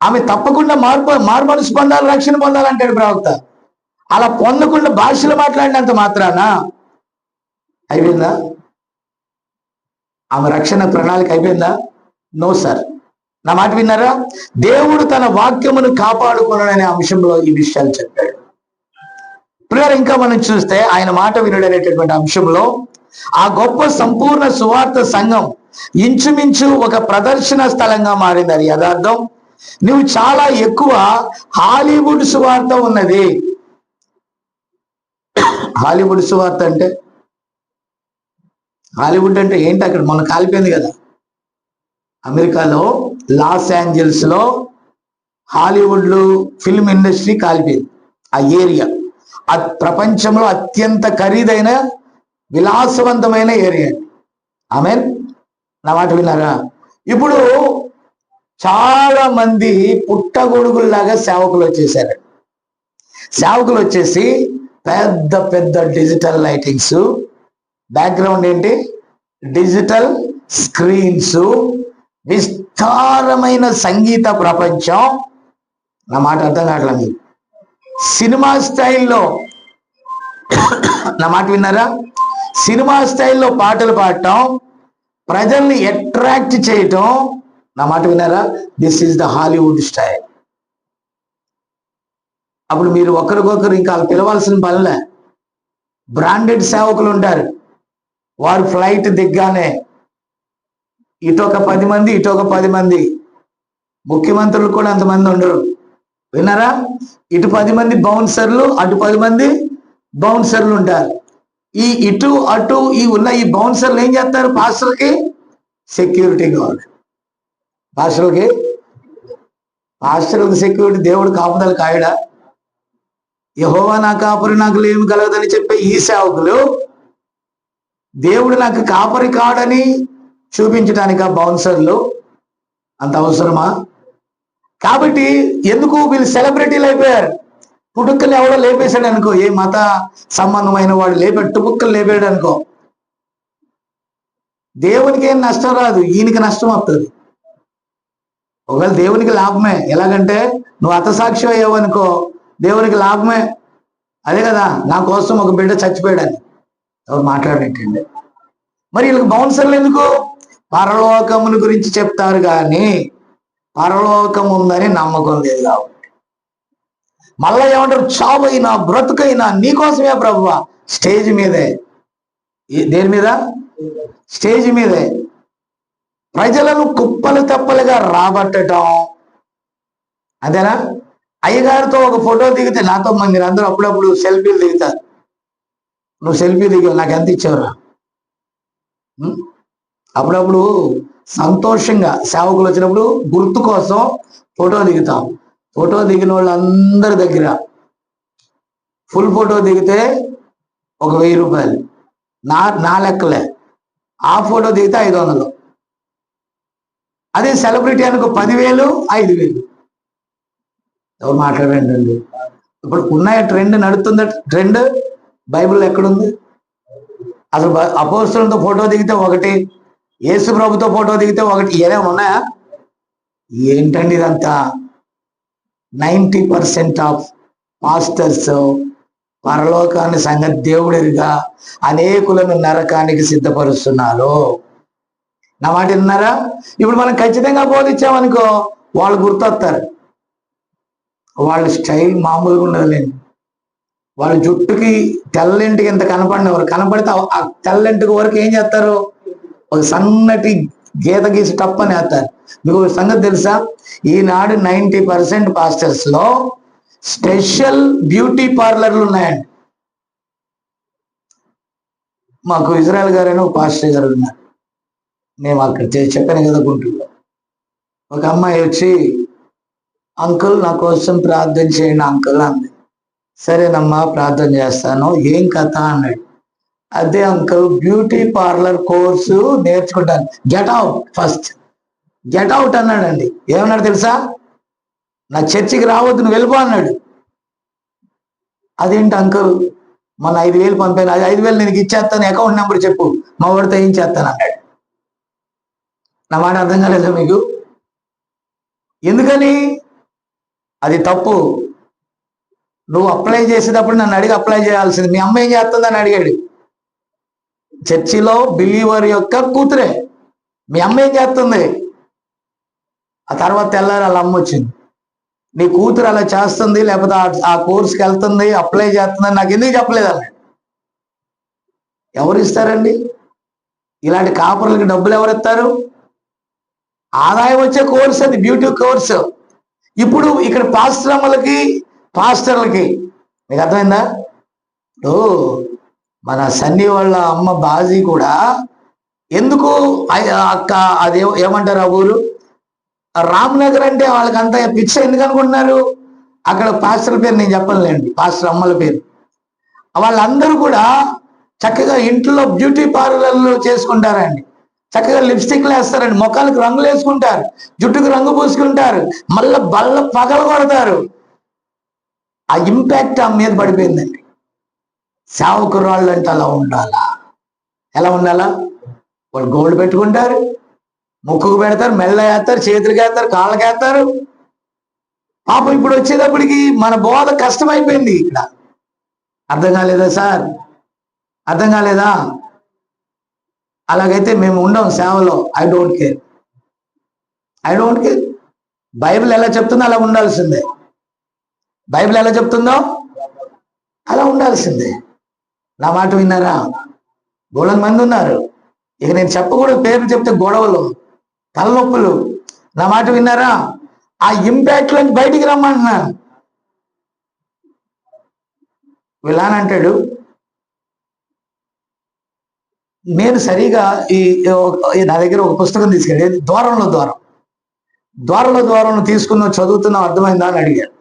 ఆమె తప్పకుండా మారు మనసు పొందాలి, రక్షణ పొందాలంటాడు ప్రవక్త. అలా పొందకుండా భాషలు మాట్లాడినంత మాత్రాన అయిపోయిందా? ఆమె రక్షణ ప్రణాళిక అయిపోయిందా? No sir. నా మాట విన్నారా? దేవుడు తన వాక్యమును కాపాడుకున్నాడనే అంశంలో ఈ విషయాలు చెప్పాడు. ప్రియులారా, ఇంకా మనం చూస్తే ఆయన మాట వినుడు అనేటటువంటి అంశంలో ఆ గొప్ప సంపూర్ణ సువార్త సంఘం ఇంచుమించు ఒక ప్రదర్శన స్థలంగా మారింది. అది యథార్థం. నువ్వు చాలా ఎక్కువ హాలీవుడ్ సువార్త ఉన్నది. హాలీవుడ్ సువార్త అంటే, హాలీవుడ్ అంటే ఏంటి? అక్కడ మొన్న కాలిపోయింది కదా అమెరికాలో, లాస్ ఏంజల్స్ లో హాలీవుడ్ ఫిల్మ్ ఇండస్ట్రీ కాలిపోయింది. ఆ ఏరియా ప్రపంచంలో అత్యంత ఖరీదైన విలాసవంతమైన ఏరియా. ఆమెన్, నా మాట విన్నారా? ఇప్పుడు చాలా మంది పుట్టగొడుగుల్లాగా సేవకులు వచ్చేసారు. సేవకులు వచ్చేసి పెద్ద పెద్ద డిజిటల్ లైటింగ్స్, బ్యాక్గ్రౌండ్ ఏంటి, డిజిటల్ స్క్రీన్స్, విస్తారమైన సంగీత ప్రపంచం. నా మాట అర్థం కావట్లేదు మీకు? సినిమా స్టైల్లో, నా మాట విన్నారా? సినిమా స్టైల్లో పాటలు పాడటం, ప్రజల్ని అట్రాక్ట్ చేయటం. నా మాట విన్నారా? This is the Hollywood style. అప్పుడు మీరు ఒకరికొకరు ఇంకా పిలవాల్సిన పనిలే. బ్రాండెడ్ సేవకులు ఉంటారు. వారు ఫ్లైట్ దిగ్గానే ఇటొక 10 మంది, ఇటొక 10 మంది. ముఖ్యమంత్రులు కూడా అంతమంది ఉండరు, విన్నారా? ఇటు 10 మంది బౌన్సర్లు, అటు 10 మంది బౌన్సర్లు ఉంటారు. ఈ ఇటు అటు ఉన్న ఈ బౌన్సర్లు ఏం చేస్తారు? పాస్టర్కి సెక్యూరిటీ గార్డ్. పాస్టర్కి సెక్యూరిటీ. దేవుడు కాపుదల కాయడా? యెహోవా నా కాపరి, నాకు లేమి కలగదని చెప్పే ఈ సేవకులు దేవుడు నాకు కాపరి కాడని చూపించడానికి ఆ బౌన్సర్లు అంత అవసరమా? కాబట్టి ఎందుకు వీళ్ళు సెలబ్రిటీలు అయిపోయారు. పుట్టుక్కలు ఎవడో లేపేశాడు అనుకో, ఏ మత సంబంధమైన వాడు లేపాడు, టుపుక్కలు లేపాడు అనుకో, దేవునికి ఏం నష్టం రాదు, ఈయనకి నష్టం వస్తుంది. ఒకవేళ దేవునికి లాభమే. ఎలాగంటే నువ్వు హతసాక్షి అయ్యావు అనుకో, దేవునికి లాభమే. అదే కదా, నా కోసం ఒక బిడ్డ చచ్చిపోయాడని ఎవరు మాట్లాడేటండి. మరి వీళ్ళకి బౌన్సర్లు ఎందుకు? పరలోకముని గురించి చెప్తారు కానీ పరలోకం ఉందని నమ్మకం లేదు కాబట్టి. మళ్ళా ఏమంటారు? చావైనా బ్రతుకైనా నీకోసమే ప్రభువా. స్టేజ్ మీదే. దేని మీద? స్టేజ్ మీదే. ప్రజలను కుప్పలు తెప్పలుగా రాబట్టడం. అంతేనా? అయ్యగారితో ఒక ఫోటో దిగితే, నాతో మీరు అందరూ అప్పుడప్పుడు సెల్ఫీలు దిగుతారు. నువ్వు సెల్ఫీ దిగావు, నాకు ఎంత ఇచ్చావురా? అప్పుడప్పుడు సంతోషంగా సేవకులు వచ్చినప్పుడు గుర్తు కోసం ఫోటో దిగుతాం. ఫోటో దిగిన వాళ్ళందరి దగ్గర ఫుల్ ఫోటో దిగితే ఒక 1000 రూపాయలు. నా లెక్కలే. ఆ ఫోటో దిగితే 500. అదే సెలబ్రిటీ అనుకో 10,000, 5,000. ఎవరు మాట్లాడండి? ఇప్పుడు ఉన్నాయ ట్రెండ్, నడుతుందా ట్రెండ్? బైబిల్లో ఎక్కడుంది? అసలు అపోస్తలులతో ఫోటో దిగితే ఒకటి, యేసు ప్రభుతో ఫోటో దిగితే ఒకటి. ఏమేమి ఉన్నాయా? ఏంటండి ఇదంతా? 90% ఆఫ్ పాస్టర్స్ పరలోకాన్ని సంగతి దేవుడిగా అనేకులను నరకానికి సిద్ధపరుస్తున్నారు. నా మాట విన్నారా? ఇప్పుడు మనం ఖచ్చితంగా బోధించామనుకో, వాళ్ళు గుర్తొస్తారు. వాళ్ళ స్టైల్ మామూలుగా ఉండదులేండి. వాళ్ళ జుట్టుకి తెల్లింటికి ఇంత కనపడినవారు, కనపడితే ఆ తెల్లింటికి వరకు ఏం చేస్తారు? ఒక సన్నటి గీత గీసి టప్పని వేస్తారు. మీకు సంగతి తెలుసా? ఈనాడు 90% పాస్టర్స్ లో స్పెషల్ బ్యూటీ పార్లర్లు ఉన్నాయండి. మాకు ఇజ్రాయల్ గారైనా ఒక పాస్టర్ గారు ఉన్నారు. మేము అక్కడ చెప్పాను కదా గుంటూరులో. ఒక అమ్మాయి వచ్చి, అంకుల్ నా కోసం ప్రార్థన చేయండి అంకుల్ అంది. సరేనమ్మా ప్రార్థన చేస్తాను, ఏం కథ అన్నాడు. అదే అంకుల్, బ్యూటీ పార్లర్ కోర్సు నేర్చుకుంటాను, get out first, get out అన్నాడండి. ఏమన్నాడు తెలుసా? నా చర్చికి రావద్దు, నువ్వు వెళ్ళిపో అన్నాడు. అదేంటి అంకుల్, మొన్న 5,000 పంపాను, అది 5,000 నేను ఇచ్చేస్తాను, అకౌంట్ నెంబర్ చెప్పు, మా వాడితో ఏం చేస్తాను అన్నాడు. నా మాట అర్థం కాలేదా మీకు? ఎందుకని? అది తప్పు. నువ్వు అప్లై చేసేటప్పుడు నన్ను అడిగి అప్లై చేయాల్సింది. మీ అమ్మ ఏం చేస్తుందని అడిగాడు. చర్చిలో బిలీవర్ యొక్క కూతురే. మీ అమ్మ ఏం చేస్తుంది? ఆ తర్వాత తెల్లారి వాళ్ళ అమ్మ వచ్చింది. నీ కూతురు అలా చేస్తుంది, లేకపోతే ఆ కోర్స్కి వెళ్తుంది, అప్లై చేస్తుందని నాకు ఎందుకు చెప్పలేదు అన్నాడు. ఎవరు ఇస్తారండి? ఇలాంటి కాపురులకి డబ్బులు ఎవరు ఇస్తారు? ఆదాయం వచ్చే కోర్స్ అది, బ్యూటీ కోర్సు. ఇప్పుడు ఇక్కడ పాస్టర్లకి మీకు అర్థమైందా? మన సన్నీ వాళ్ళ అమ్మ బాజీ కూడా ఎందుకు అక్క అది ఏమంటారు ఆ ఊరు రామ్నగర్ అంటే వాళ్ళకంతా పిచ్చ ఎందుకు అనుకుంటున్నారు? అక్కడ పాస్టర్ల పేరు నేను చెప్పనులేండి, పాస్టర్ అమ్మల పేరు. వాళ్ళందరూ కూడా చక్కగా ఇంట్లో బ్యూటీ పార్లర్లు చేసుకుంటారండి, చక్కగా లిప్స్టిక్లు వేస్తారండి, ముఖాలకు రంగులు వేసుకుంటారు, జుట్టుకు రంగు పూసుకుంటారు, మళ్ళీ బల్ల పగల కొడతారు. ఆ ఇంపాక్ట్ ఆ మీద పడిపోయిందండి. సేవకురాళ్ళు అంటే అలా ఉండాలా? ఎలా ఉండాలా? వాళ్ళు గోల్డ్ పెట్టుకుంటారు, ముక్కుకు పెడతారు, మెల్ల వేస్తారు, చేతులకి వేస్తారు, కాళ్ళకి వేస్తారు. పాపం ఇప్పుడు వచ్చేటప్పటికి మన బోధ కష్టమైపోయింది. ఇక్కడ అర్థం కాలేదా సార్? అర్థం కాలేదా? అలాగైతే మేము ఉండం సేవలో. I don't care. బైబిల్ ఎలా చెప్తుందో అలా ఉండాల్సిందే. బైబిల్ ఎలా చెప్తుందో అలా ఉండాల్సిందే. నా మాట విన్నారా? బోళంత మంది ఉన్నారు. ఇక నేను చెప్పకూడదు, పేర్లు చెప్తే గొడవలు, తలనొప్పులు. నా మాట విన్నారా? ఆ ఇంపాక్ట్ నుంచి బయటికి రమ్మంటున్నాను. వీళ్ళనంటాడు, నేను సరిగా నా దగ్గర ఒక పుస్తకం తీసుకెళ్ళి ద్వారంలో తీసుకున్న చదువుతున్నా అర్థమైందా అని అడిగారు.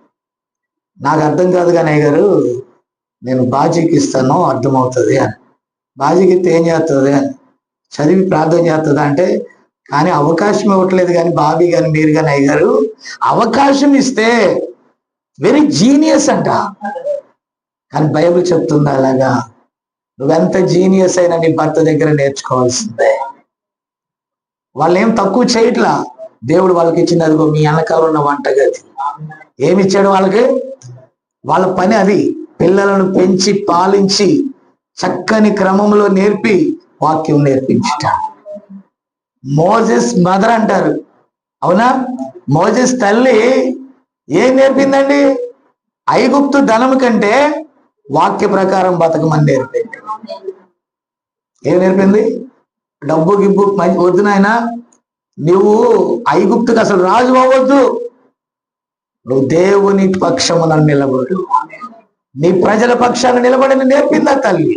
నాకు అర్థం కాదు కానీ అయ్యగారు, నేను బాజీకి ఇస్తాను, అర్థమవుతుంది అని. బాజీకి ఇస్తే ఏం చేస్తుంది అని, చదివి ప్రార్థన చేస్తుందా అంటే, కానీ అవకాశం ఇవ్వట్లేదు. కానీ బాబీ కానీ మీరు కానీ అయ్యగారు అవకాశం ఇస్తే వెరీ జీనియస్ అంట. కానీ బైబిల్ చెప్తుంది అలాగా? నువ్వెంత జీనియస్ అయినా నీ భర్త దగ్గర నేర్చుకోవాల్సిందే. వాళ్ళు ఏం తక్కువ చేయట్లా. దేవుడు వాళ్ళకి ఇచ్చింది అదిగో మీ వెనకాల ఉన్న వంటగది. ఏమిచ్చాడు వాళ్ళకి? వాళ్ళ పని అది. పిల్లలను పెంచి పాలించి చక్కని క్రమంలో నేర్పి వాక్యం నేర్పించుట. మోజెస్ మదర్ అంటారు, అవునా? మోజెస్ తల్లి ఏం నేర్పిందండి? ఐగుప్తు ధనము కంటే వాక్య ప్రకారం బతకమని నేర్పింది. ఏం నేర్పింది? డబ్బు గిబ్బు వద్దు నాయనా, నువ్వు ఐగుప్తుకు అసలు రాజు అవ్వద్దు, నువ్వు దేవుని పక్షమున నిలబడు, నీ ప్రజల పక్షాన నిలబడని నేర్పిందా తల్లి.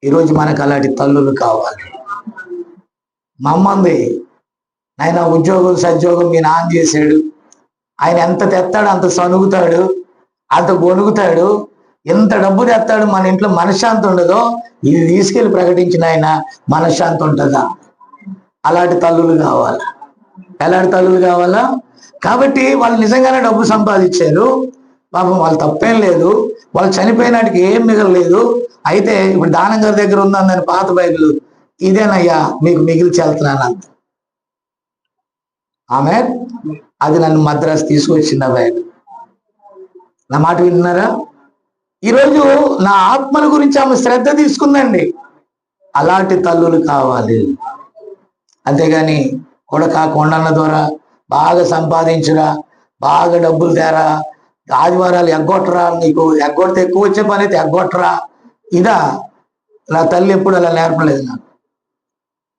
ఈరోజు మనకు అలాంటి తల్లులు కావాలి. మా అమ్మ అంది, ఆయన ఉద్యోగం సద్యోగం మీ నాన్న చేశాడు, ఆయన ఎంత తెస్తాడు అంత సనుగుతాడు, అంత గొనుగుతాడు, ఎంత డబ్బు తెస్తాడు, మన ఇంట్లో మనశ్శాంతి ఉండదో, ఇది తీసుకెళ్లి ప్రకటించిన ఆయన మనశ్శాంతి ఉంటుందా? అలాంటి తల్లులు కావాలా? ఎలాంటి తల్లులు కావాలా? కాబట్టి వాళ్ళు నిజంగానే డబ్బు సంపాదించారు, పాపం వాళ్ళు తప్పేం లేదు, వాళ్ళు చనిపోయినాటికి ఏం మిగలలేదు. అయితే ఇప్పుడు దానం గారి దగ్గర ఉందని పాత బైబిల్, ఇదేనయ్యా మీకు మిగిలి చెల్తున్నాను అంత. ఆమె అది నన్ను మద్రాసు తీసుకొచ్చింది ఆ బైబిల్. నా మాట వింటున్నారా? ఈరోజు నా ఆత్మల గురించి ఆమె శ్రద్ధ తీసుకుందండి. అలాంటి తల్లులు కావాలి. అంతేగాని కొడక కొండన్న ద్వారా బాగా సంపాదించురా, బాగా డబ్బులు తేరా, ఆదివారాలు ఎగ్గొట్టరా, నీకు ఎగ్గొడితే ఎక్కువ వచ్చే పని అయితే ఎగ్గొట్టరా, ఇదా? నా తల్లి ఎప్పుడు అలా నేర్పలేదు నాకు.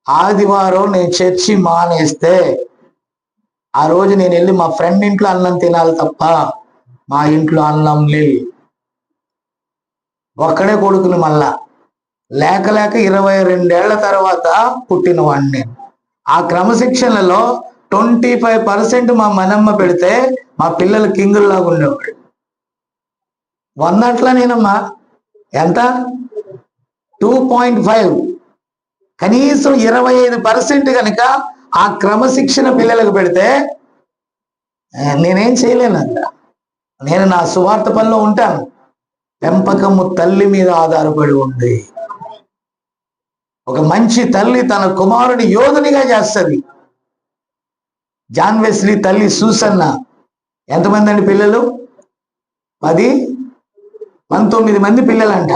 ఆదివారం నేను చర్చి మానేస్తే ఆ రోజు నేను వెళ్ళి మా ఫ్రెండ్ ఇంట్లో అన్నం తినాలి తప్ప మా ఇంట్లో అన్నం లేదు. ఒక్కడే కొడుకుని మళ్ళా లేక 22 తర్వాత పుట్టిన వాడిని నేను. ఆ క్రమశిక్షణలో 25% మా మనమ్మ పెడితే మా పిల్లలు కింగుల్లాగా ఉండేవాడు. 100 నేనమ్మా ఎంత? 2.5. కనీసం 25% కనుక ఆ క్రమశిక్షణ పిల్లలకు పెడితే నేనేం చేయలేనంట. నేను నా సువార్త పనిలో ఉంటాను. పెంపకము తల్లి మీద ఆధారపడి ఉంది. ఒక మంచి తల్లి తన కుమారుని యోధునిగా చేస్తుంది. జాన్ వెస్లీ తల్లి సూసన్న ఎంతమంది అండి పిల్లలు? 19 మంది పిల్లలంట.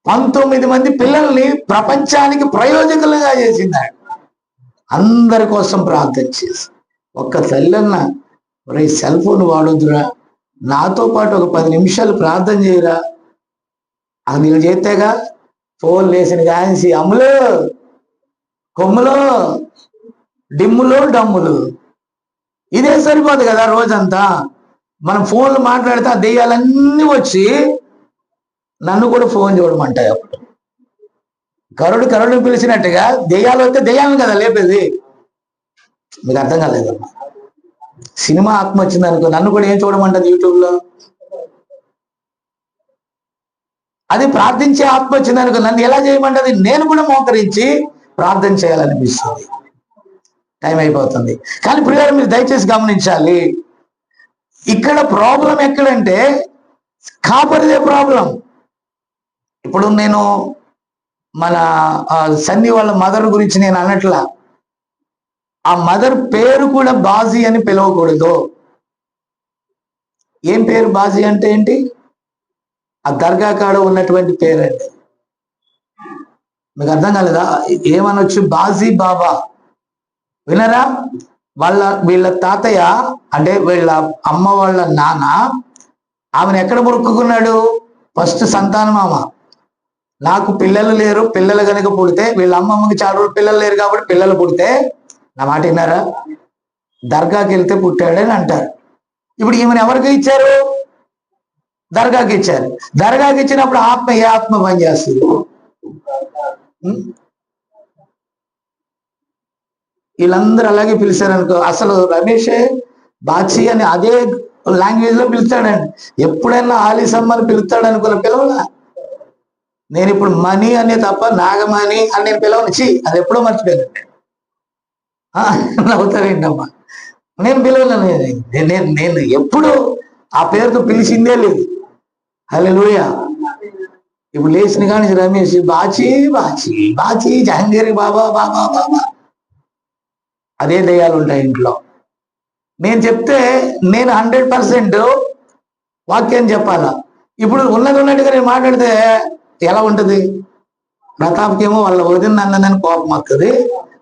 19 మంది పిల్లల్ని ప్రపంచానికి ప్రయోజకులుగా చేసిందాడు. అందరి కోసం ప్రార్థన చేసి ఒక్క తల్లన్న ఒరే సెల్ ఫోన్ వాడొద్దురా, నాతో పాటు ఒక 10 నిమిషాలు ప్రార్థన చేయరా. అది నీళ్ళు చేస్తేగా ఫోన్ లేచిన కాంచి అమ్ములు కొమ్ములు డిమ్ములు డమ్ములు ఇదే సరిపోదు కదా రోజంతా. మనం ఫోన్లు మాట్లాడితే ఆ దెయ్యాలన్నీ వచ్చి నన్ను కూడా ఫోన్ చూడమంటాయి. అప్పుడు కరుడు పిలిచినట్టుగా దెయ్యాలు వస్తే దెయ్యాలను కదా లేపేది. మీకు అర్థం కాలేదమ్మా. సినిమా ఆత్మ వచ్చింది అనుకో, నన్ను కూడా ఏం చూడమంటది యూట్యూబ్లో. అది ప్రార్థించే ఆత్మ వచ్చింది అనుకో, నన్ను ఎలా చేయమంటది, నేను కూడా మోకరించి ప్రార్థన చేయాలనిపిస్తుంది. టైం అయిపోతుంది. కానీ ప్రియులారా మీరు దయచేసి గమనించాలి, ఇక్కడ ప్రాబ్లం ఎక్కడంటే కాపరిదే ప్రాబ్లం. ఇప్పుడు నేను మన సన్ని వాళ్ళ మదర్ గురించి నేను అన్నట్లా, ఆ మదర్ పేరు కూడా బాజీ అని పిలవకూడదు. ఏం పేరు బాజీ అంటే ఏంటి? ఆ దర్గా కాడ ఉన్నటువంటి పేరండి. మీకు అర్థం కాలేదా? ఏమనొచ్చు? బాజీ బాబా. వినరా? వీళ్ళ తాతయ్య అంటే వీళ్ళ అమ్మ వాళ్ళ నాన్న ఆమెను ఎక్కడ మొక్కుకున్నాడు? ఫస్ట్ సంతానం ఆమె. నాకు పిల్లలు లేరు, పిల్లలు కనుక పుడితే, వీళ్ళ అమ్మమ్మకి చాలా రోజులు పిల్లలు లేరు కాబట్టి పిల్లలు పుడితే, నా మాట విన్నారా, దర్గాకి వెళ్తే పుట్టాడని అంటారు. ఇప్పుడు ఈమెను ఎవరికి ఇచ్చారు? దర్గాకి ఇచ్చారు. దర్గాకి ఇచ్చినప్పుడు ఆత్మ ఏ ఆత్మ పనిచేస్తుంది? వీళ్ళందరూ అలాగే పిలిచారనుకో, అసలు రమేషే బాచి అని అదే లాంగ్వేజ్ లో పిలుస్తాడండి. ఎప్పుడైనా ఆలిసమ్మని పిలుస్తాడు అనుకున్న పిలవలా. నేను ఇప్పుడు మనీ అనే తప్ప నాగమణి అని నేను పిలవనిచ్చి అది ఎప్పుడో మర్చిపోయానండి. నవ్వుతారేంటమ్మా? నేను పిలవలేను. నేను ఎప్పుడు ఆ పేరుతో పిలిచిందే లేదు. హల్లెలూయా. ఇప్పుడు లేచిన కానీ రమేష్ బాచి బాచి బాచి జహంగీర్ బాబా బాబా బాబా అదే దయ్యాలు ఉంటాయి ఇంట్లో. నేను చెప్తే నేను 100% వాక్యం చెప్పాలా. ఇప్పుడు ఉన్నట్టుగా నేను మాట్లాడితే ఎలా ఉంటుంది? ప్రతాప్కేమో వాళ్ళ వదిన అన్నదని కోపం వస్తుంది,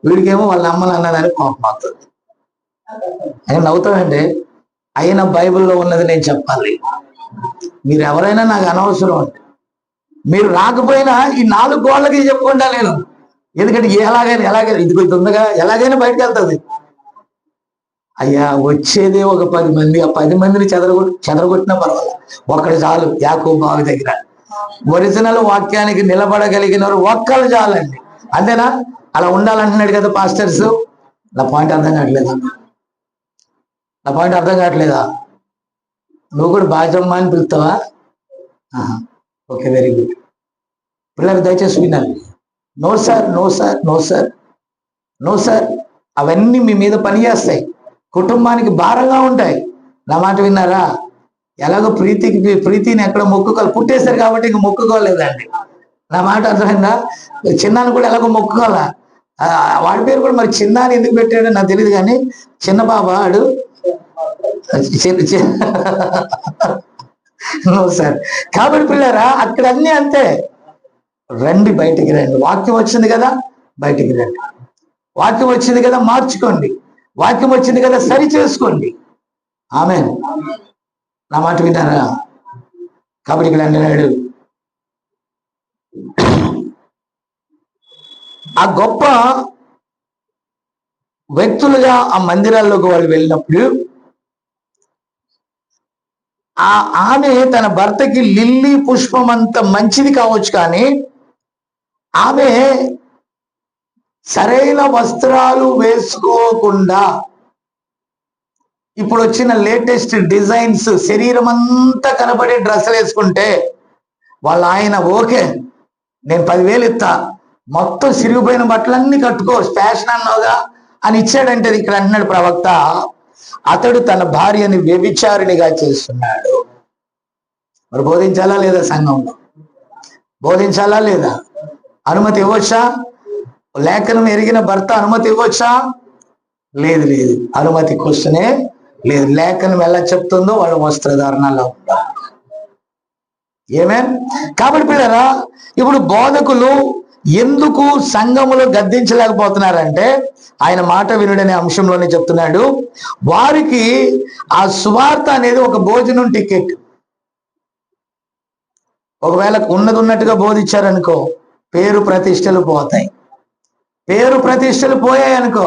వీడికేమో వాళ్ళ అమ్మని అన్నదని కోపం వస్తుంది. నేను నవ్వుతానండి. అయినా బైబిల్లో ఉన్నది నేను చెప్పాలి. మీరు ఎవరైనా నాకు అనవసరం అంటే, మీరు రాకపోయినా ఈ 4 గోళ్ళకి చెప్పుకుంటా నేను. ఎందుకంటే ఎలాగైనా ఇది ఉందిగా, ఎలాగైనా బయటకు వెళ్తుంది. అయ్యా వచ్చేదే ఒక 10 మంది. ఆ 10 మందిని చెదరగొట్టినా పర్వాలేదు, ఒక్కడు చాలు. యాకోబు బావి దగ్గర ఒరిజినల్ వాక్యానికి నిలబడగలిగిన ఒక్కరు చాలండి. అంతేనా? అలా ఉండాలంటున్నాడు కదా పాస్టర్స్. నా పాయింట్ అర్థం కావట్లేదా? నువ్వు కూడా బాజమ్మ అని పిలుస్తావా? Okay, very good. పిల్లలు దయచేసి వినాలి. No sir, no sir, no sir, no sir. అవన్నీ మీ మీద పనిచేస్తాయి, కుటుంబానికి భారంగా ఉంటాయి. నా మాట విన్నారా? ఎలాగో ప్రీతిని ఎక్కడ మొక్కుకోవాలి, పుట్టేశారు కాబట్టి ఇంక మొక్కుకోలేదండి. నా మాట అర్థమైందా? చిన్నాన్ని కూడా ఎలాగో మొక్కుకోవాలా. వాడి పేరు కూడా మరి చిన్న అని ఎందుకు పెట్టాడో నాకు తెలియదు, కానీ చిన్న బాబాడు నో సార్. కాబట్టి పిల్లరా అక్కడ అన్నీ అంతే. రండి, బయటికి రండి. వాక్యం వచ్చింది కదా, బయటికి రండి. వాక్యం వచ్చింది కదా, మార్చుకోండి. వాక్యం వచ్చింది కదా, సరి చేసుకోండి. ఆమేన్. నా మాట విన్నారా? కాబట్టి ఇక్కడ అన్నాడు, ఆ గొప్ప వ్యక్తులుగా ఆ మందిరాల్లోకి వాళ్ళు వెళ్ళినప్పుడు ఆమె తన భర్తకి లిల్లీ పుష్పం అంత మంచిది కావచ్చు, కానీ ఆమె సరైన వస్త్రాలు వేసుకోకుండా ఇప్పుడు వచ్చిన లేటెస్ట్ డిజైన్స్ శరీరం అంతా కనబడే డ్రెస్సులు వేసుకుంటే వాళ్ళ ఆయన ఓకే నేను 10,000 ఇస్తా, మొత్తం సిరిగిపోయిన బట్టలన్నీ కట్టుకో, ఫ్యాషన్ అన్నావుగా అని ఇచ్చాడంటే ఇక్కడ అంటున్నాడు ప్రవక్త, అతడు తన భార్యని వ్యభిచారిణిగా చేస్తున్నాడు. మరి బోధించాలా లేదా? సంఘంలో బోధించాలా లేదా? అనుమతి ఇవ్వచ్చా? లేఖనం ఎరిగిన భర్త అనుమతి ఇవ్వచ్చా? లేదు, అనుమతి క్వశ్చనే లేదు. లేఖనం ఎలా చెప్తుందో వాళ్ళ వస్త్రధారణలో ఉండాలి. ఏమేన్? కాబట్టి పిల్లరా, ఇప్పుడు బోధకులు ఎందుకు సంఘములో గద్దించలేకపోతున్నారంటే ఆయన మాట వినుడనే అంశంలోనే చెప్తున్నాడు. వారికి ఆ సువార్త అనేది ఒక భోజనం టికెట్. ఒకవేళ ఉన్నట్టుగా బోధించారనుకో, పేరు ప్రతిష్టలు పోతాయి. పేరు ప్రతిష్టలు పోయాయి అనుకో,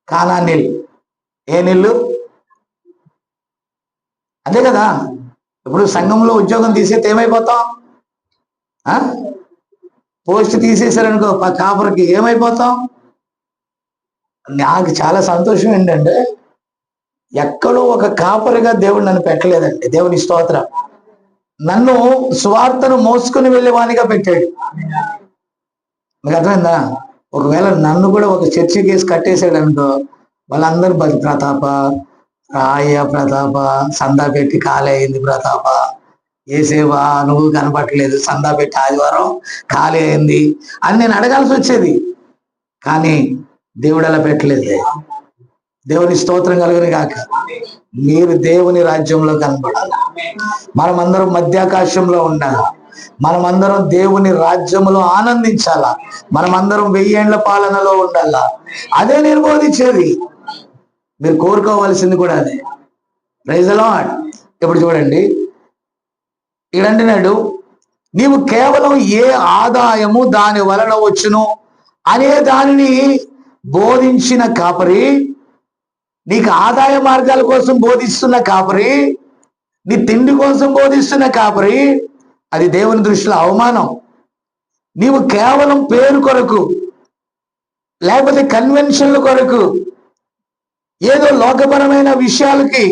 కానా నీళ్ళు. ఏ నీళ్ళు? అదే కదా. ఇప్పుడు సంఘంలో ఉద్యోగం తీసేస్తే ఏమైపోతాం? పోస్ట్ తీసేశారనుకో కాపరికి, ఏమైపోతాం? నాకు చాలా సంతోషం ఏంటంటే, ఎక్కడో ఒక కాపరిగా దేవుడు నన్ను పెట్టలేదండి. దేవుని స్తోత్రం. నన్ను సువార్తను మోసుకుని వెళ్ళేవానిగా పెట్టాడు. మీకు అర్థమైందా? ఒకవేళ నన్ను కూడా ఒక చర్చి కేసు కట్టేశాడు అనుకో, వాళ్ళందరూ ప్రతాప, రాయ ప్రతాప, సందా పెట్టి ఖాళీ అయింది ప్రతాప, ఏసేవా నువ్వు కనపట్టలేదు, సందా పెట్టి ఆదివారం ఖాళీ అయింది అని నేను అడగాల్సి వచ్చేది. కానీ దేవుడు అలా పెట్టలేదు. దేవుని స్తోత్రం కలుగును గాక. మీరు దేవుని రాజ్యంలో కనపడాలి. మనమందరం మధ్యాకాశంలో ఉండాలి. మనమందరం దేవుని రాజ్యములో ఆనందించాలా. మనమందరం 1000 ఏళ్ల పాలనలో ఉండాలా. అదే నేను బోధించేది. మీరు కోరుకోవాల్సింది కూడా అదే. Praise the lord. ఇప్పుడు చూడండి, ఇడంటున్నాడు, నీవు కేవలం ఏ ఆదాయము దాని వలన వచ్చును అనే దానిని బోధించిన కాపరి, నీకు ఆదాయ మార్గాల కోసం బోధిస్తున్న కాపరి, నీ తిండి కోసం బోధిస్తున్న కాపరి, అది దేవుని దృష్టిలో అవమానం. నీవు కేవలం పేరు కొరకు, లేకపోతే కన్వెన్షన్ల కొరకు, ఏదో లోకపరమైన విషయాలకి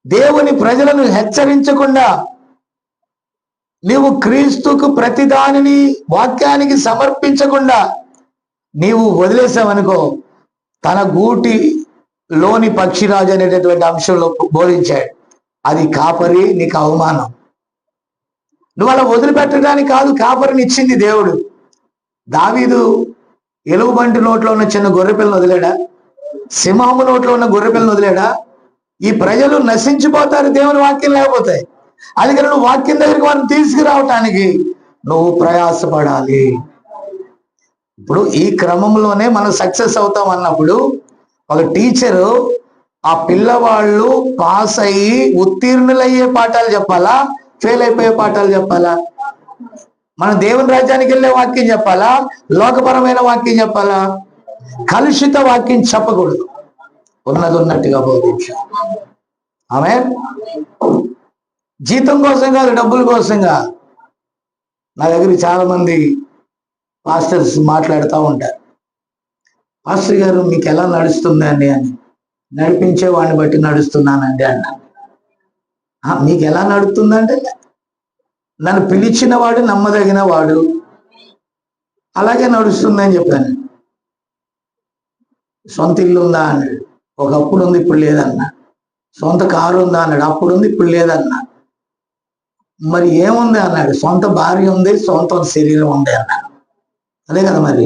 దేవుని ప్రజలను హెచ్చరించకుండా నీవు క్రీస్తుకు ప్రతిదానిని వాక్యానికి సమర్పించకుండా నీవు వదిలేసావనుకో, తన గూటిలోని పక్షిరాజు అనేటటువంటి అంశంలో బోధించాడు. అది కాపరి, నీకు అవమానం. నువ్వు అలా వదిలిపెట్టడానికి కాదు కాపరిని ఇచ్చింది దేవుడు. దావీదు ఎలుగుబంటి నోట్లో ఉన్న చిన్న గొర్రెపిల్లను వదిలేడా? సింహము నోట్లో ఉన్న గొర్రెపిల్లను వదిలేడా? ఈ ప్రజలు నశించిపోతారు దేవుని వాక్యం లేకపోతే. అందుకని నువ్వు వాక్యం దగ్గరికి వారిని తీసుకురావటానికి నువ్వు ప్రయాసపడాలి. ఇప్పుడు ఈ క్రమంలోనే మనం సక్సెస్ అవుతాం అన్నప్పుడు, ఒక టీచరు ఆ పిల్లవాళ్ళు పాస్ అయ్యి ఉత్తీర్ణులయ్యే పాఠాలు చెప్పాలా, ఫెయిల్ అయిపోయే పాఠాలు చెప్పాలా? మనం దేవుని రాజ్యానికి వెళ్ళే వాక్యం చెప్పాలా, లోకపరమైన వాక్యం చెప్పాలా? కలుషిత వాక్యం చెప్పకూడదు. ఉన్నట్టుగా బోధించు. ఆమె జీతం కోసం కాదు, డబ్బుల కోసంగా. నా దగ్గర చాలా మంది పాస్టర్స్ మాట్లాడుతూ ఉంటారు, పాస్టర్ గారు మీకు ఎలా నడుస్తుందండి అని. నడిపించే వాడిని బట్టి నడుస్తున్నానండి అన్న. మీకు ఎలా నడుస్తుందంటే, నన్ను పిలిచిన వాడు నమ్మదగిన వాడు, అలాగే నడుస్తుందని చెప్పాను. సొంత ఇల్లు ఉందా అన్నాడు, ఒకప్పుడు ఉంది ఇప్పుడు లేదన్నా. సొంత కారు ఉందా అన్నాడు, అప్పుడు ఉంది ఇప్పుడు లేదన్నా. మరి ఏముంది అన్నాడు, సొంత భార్య ఉంది, సొంత శరీరం ఉంది అన్నాడు. అదే కదా, మరి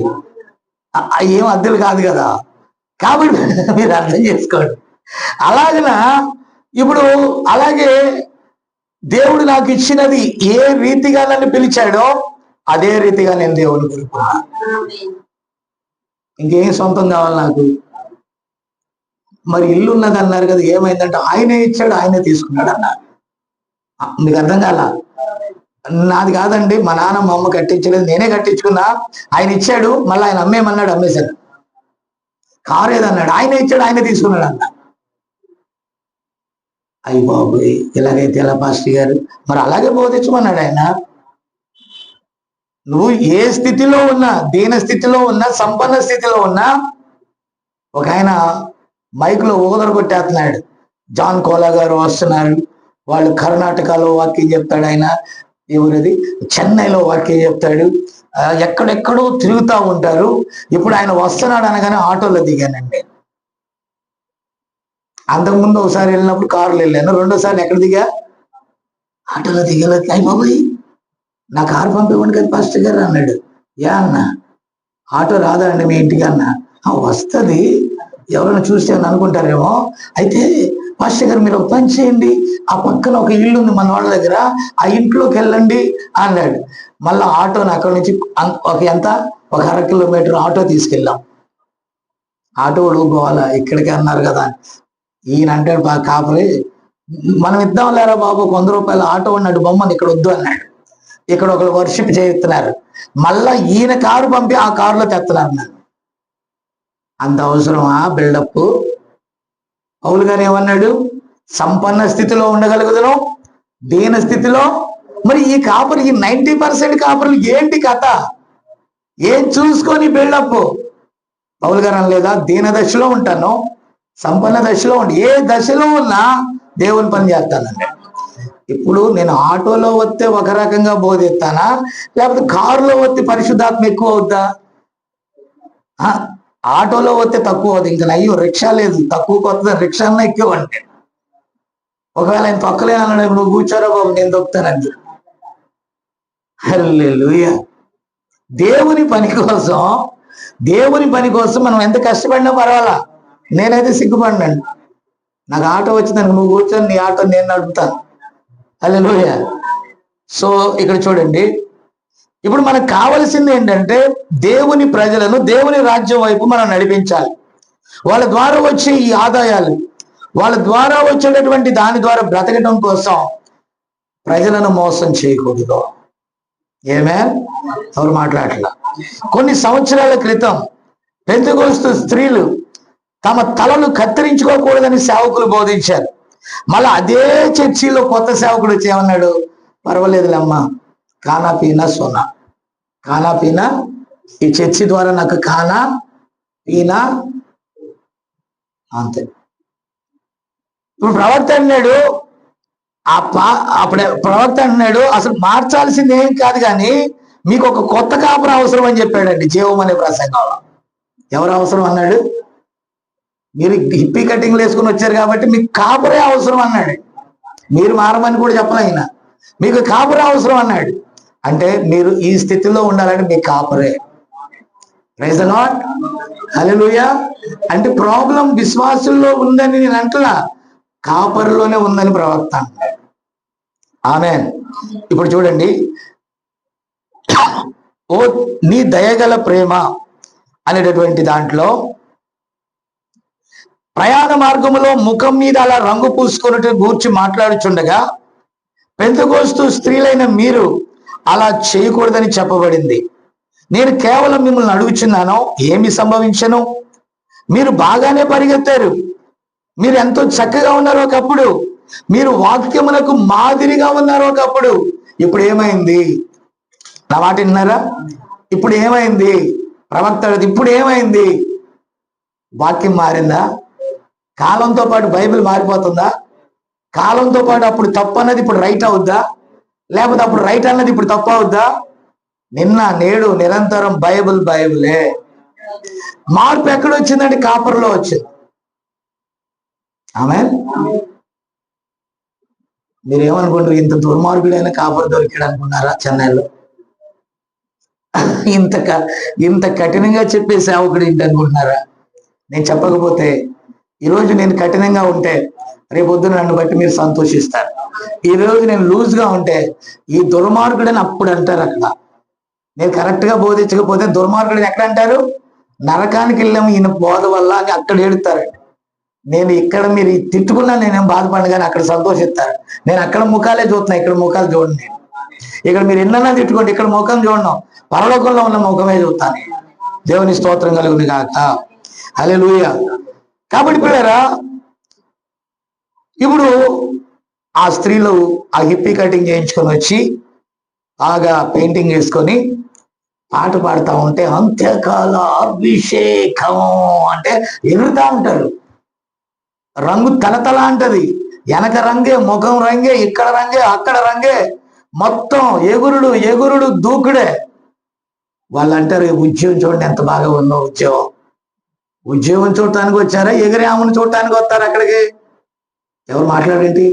ఏం అద్దెలు కాదు కదా. కాబట్టి మీరు అర్థం చేసుకోండి. అలాగన ఇప్పుడు అలాగే దేవుడు నాకు ఇచ్చినది ఏ రీతిగా నన్ను పిలిచాడో అదే రీతిగా నేను దేవుని కోరుకున్నా. ఇంకేం సొంతం కావాలి నాకు? మరి ఇల్లు ఉన్నది అన్నారు కదా, ఏమైందంటే ఆయనే ఇచ్చాడు, ఆయనే తీసుకున్నాడు అన్నారు. మీకు అర్థం కాల? నాది కాదండి, మా నాన్న మా అమ్మ కట్టించలేదు, నేనే కట్టించుకున్నా. ఆయన ఇచ్చాడు, మళ్ళీ ఆయన అమ్మేమన్నాడు, అమ్మేశాడు. కారు ఏదన్నాడు, ఆయనే ఇచ్చాడు, ఆయనే తీసుకున్నాడు అన్న. అయ్యి బాబు, ఇలాగైతే ఎలా పాస్టర్ గారు? మరి అలాగే బోధించమన్నాడు ఆయన. నువ్వు ఏ స్థితిలో ఉన్నా, దీన స్థితిలో ఉన్నా, సంపన్న స్థితిలో ఉన్నా, ఒక ఆయన మైక్లో ఊదర కొట్టేస్తున్నాడు. జాన్ కోలా గారు వస్తున్నారు, వాళ్ళు కర్ణాటకలో వాక్యం చెప్తాడు, ఆయన ఎవరది చెన్నైలో వాక్యం చెప్తాడు, ఎక్కడెక్కడో తిరుగుతూ ఉంటారు. ఇప్పుడు ఆయన వస్తున్నాడు అనగానే ఆటోలో దిగానండి. అంతకుముందు ఒకసారి వెళ్ళినప్పుడు కారులో వెళ్ళాను, రెండోసారి ఎక్కడ దిగా? ఆటోలో దిగలేదు. అయ్యి బాబోయ్, నా కారు పంపివ్వండి కదా పాస్టర్ గారు అన్నాడు. యా అన్న, ఆటో రాదా అండి మీ ఇంటికి అన్న? వస్తుంది, ఎవరైనా చూస్తే అని అనుకుంటారేమో. అయితే పాస్టర్ గారు మీరు ఒక పని చేయండి, ఆ పక్కన ఒక ఇల్లు ఉంది మన వాళ్ళ దగ్గర, ఆ ఇంట్లోకి వెళ్ళండి అన్నాడు. మళ్ళా ఆటోని అక్కడి నుంచి ఎంత ఒక 1/2 కిలోమీటర్ ఆటో తీసుకెళ్ళాం. ఆటోడు గోల, ఇక్కడికి అన్నారు కదా. ఈయన అంటాడు కాపరి, మనం ఇద్దాం లేరా బాబు 100 రూపాయలు, ఆటో ఉన్నాడు బొమ్మని ఇక్కడ వద్దు అన్నాడు. ఇక్కడ ఒకరు వర్షిప్ చేస్తున్నారు, మళ్ళా ఈయన కారు పంపి ఆ కారులో తెస్తున్నారు నన్ను. అంత అవసరమా బిల్డప్? పౌలు గారు ఏమన్నాడు? సంపన్న స్థితిలో ఉండగలుగుదను, దీన స్థితిలో. మరి ఈ కాపరి, ఈ 90% కాపరులు ఏంటి కథ? ఏం చూసుకొని బిల్డప్? పౌలు గారు అనలేదా, దీన దశలో ఉంటాను, సంపన్న దశలో ఉండి, ఏ దశలో ఉన్నా దేవుని పని చేస్తానండి. ఇప్పుడు నేను ఆటోలో వస్తే ఒక రకంగా బోధిస్తానా, లేకపోతే కారులో వస్తే పరిశుద్ధాత్మ ఎక్కువ అవుద్దా? ఆటోలో వస్తే తక్కువ అవుతుంది. ఇంకా అయ్యో రిక్షా లేదు, తక్కువకి వస్తుంది, రిక్షాన్న ఎక్కువ అంటే. ఒకవేళ ఆయన తొక్కలేనన్నాడు, నువ్వు కూర్చోరా బాబు నేను తొక్కుతానండి. హల్లెలూయా. దేవుని పని కోసం మనం ఎంత కష్టపడినా పర్వాలా. నేనైతే సిగ్గుపడినాను, నాకు ఆటో వచ్చిందానికి నువ్వు కూర్చొని నీ ఆటో నేను నడుపుతాను. హల్లెలూయా. సో ఇక్కడ చూడండి, ఇప్పుడు మనకు కావలసింది ఏంటంటే దేవుని ప్రజలను దేవుని రాజ్యం వైపు మనం నడిపించాలి. వాళ్ళ ద్వారా వచ్చే ఈ ఆదాయాలు, వాళ్ళ ద్వారా వచ్చేటటువంటి దాని ద్వారా బ్రతకడం కోసం ప్రజలను మోసం చేయకూడదు. ఏమే ఎవరు మాట్లాడలా. కొన్ని సంవత్సరాల క్రితం పెంతెకోస్తు స్త్రీలు తమ తలలు కత్తిరించుకోకూడదని సేవకులు బోధించారు. మళ్ళీ అదే చర్చిలో కొత్త సేవకుడు వచ్చి ఏమన్నాడు, పర్వాలేదులేమ్మా, కానా పీనా సోనా, కానా పీనా, ఈ చర్చి ద్వారా నాకు కానా పీనా అంతే. ఇప్పుడు ప్రవక్త అన్నాడు, అప్పుడే ప్రవక్త అన్నాడు, అసలు మార్చాల్సింది ఏం కాదు కానీ మీకు ఒక కొత్త కాపురం అవసరం అని చెప్పాడండి జీవం అనే ప్రసంగంలో. ఎవరు అవసరం అన్నాడు? మీరు హిప్పీ కటింగ్లు వేసుకుని వచ్చారు కాబట్టి మీకు కాపురే అవసరం అన్నాడు. మీరు మారమని కూడా చెప్పలేన, మీకు కాపురే అవసరం అన్నాడు. అంటే మీరు ఈ స్థితిలో ఉండాలంటే మీకు కాపురే. Praise the Lord. హల్లెలూయా. అంటే ప్రాబ్లం విశ్వాసుల్లో ఉందని నేను అంటున్నా, కాపరులోనే ఉందని ప్రవక్త అన్నాడు. ఆమేన్. ఇప్పుడు చూడండి, ఓ నీ దయగల ప్రేమ అనేటటువంటి దాంట్లో ప్రయాణ మార్గములో ముఖం మీద అలా రంగు పూసుకున్నట్టు గూర్చి మాట్లాడుచుండగా పెంతెకోస్తు స్త్రీలైన మీరు అలా చేయకూడదని చెప్పబడింది. నేను కేవలం మిమ్మల్ని అడుగుచున్నాను, ఏమి సంభవించను? మీరు బాగానే పరిగెత్తారు, మీరు ఎంతో చక్కగా ఉన్నారు ఒకప్పుడు, మీరు వాక్యములకు మాదిరిగా ఉన్నారు ఒకప్పుడు. ఇప్పుడు ఏమైంది? నా మాట విన్నారా? ఇప్పుడు ఏమైంది? ప్రవక్త ఇప్పుడు ఏమైంది? వాక్యం మారిందా? కాలంతో పాటు బైబిల్ మారిపోతుందా? కాలంతో పాటు అప్పుడు తప్పు అన్నది ఇప్పుడు రైట్ అవుద్దా? లేకపోతే అప్పుడు రైట్ అన్నది ఇప్పుడు తప్పు అవుద్దా? నిన్న నేడు నిరంతరం బైబిలే. మార్పు ఎక్కడ వచ్చిందంటే కాపర్లో వచ్చింది. ఆమె మీరేమనుకుంటారు? ఇంత దుర్మార్గుడైన కాపర్ దొరికాడు అనుకున్నారా? చెన్నైలో ఇంత కఠినంగా చెప్పే సేవకుడు ఏంటి అనుకుంటున్నారా? నేను చెప్పకపోతే, ఈరోజు నేను కఠినంగా ఉంటే రేపొద్దున నన్ను బట్టి మీరు సంతోషిస్తారు. ఈరోజు నేను లూజ్గా ఉంటే ఈ దుర్మార్గుడని అప్పుడు అంటారు. అక్కడ నేను కరెక్ట్ గా బోధించకపోతే దుర్మార్గుడని ఎక్కడ అంటారు? నరకానికి వెళ్ళాము ఈయన బోధ వల్ల అని అక్కడ ఏడుతారు. నేను ఇక్కడ మీరు తిట్టుకున్నా నేనేం బాధపడను, కానీ అక్కడ సంతోషిస్తారు. నేను అక్కడ ముఖాలే చూస్తున్నా, ఇక్కడ ముఖాలు చూడండి. నేను ఇక్కడ మీరు ఎన్నన్నా తిట్టుకోండి, ఇక్కడ ముఖం చూడడం, పరలోకంలో ఉన్న ముఖమే చూస్తాను. దేవుని స్తోత్రం కలుగును గాక. హల్లెలూయా. కాబట్టి పిల్లరా, ఇప్పుడు ఆ స్త్రీలు ఆ హిప్పీ కటింగ్ చేయించుకొని వచ్చి బాగా పెయింటింగ్ వేసుకొని పాట పాడుతూ ఉంటే అంత్యకాల అభిషేకం అంటే ఎగురుతా ఉంటారు. రంగు తలతల అంటది, వెనక రంగే, ముఖం రంగే, ఇక్కడ రంగే, అక్కడ రంగే, మొత్తం ఎగురుడు దూకుడే. వాళ్ళు అంటారు, ఉద్యోగం చూడండి ఎంత బాగా ఉందో. ఉద్యోగం చూడటానికి వచ్చారా, ఎగిరే ఆమెను చూడటానికి వస్తారు అక్కడికి? ఎవరు మాట్లాడేంటి?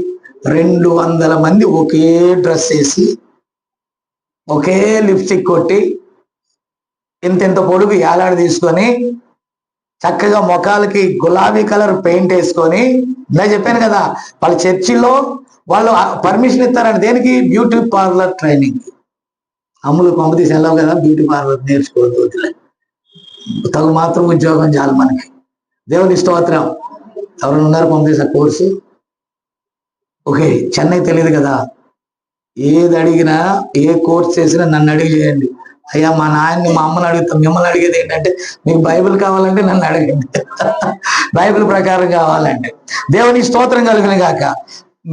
200 మంది ఒకే డ్రెస్ వేసి, ఒకే లిప్స్టిక్ కొట్టి, ఇంత పొడుగు ఏలాడ తీసుకొని, చక్కగా ముఖాలకి గులాబీ కలర్ పెయింట్ వేసుకొని, నేను చెప్పాను కదా, వాళ్ళ చర్చిలో వాళ్ళు పర్మిషన్ ఇస్తారండి. దేనికి? Beauty parlour training. అమ్ములు పంప తీసి వెళ్ళావు కదా, బ్యూటీ పార్లర్ నేర్చుకోవద్దు, వదిలే. తగు మాత్రం ఉద్యోగం చాలు మనకి. దేవుని స్తోత్రం. ఎవరైనా ఉన్నారు పంపిస్తా కోర్సు? ఓకే, చెన్నై తెలియదు కదా, ఏది అడిగినా ఏ కోర్స్ చేసినా నన్ను అడిగి చేయండి. అయ్యా మా నాయన్ని మా అమ్మని అడుగుతాం, మిమ్మల్ని అడిగేది ఏంటంటే మీకు బైబిల్ కావాలంటే నన్ను అడగండి, బైబిల్ ప్రకారం కావాలంటే. దేవుని స్తోత్రం కలిగిన గాక.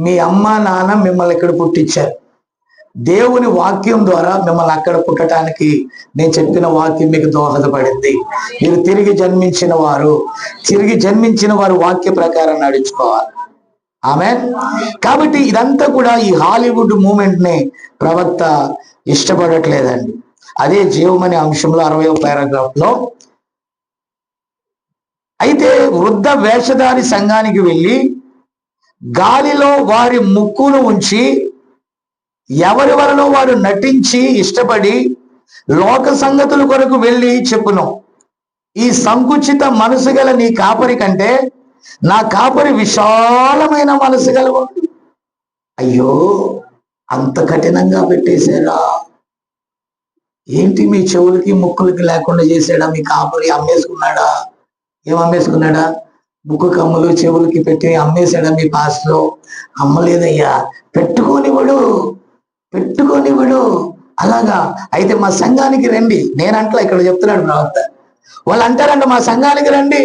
మీ అమ్మ నాన్న మిమ్మల్ని ఇక్కడ పుట్టించారు, దేవుని వాక్యం ద్వారా మిమ్మల్ని అక్కడ పుట్టడానికి నేను చెప్పిన వాక్యం మీకు దోహదపడింది. మీరు తిరిగి జన్మించిన వారు వాక్య ప్రకారం నడుచుకోవాలి. ఆమేన్. కాబట్టి ఇదంతా కూడా ఈ హాలీవుడ్ మూమెంట్ ని ప్రవక్త ఇష్టపడట్లేదండి. అదే జీవమనే అంశంలో 60వ పారాగ్రాఫ్ లో, అయితే వృద్ధ వేషధారి సంఘానికి వెళ్ళి గాలిలో వారి ముక్కును ఉంచి ఎవరి వలన వారు నటించి ఇష్టపడి లోక సంగతుల కొరకు వెళ్ళి చెప్పును, ఈ సంకుచిత మనసు గల నీ కాపరి కంటే నా కాపరి విశాలమైన మనసు గలవాడు. అయ్యో, అంత కఠినంగా పెట్టేశారా ఏంటి? మీ చెవులకి ముక్కులకి లేకుండా చేశాడా మీ కాపరి? అమ్మేసుకున్నాడా? ఏం అమ్మేసుకున్నాడా? ముక్కు కమ్ములు చెవులకి పెట్టి అమ్మేశాడా మీ పాస్టర్? అమ్మలేదయ్యా, పెట్టుకోనివ్వడు. అలాగా అయితే మా సంఘానికి రండి. నేనంట్లా ఇక్కడ చెప్తున్నాడు ప్రవక్త. వాళ్ళు అంటారంట, మా సంఘానికి రండి,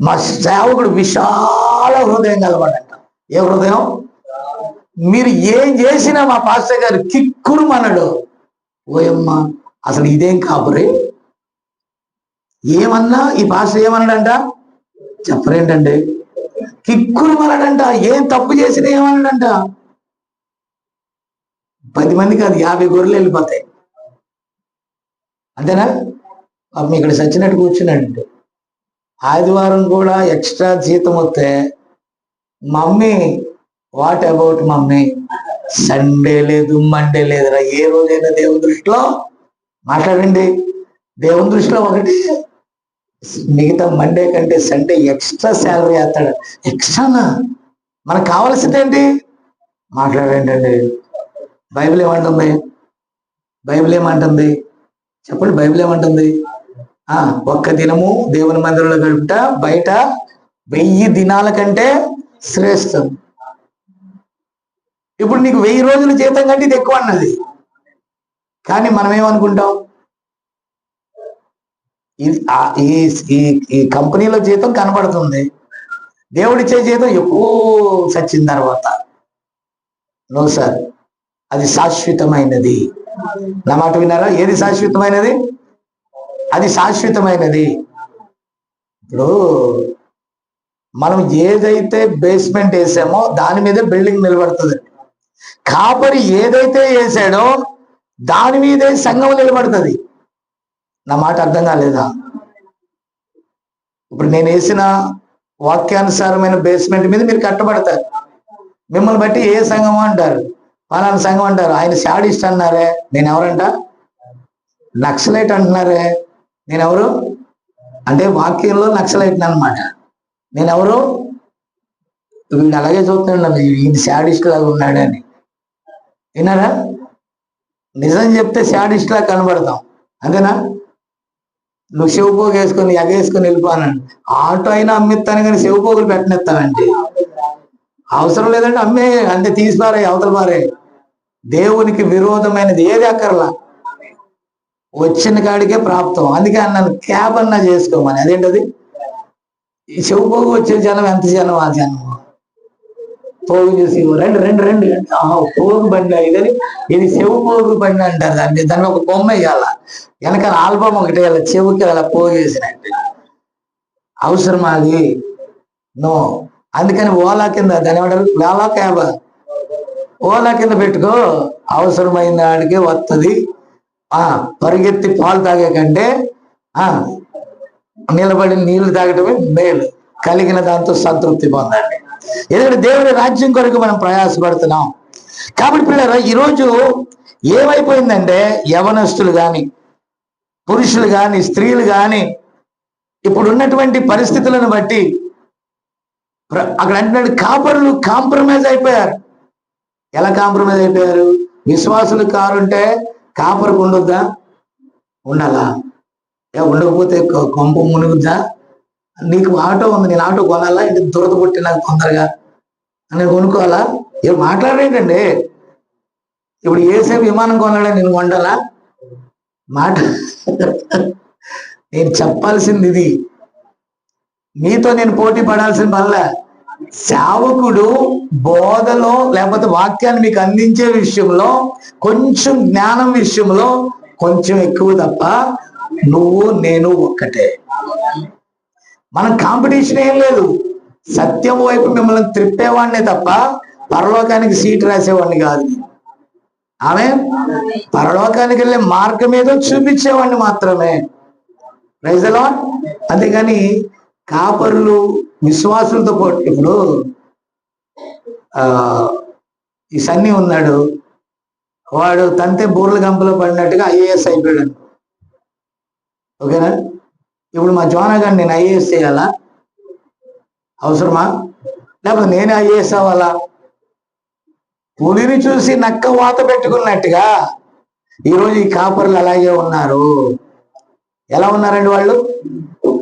మా సేవకుడు విశాల హృదయం కలవాడంట. ఏ హృదయం? మీరు ఏం చేసినా మా పాస్టర్ గారు కిక్కురు మనడు. ఓయమ్మ, అసలు ఇదేం కాపురే? ఏమన్నా ఈ పాస్టర్ ఏమన్నాడంట చెప్పరేంటండి? కిక్కురు మనడంట. ఏం తప్పు చేసినా ఏమన్నాడంట? 10 మంది కాదు, 50 గొర్రెలు వెళ్ళిపోతాయి. అంతేనా? పాపం ఇక్కడ సచ్చినట్టు కూర్చున్నాడు. ఆదివారం కూడా ఎక్స్ట్రా జీతం వస్తే, mummy what about mummy, Sunday లేదు మండే లేదురా. ఏ రోజైనా దేవుని దృష్టిలో మాట్లాడండి. దేవుని దృష్టిలో ఒకటి, మిగతా మండే కంటే సండే ఎక్స్ట్రా శాలరీ వేస్తాడు. ఎక్స్ట్రానా? మనకు కావాల్సింది ఏంటి? మాట్లాడండి అండి. బైబిల్ ఏమంటుంది? చెప్పండి, బైబిల్ ఏమంటుంది? ఒక్క దినము దేవుని మందిరంలో గడుపుట బయట 1000 దినాల కంటే శ్రేష్టం. ఇప్పుడు నీకు 1000 రోజుల జీతం కంటే ఇది ఎక్కువ అన్నది. కానీ మనం ఏమనుకుంటాం? ఈ కంపెనీలో జీతం కనబడుతుంది, దేవుడిచ్చే జీతం ఎక్కువ సచ్చిన తర్వాత. నో సార్, అది శాశ్వతమైనది. నా మాట విన్నారా? ఏది శాశ్వతమైనది? అది శాశ్వతమైనది. ఇప్పుడు మనం ఏదైతే బేస్మెంట్ వేసామో దాని మీదే బిల్డింగ్ నిలబడుతుంది. కాపరి ఏదైతే వేసాడో దాని మీదే సంఘం నిలబడుతుంది. నా మాట అర్థం కాలేదా? ఇప్పుడు నేను వేసిన వాక్యానుసారమైన బేస్మెంట్ మీద మీరు కట్టబడతారు. మిమ్మల్ని బట్టి ఏ సంఘం అంటారు? పలానా సంఘం అంటారు. ఆయన శాడిస్ట్ అన్నారే, నేను ఎవరంట? నక్సలైట్ అంటున్నారే, నేనెవరు? అంటే వాక్యంలో నక్సలైట్ అనమాట. నేనెవరు? వీడు అలాగే చూస్తున్నాడు, ఈయన శాడిస్ట్ లాగా ఉన్నాడని. విన్నారా? నిజం చెప్తే శాడిస్ట్ లాగా కనబడతాం, అంతేనా? నువ్వు శివపోగు వేసుకొని ఎగేసుకొని వెళ్ళిపోనండి. ఆటో అయినా అమ్మిస్తాను కానీ శివపోగులు పెట్టనిస్తానండి. అవసరం లేదంటే అమ్మే, అంటే తీసిపారే, అవతల పారే. దేవునికి విరోధమైనది ఏది అక్కర్లా, వచ్చిన కాడికే ప్రాప్తం. అందుకే నన్ను క్యాబ్ అన్నా చేసుకోమని. అదేంటది? ఈ చెవుపోగు వచ్చే జనం ఎంత జనం, ఆ జనం పోగు చూసి రండి పోగు బండి ఇదని. ఇది చెవుపోగు బండి అంటారు. దాన్ని ఒక బొమ్మ వేయాల, వెనకాల ఆల్బమ్ ఒకటి వేయాలి, చెవుకి అలా పోగేసినట్టు. అవసరం అది? నో. అందుకని ఓలా కింద, దాని ఏమంటారు, ఓలా క్యాబ్, ఓలా కింద పెట్టుకో, అవసరమైన వాడికే వస్తుంది. పరిగెత్తి పాలు తాగే కంటే నిలబడి నీళ్లు తాగటమే మేలు. కలిగిన దాంతో సంతృప్తి పొందండి. ఎందుకంటే దేవుడి రాజ్యం కొరకు మనం ప్రయాసపడుతున్నాం. కాబట్టి పిల్లరా, ఈరోజు ఏమైపోయిందంటే యవనస్తులు కానీ, పురుషులు కానీ, స్త్రీలు కానీ, ఇప్పుడు ఉన్నటువంటి పరిస్థితులను బట్టి అక్కడ అంటున్నాడు, కాపరులు కాంప్రమైజ్ అయిపోయారు. ఎలా కాంప్రమైజ్ అయిపోయారు? విశ్వాసులు కారుంటే కాపరికి ఉండొద్దా? ఉండాలా? ఉండకపోతే కొంప మునుగుద్దా? నీకు ఆటో ఉంది, నేను ఆటో కొనాలా? ఇంటి దురద కొట్టి నాకు తొందరగా నేను కొనుక్కోవాలా? ఏం మాట్లాడేటండి? ఇప్పుడు ఏసేపు విమానం కొనాలని నేను కొండాలా? మాట నేను చెప్పాల్సింది ఇది. మీతో నేను పోటీ పడాల్సిన పనిలే. సేవకుడు బోధలో లేకపోతే వాక్యాన్ని మీకు అందించే విషయంలో కొంచెం జ్ఞానం విషయంలో కొంచెం ఎక్కువ తప్ప నువ్వు నేను ఒక్కటే. మనం కాంపిటీషన్ ఏం లేదు. సత్యం వైపు మిమ్మల్ని త్రిప్పేవాడినే తప్ప పరలోకానికి సీట్ రాసేవాడిని కాదు. ఆమె పరలోకానికి వెళ్ళే మార్గం ఏదో చూపించేవాడిని మాత్రమే. Praise the lord. అంతేగాని కాపరులు విశ్వాసులతో పాటు ఇప్పుడు ఈ సన్నీ ఉన్నాడు, వాడు తంతే బూర్ల గంపలో పడినట్టుగా ఐఏఎస్ అయిపోయాడు. ఓకేనా? ఇప్పుడు మా జోనా గారిని నేను ఐఏఎస్ చేయాలా? అవసరమా? లేకపోతే నేనే ఐఏఎస్ అవ్వాలా? పులిని చూసి నక్క వాత పెట్టుకున్నట్టుగా ఈరోజు ఈ కాపర్లు అలాగే ఉన్నారు. ఎలా ఉన్నారండి వాళ్ళు?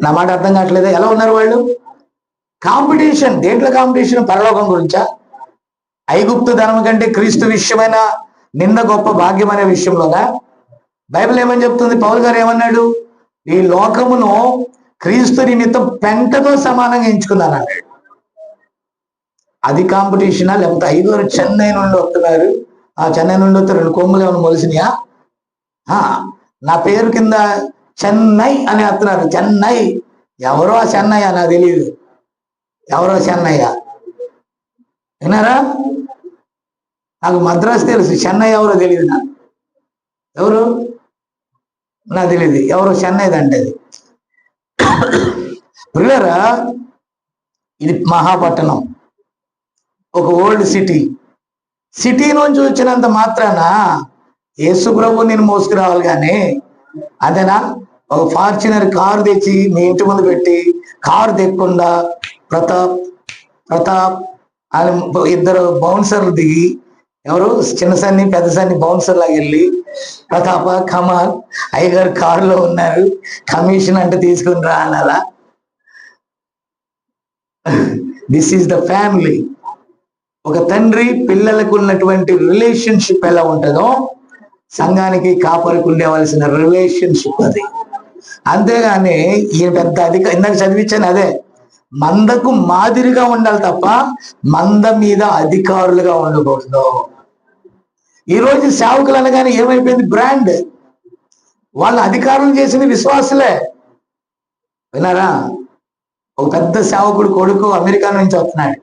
నా మాట అర్థం కావట్లేదా? ఎలా ఉన్నారు వాళ్ళు? కాంపిటీషన్. దేంట్లో కాంపిటీషన్? పరలోకం గురించా? ఐగుప్తు ధనం కంటే క్రీస్తు విషయమైన నింద గొప్ప భాగ్యం అనే విషయంలోనా? బైబిల్ ఏమని చెప్తుంది? పౌలు గారు ఏమన్నాడు? ఈ లోకమును క్రీస్తు నిమిత్తం పెంటతో సమానంగా ఎంచుకున్నాను అన్నాడు. అది కాంపిటీషనా? లేకపోతే ఐదుగురు చెన్నై నుండి వస్తున్నారు, ఆ చెన్నై నుండి వస్తే 2 కొమ్ములు ఏమైనా మొలిసినాయా? నా పేరు కింద చెన్నై అని వస్తున్నారు. చెన్నై ఎవరో ఆ చెన్నయ్య నాకు తెలియదు. ఎవరో చెన్నయ్య విన్నారా? నాకు మద్రాసు తెలుసు, చెన్నై ఎవరో తెలియదు. నాకు ఎవరు నాకు తెలియదు. ఎవరో చెన్నై అంటేది. ప్రియులారా, ఇది మహాపట్టణం, ఒక ఓల్డ్ సిటీ. సిటీ నుంచి వచ్చినంత మాత్రాన యేసు ప్రభు నేను మోసుకురావాలి కానీ అదేనా? ఒక ఫార్చునర్ కారు తెచ్చి మీ ఇంటి ముందు పెట్టి కారు తెక్కకుండా ప్రతాప్ అని 2 బౌన్సర్లు దిగి, ఎవరు చిన్న సన్ని పెద్ద సన్ని బౌన్సర్ లాగా వెళ్ళి, ప్రతాప కమాల్ అయ్యగారు కారులో ఉన్నారు, కమిషన్ అంటే తీసుకుని రా అనాలా? This is the family. ఒక తండ్రి పిల్లలకు ఉన్నటువంటి రిలేషన్షిప్ ఎలా ఉంటుందో సంఘానికి కాపరికి ఉండేవలసిన రిలేషన్షిప్ అది. అంతేగాని ఈయన పెద్ద ఇందాక చదివించాను అదే, మందకు మాదిరిగా ఉండాలి తప్ప మంద మీద అధికారులుగా ఉండకూడదు. ఈరోజు సేవకులు అనగానే ఏమైపోయింది? బ్రాండ్. వాళ్ళ అధికారులు చేసిన విశ్వాసులే. విన్నారా? ఒక పెద్ద సేవకుడు కొడుకు అమెరికా నుంచి వస్తున్నాడు,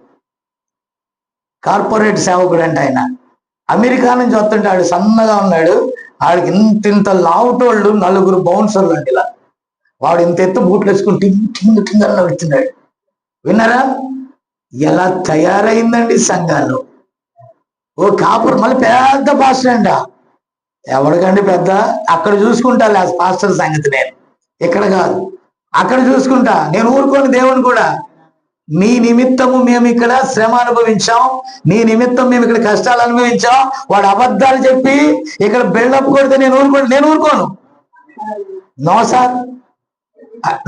కార్పొరేట్ సేవకుడు అంటే ఆయన. అమెరికా నుంచి వస్తుంటాడు, సన్నగా ఉన్నాడు, ఆడికి ఇంత లావుటోళ్ళు 4 బౌన్సర్లు అంటే ఇలా. వాడు ఇంత ఎత్తు బూట్లు వేసుకుని టింగ్ టింగ్ అని నడుస్తున్నాడు. విన్నారా? ఎలా తయారైందండి సంఘాలు. ఓ కాపురం మళ్ళీ పెద్ద పాస్టర్ అంట. ఎవరికండి పెద్ద? అక్కడ చూసుకుంటా పాస్టర్ సంగతి. నేను ఇక్కడ కాదు, అక్కడ చూసుకుంటా. నేను ఊరుకోని దేవుని కూడా. నీ నిమిత్తము మేము ఇక్కడ శ్రమ అనుభవించాం, నీ నిమిత్తం మేము ఇక్కడ కష్టాలు అనుభవించాం. వాడు అబద్ధాలు చెప్పి ఇక్కడ బిల్డప్ కొడితే నేను ఊరుకోను. నో సార్,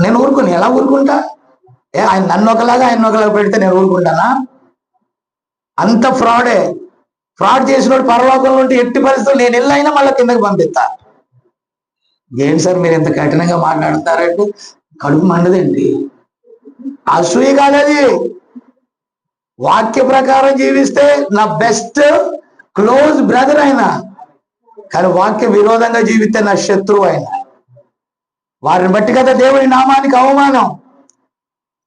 నేను ఊరుకోను. ఎలా ఊరుకుంటా? ఆయన నన్ను ఒకలాగా ఆయన ఒకలాగా పెడితే నేను ఊరుకుంటానా? అంత ఫ్రాడే. ఫ్రాడ్ చేసినోడు పరలోకంలో ఉంటే ఎట్టి పరిస్థితులు నేను వెళ్ళైనా మళ్ళీ కిందకి పంపిస్తా. ఏంటి సార్ మీరు ఇంత కఠినంగా మాట్లాడుతారంటే కడుపు మండదండి. అసూయ కాదది. వాక్య ప్రకారం జీవిస్తే నా బెస్ట్ క్లోజ్ బ్రదర్ ఆయన, కానీ వాక్య విరోధంగా జీవిస్తే నా శత్రువు ఆయన. వారిని బట్టి కదా దేవుని నామానికి అవమానం.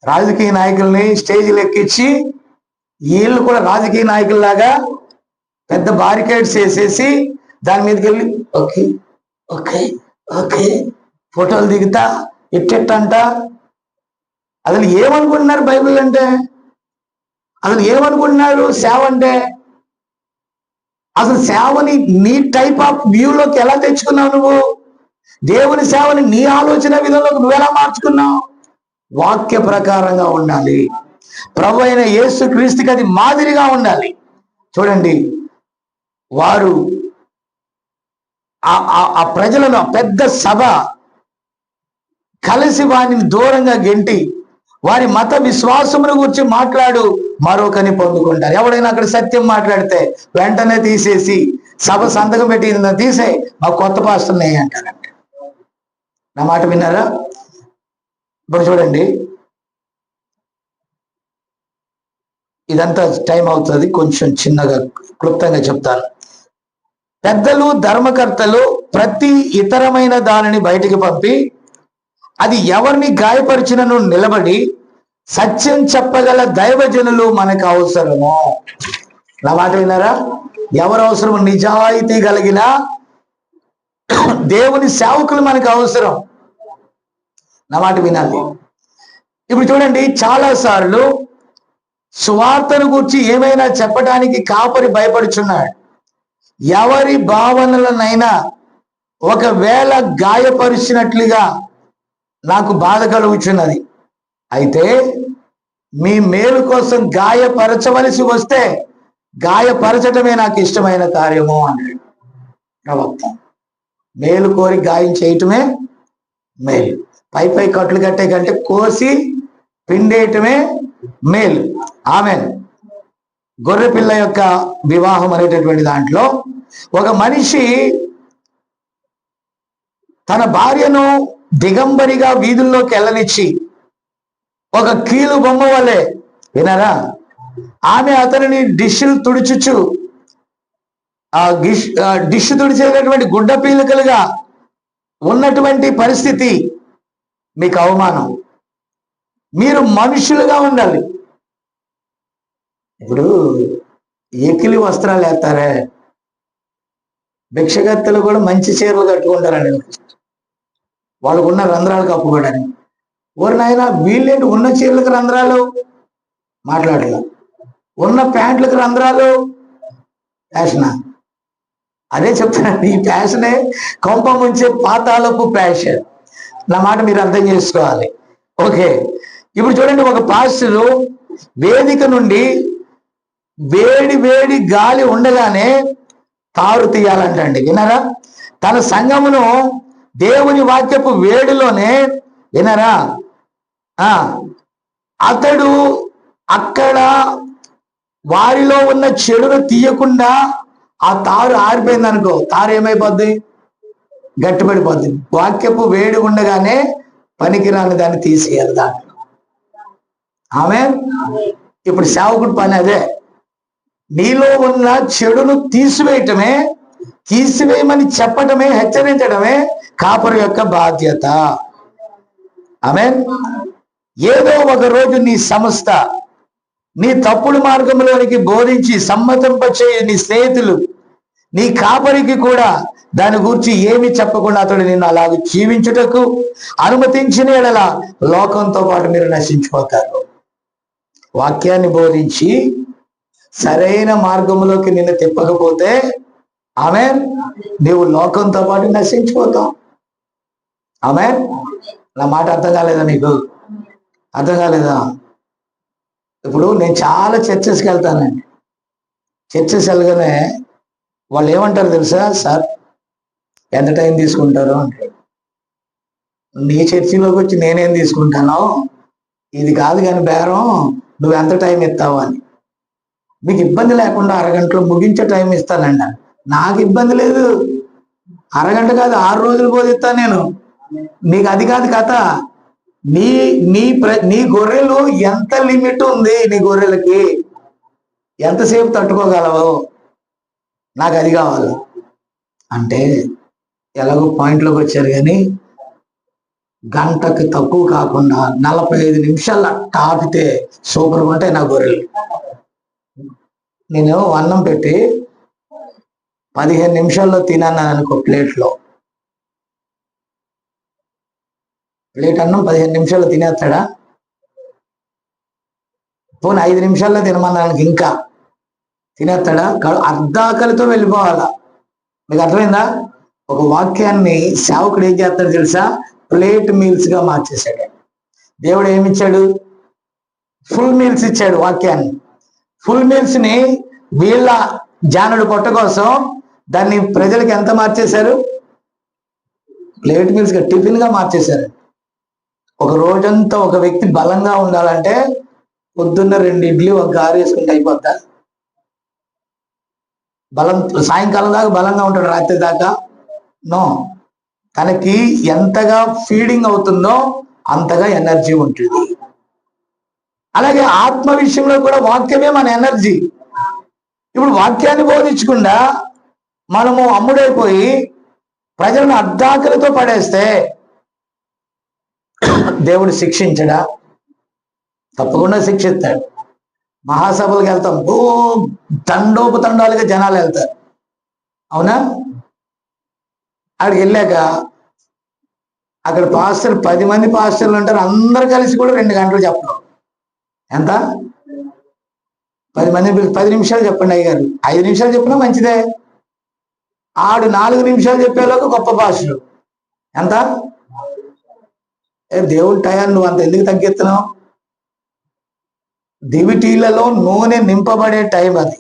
రాజకీయ నాయకుల్ని స్టేజీలు ఎక్కించి వీళ్ళు కూడా రాజకీయ నాయకుల్లాగా పెద్ద బారికేడ్స్ వేసేసి దాని మీదకి వెళ్ళి ఓకే ఓకే ఓకే ఫోటోలు దిగుతా ఇట్టెట్టంట. అసలు ఏమనుకుంటున్నారు బైబిల్ అంటే? అసలు ఏమనుకుంటున్నారు సేవ అంటే? అసలు సేవని నీ టైప్ ఆఫ్ వ్యూలోకి ఎలా తెచ్చుకున్నావు నువ్వు? దేవుని సేవని నీ ఆలోచన విధంలోకి నువ్వు ఎలా మార్చుకున్నావు? వాక్య ప్రకారంగా ఉండాలి. ప్రభు అయిన యేసు క్రీస్తుకి అది మాదిరిగా ఉండాలి. చూడండి, వారు ఆ ప్రజలను పెద్ద సభ కలిసి వారిని దూరంగా గెంటి వారి మత విశ్వాసముల గురించి మాట్లాడు మరొకని పొందుకుంటారు. ఎవడైనా అక్కడ సత్యం మాట్లాడితే వెంటనే తీసేసి సభ సంతకం పెట్టి తీసే మాకు కొత్త పాస్టర్ని అంటారంట. నా మాట విన్నారా? ఇప్పుడు చూడండి, ఇదంతా టైం అవుతుంది, కొంచెం చిన్నగా క్లుప్తంగా చెప్తాను. పెద్దలు ధర్మకర్తలు ప్రతి ఇతరమైన దానిని బయటికి పంపి అది ఎవరిని గాయపరిచినను నిలబడి సత్యం చెప్పగల దైవజనులు మనకు అవసరము. నా మాట విన్నారా? ఎవరు అవసరం? నిజాయితీ కలిగిన దేవుని సేవకులు మనకు అవసరం. నా మాట వినాలి. ఇప్పుడు చూడండి, చాలా సార్లు సువార్తను గురించి ఏమైనా చెప్పడానికి కాపరి భయపడుచున్నాడు. ఎవరి భావనలనైనా ఒకవేళ గాయపరిచినట్లుగా నాకు బాధ కలుగుచున్నది. అయితే మీ మేలు కోసం గాయపరచవలసి వస్తే గాయపరచటమే నాకు ఇష్టమైన కార్యము అన్నాడు ప్రవక్త. మేలు కోరి గాయం చేయటమే మేలు. పై కట్లు కట్టే కంటే కోసి పిండేయటమే మేలు. ఆమెన్. గొర్రెపిల్ల యొక్క వివాహం అనేటటువంటి దాంట్లో ఒక మనిషి తన భార్యను దిగంబరిగా వీధుల్లోకి వెళ్ళనిచ్చి ఒక కీలు బొమ్మ వలె, వినరా, ఆమె అతనిని డిష్లు తుడుచుచు డిష్ తుడిచేటటువంటి గుడ్డ పీలికలుగా ఉన్నటువంటి పరిస్థితి మీకు అవమానం. మీరు మనుషులుగా ఉండాలి. ఇప్పుడు ఎకిలి వస్త్రాలు వేస్తారే, భిక్షగత్తెలు కూడా మంచి చీరలు కట్టుకుంటారండి, వాళ్ళకు ఉన్న రంధ్రాలు కప్పుకోవడానికి. ఓరి నాయన, వీళ్ళేంటి ఉన్న చీరలకు రంధ్రాలు మాట్లాడాల, ఉన్న ప్యాంట్లకు రంధ్రాలు ఫ్యాషనా? అదే చెప్తున్నాను, ఈ ఫ్యాషనే కొంప ముంచే పాతాళపు ఫ్యాషన్. నా మాట మీరు అర్థం చేసుకోవాలి. ఓకే, ఇప్పుడు చూడండి, ఒక పాస్టరు వేదిక నుండి వేడి వేడి గాలి ఉండగానే తారు తీయాలంటండి. వినరా? తన సంఘమును దేవుని వాక్యపు వేడిలోనే, వినరా, అతడు అక్కడ వారిలో ఉన్న చెడును తీయకుండా ఆ తారు ఆరిపోయింది అనుకో, తారు ఏమైపోద్ది? గట్టిపడిపోద్ది. వాక్యపు వేడి ఉండగానే పనికిరాని దాన్ని తీసేయాలి దాంట్లో. ఆమె ఇప్పుడు సేవకుడి పని అదే. నీలో ఉన్న చెడును తీసివేయమని చెప్పటమే, హెచ్చరించడమే కాపరి యొక్క బాధ్యత. ఆమేన్. ఏదో ఒక రోజు నీ సంస్థ నీ తప్పుడు మార్గంలోనికి బోధించి సమ్మతింపచేయ నీ స్నేహితులు నీ కాపరికి కూడా దాని గురించి ఏమి చెప్పకుండా అతడు నిన్ను అలాగే జీవించుటకు అనుమతించిన యెడల లోకంతో పాటు మీరు నశించిపోతారు. వాక్యాన్ని బోధించి సరైన మార్గంలోకి నిన్ను తిప్పకపోతే ఆమేన్, నీవు లోకంతో పాటు నశించిపోతావు. ఆమేన్. నా మాట అర్థం కాలేదా నీకు? అర్థం కాలేదా? ఇప్పుడు నేను చాలా చర్చెస్కి వెళ్తానండి. చర్చెస్ వెళ్ళగానే వాళ్ళు ఏమంటారు తెలుసా? సార్ ఎంత టైం తీసుకుంటారు అంటారు. నీ చర్చిలోకి వచ్చి నేనేం తీసుకుంటాను, ఇది కాదు కానీ బేరం, నువ్వు ఎంత టైం ఇస్తావు అని. మీకు ఇబ్బంది లేకుండా అరగంటలో ముగించే టైం ఇస్తానండి. నాకు ఇబ్బంది లేదు, అరగంట కాదు 6 రోజులు బోధిస్తాను నేను. నీకు అది కాదు కథ. నీ గొర్రెలు ఎంత లిమిట్ ఉంది, నీ గొర్రెలకి ఎంతసేపు తట్టుకోగలవు, నాకు అది కావాలి అంటే ఎలాగో పాయింట్లోకి వచ్చారు. కానీ గంటకు తక్కువ కాకుండా 45 నిమిషాలు తాకితే సూపర్గా ఉంటాయి నా గొర్రెలు. నేను అన్నం పెట్టి 15 నిమిషాల్లో తిన్నాను అనుకో, ప్లేట్ అన్నం 15 నిమిషాల్లో తినేస్తాడా? పోనీ 5 నిమిషాల్లో తినమన్నానికి ఇంకా తినేస్తాడా? అర్ధాకలితో వెళ్ళిపోవాలా. మీకు అర్థమైందా? ఒక వాక్యాన్ని సేవకుడు ఏం చేస్తాడు తెలుసా? ప్లేట్ మీల్స్ గా మార్చేశాడు. దేవుడు ఏమిచ్చాడు? ఫుల్ మీల్స్ ఇచ్చాడు. వాక్యాన్ని ఫుల్ మీల్స్ ని వీళ్ళ జానుడు పొట్ట కోసం దాన్ని ప్రజలకు ఎంత మార్చేశారు? ప్లేట్ మీల్స్ గా, టిఫిన్ గా మార్చేశారు. ఒక రోజంతా ఒక వ్యక్తి బలంగా ఉండాలంటే పొద్దున్న 2 ఇడ్లీ ఒక గారు వేసుకుంటే అయిపోద్దా? బలం సాయంకాలం దాకా బలంగా ఉంటాడు, రాత్రి దాకా నో. తనకి ఎంతగా ఫీడింగ్ అవుతుందో అంతగా ఎనర్జీ ఉంటుంది. అలాగే ఆత్మ విషయంలో కూడా వాక్యమే మన ఎనర్జీ. ఇప్పుడు వాక్యాన్ని బోధించకుండా మనము అమ్ముడైపోయి ప్రజలను అర్ధాకలతో పడేస్తే దేవుడు శిక్షించడా? తప్పకుండా శిక్షిస్తాడు. మహాసభలకు వెళ్తాం, తండోపతండాలుగా జనాలు వెళ్తారు, అవునా? అక్కడికి వెళ్ళాక అక్కడ పాస్టర్ 10 మంది పాస్టర్లు ఉంటారు, అందరు కలిసి కూడా 2 గంటలు చెప్పడం. ఎంత? 10 మంది 10 నిమిషాలు చెప్పండి అయ్యగారు. 5 నిమిషాలు చెప్పినా మంచిదే. ఆడు 4 నిమిషాలు చెప్పేలోకి గొప్ప పాస్టర్. ఎంత? దేవుడి టయాన్ని నువ్వు అంత ఎందుకు తగ్గిస్తున్నావు? దివిటీలలో నూనె నింపబడే టైం అది.